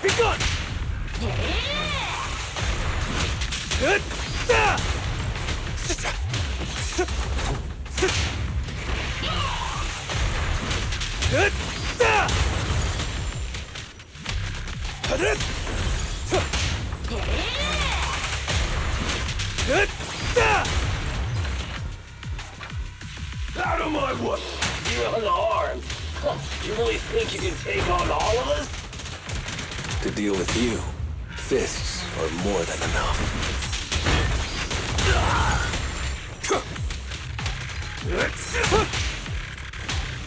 Be gone! Out of my way! You're unarmed. You really think you can take on all of us? To deal with you, fists are more than enough.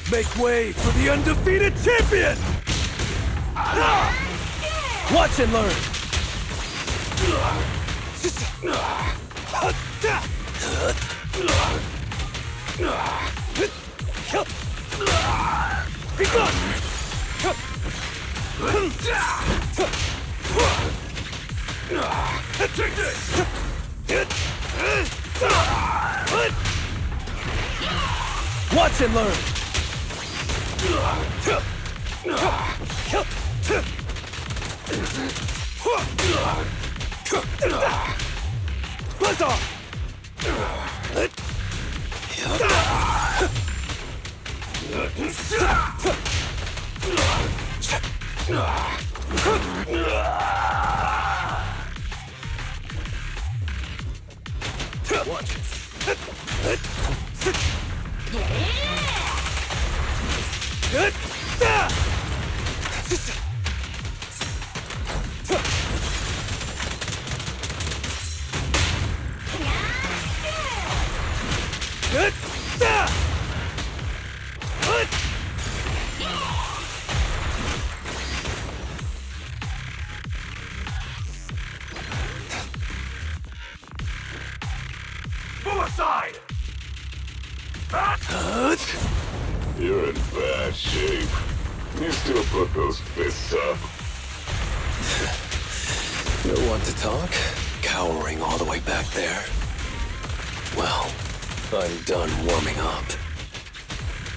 Make way for the undefeated champion! Watch and learn! Be gone! Take this! Watch and learn! Buzz off! Watch it. Move aside! You're in bad shape. You still put those fists up. No one to talk? Cowering all the way back there. Well, I'm done warming up.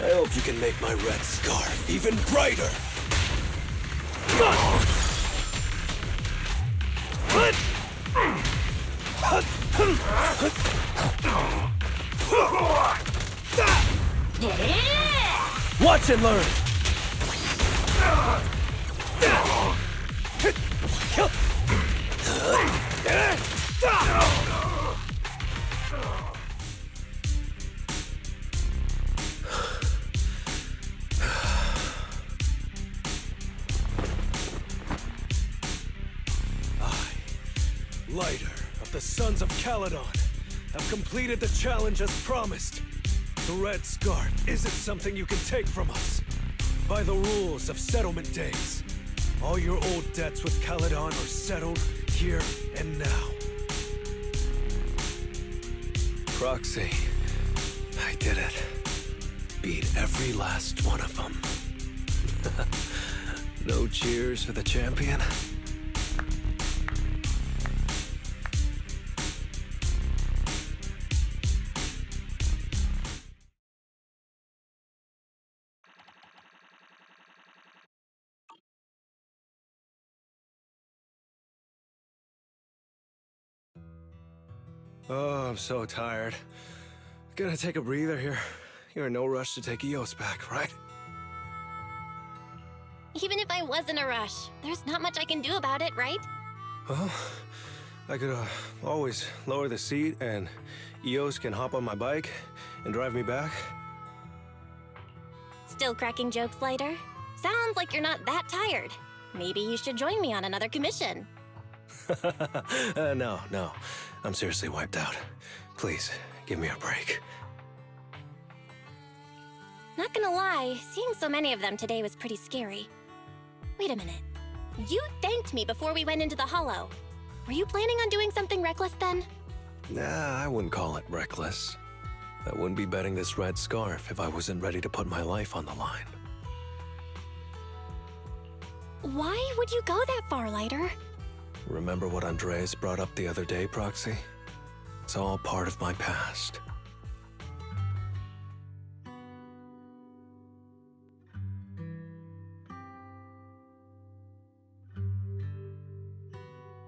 I hope you can make my red scarf even brighter. Watch and learn! Lighter of the Sons of Caledon have completed the challenge as promised. The red scarf isn't something you can take from us. By the rules of settlement days, all your old debts with Caledon are settled here and now. Proxy, I did it. Beat every last one of them. No cheers for the champion? Oh, I'm so tired. Gonna take a breather here. You're in no rush to take EOS back, right? Even if I was in a rush, there's not much I can do about it, right? Well, I could always lower the seat and EOS can hop on my bike and drive me back. Still cracking jokes later? Sounds like you're not that tired. Maybe you should join me on another commission. No. I'm seriously wiped out. Please, give me a break. Not gonna lie, seeing so many of them today was pretty scary. Wait a minute. You thanked me before we went into the Hollow. Were you planning on doing something reckless then? Nah, I wouldn't call it reckless. I wouldn't be betting this red scarf if I wasn't ready to put my life on the line. Why would you go that far, Lighter? Remember what Andreas brought up the other day, Proxy? It's all part of my past.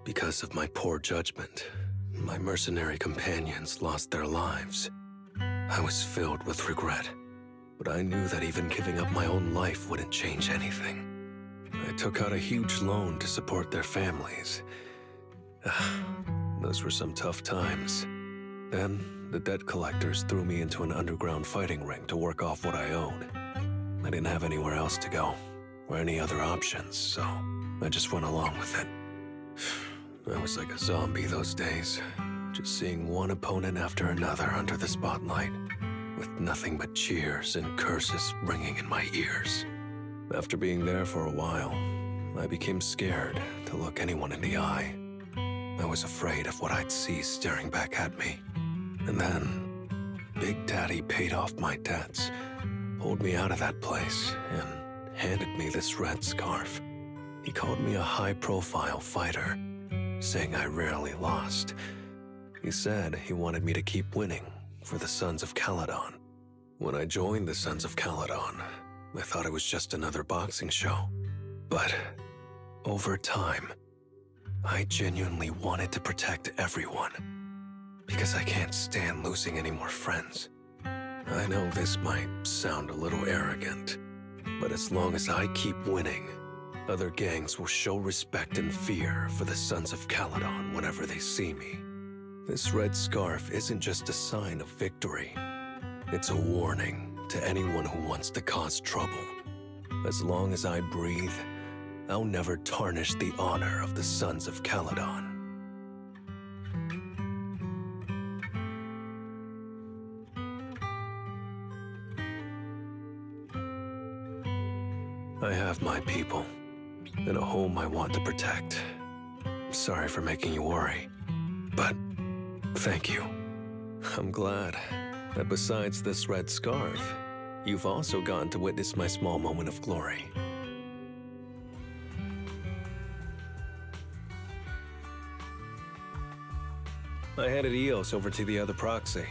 Because of my poor judgment, my mercenary companions lost their lives. I was filled with regret, but I knew that even giving up my own life wouldn't change anything. I took out a huge loan to support their families. Those were some tough times. Then, the debt collectors threw me into an underground fighting ring to work off what I owed. I didn't have anywhere else to go, or any other options, so I just went along with it. I was like a zombie those days, just seeing one opponent after another under the spotlight, with nothing but cheers and curses ringing in my ears. After being there for a while, I became scared to look anyone in the eye. I was afraid of what I'd see staring back at me. And then, Big Daddy paid off my debts, pulled me out of that place, and handed me this red scarf. He called me a high-profile fighter, saying I rarely lost. He said he wanted me to keep winning for the Sons of Caledon. When I joined the Sons of Caledon, I thought it was just another boxing show. But over time, I genuinely wanted to protect everyone, because I can't stand losing any more friends. I know this might sound a little arrogant, but as long as I keep winning, other gangs will show respect and fear for the Sons of Caledon whenever they see me. This red scarf isn't just a sign of victory. It's a warning to anyone who wants to cause trouble. As long as I breathe, I'll never tarnish the honor of the Sons of Caledon. I have my people, and a home I want to protect. Sorry for making you worry, but thank you. I'm glad that besides this red scarf, you've also gotten to witness my small moment of glory. I handed EOS over to the other proxy.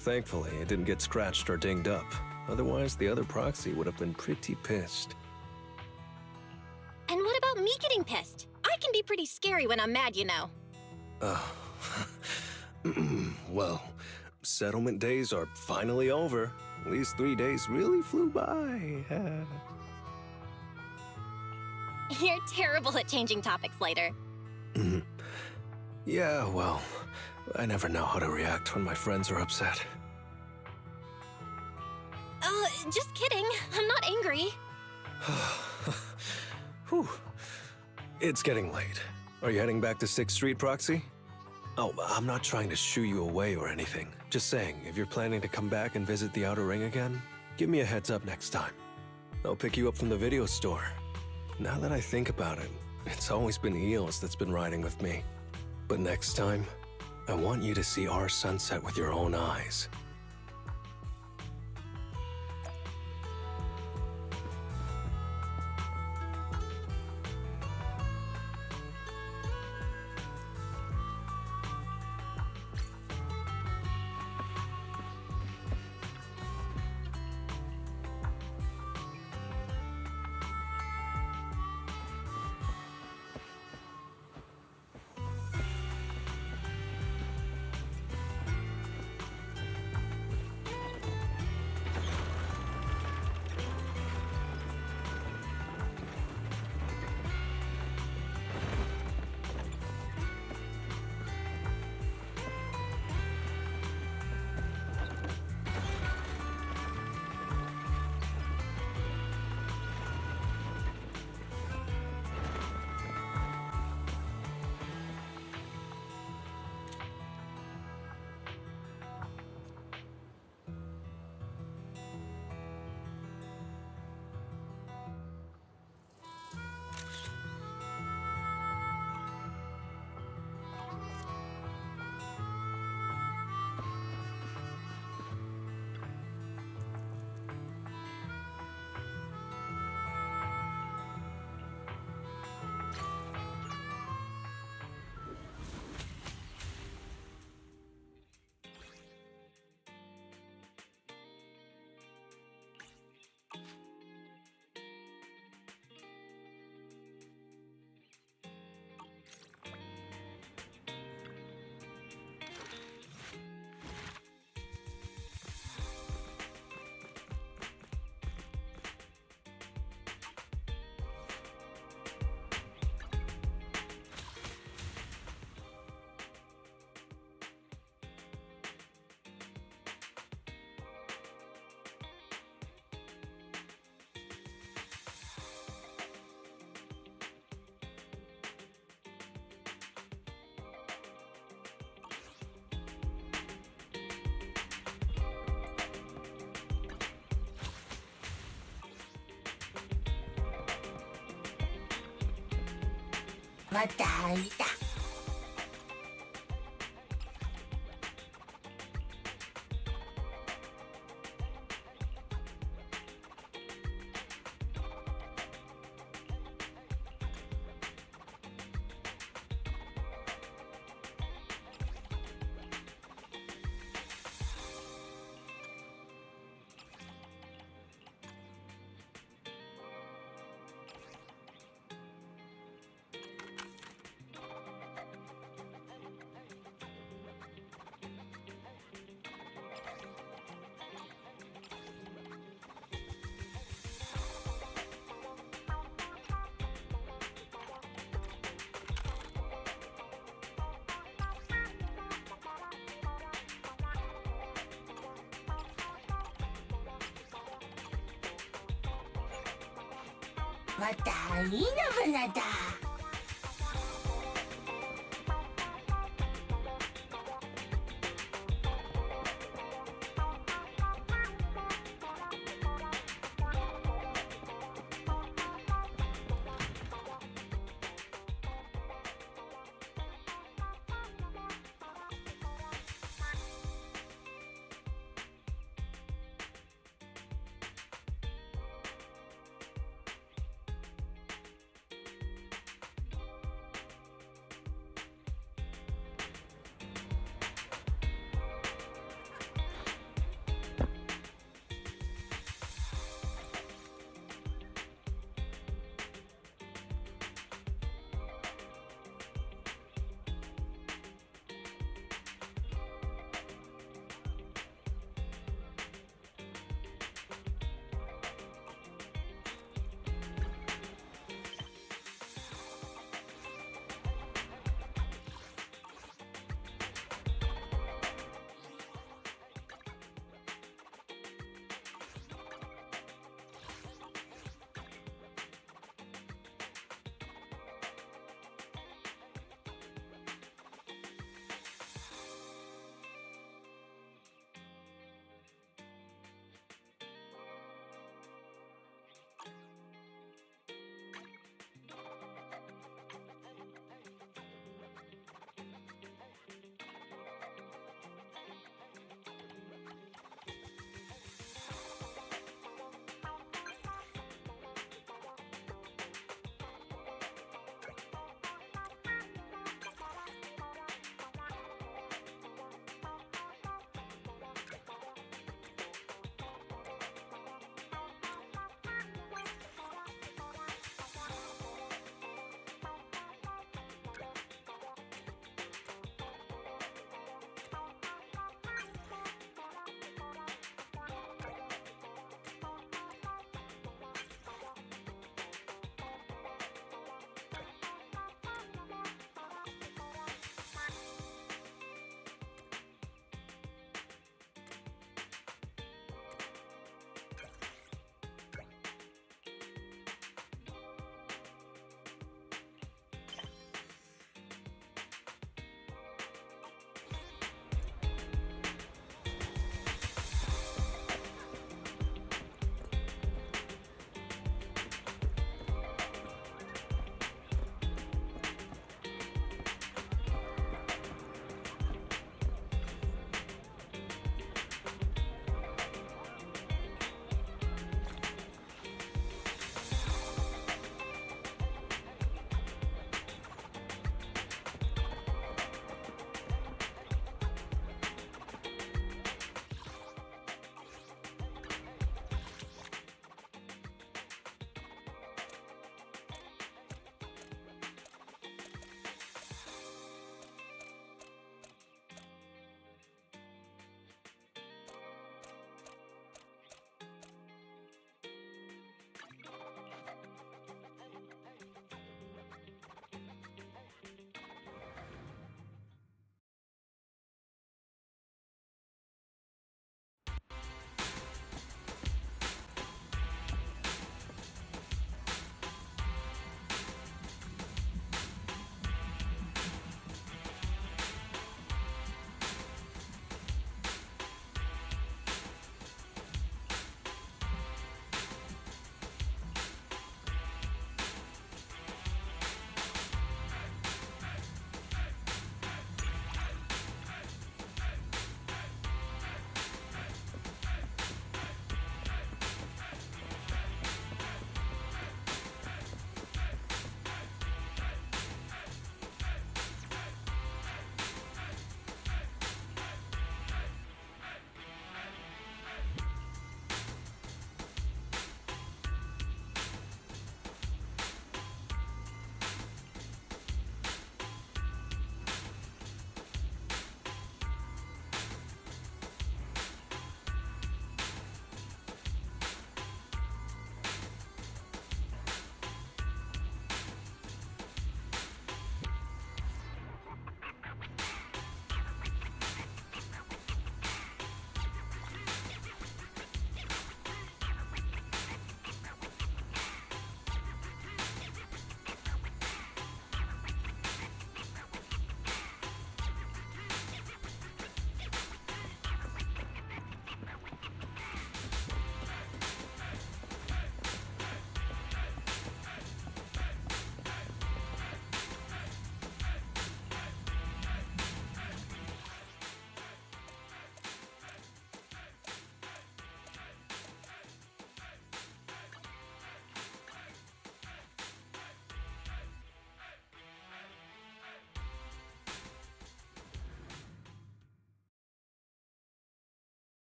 Thankfully, it didn't get scratched or dinged up. Otherwise, the other proxy would have been pretty pissed. And what about me getting pissed? I can be pretty scary when I'm mad, you know. Well, settlement days are finally over. These 3 days really flew by. You're terrible at changing topics later. Yeah, well, I never know how to react when my friends are upset. Just kidding. I'm not angry. Whew. It's getting late. Are you heading back to 6th Street, Proxy? Oh, I'm not trying to shoo you away or anything. Just saying, if you're planning to come back and visit the Outer Ring again, give me a heads up next time. I'll pick you up from the video store. Now that I think about it, it's always been EOS that's been riding with me. But next time, I want you to see our sunset with your own eyes. また会いた。また会いなバナだ。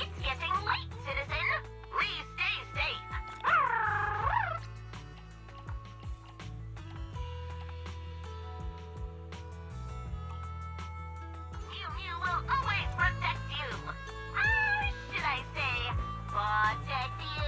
It's getting late, citizen. Please stay safe. Mew Mew will always protect you. Should I say, protect you?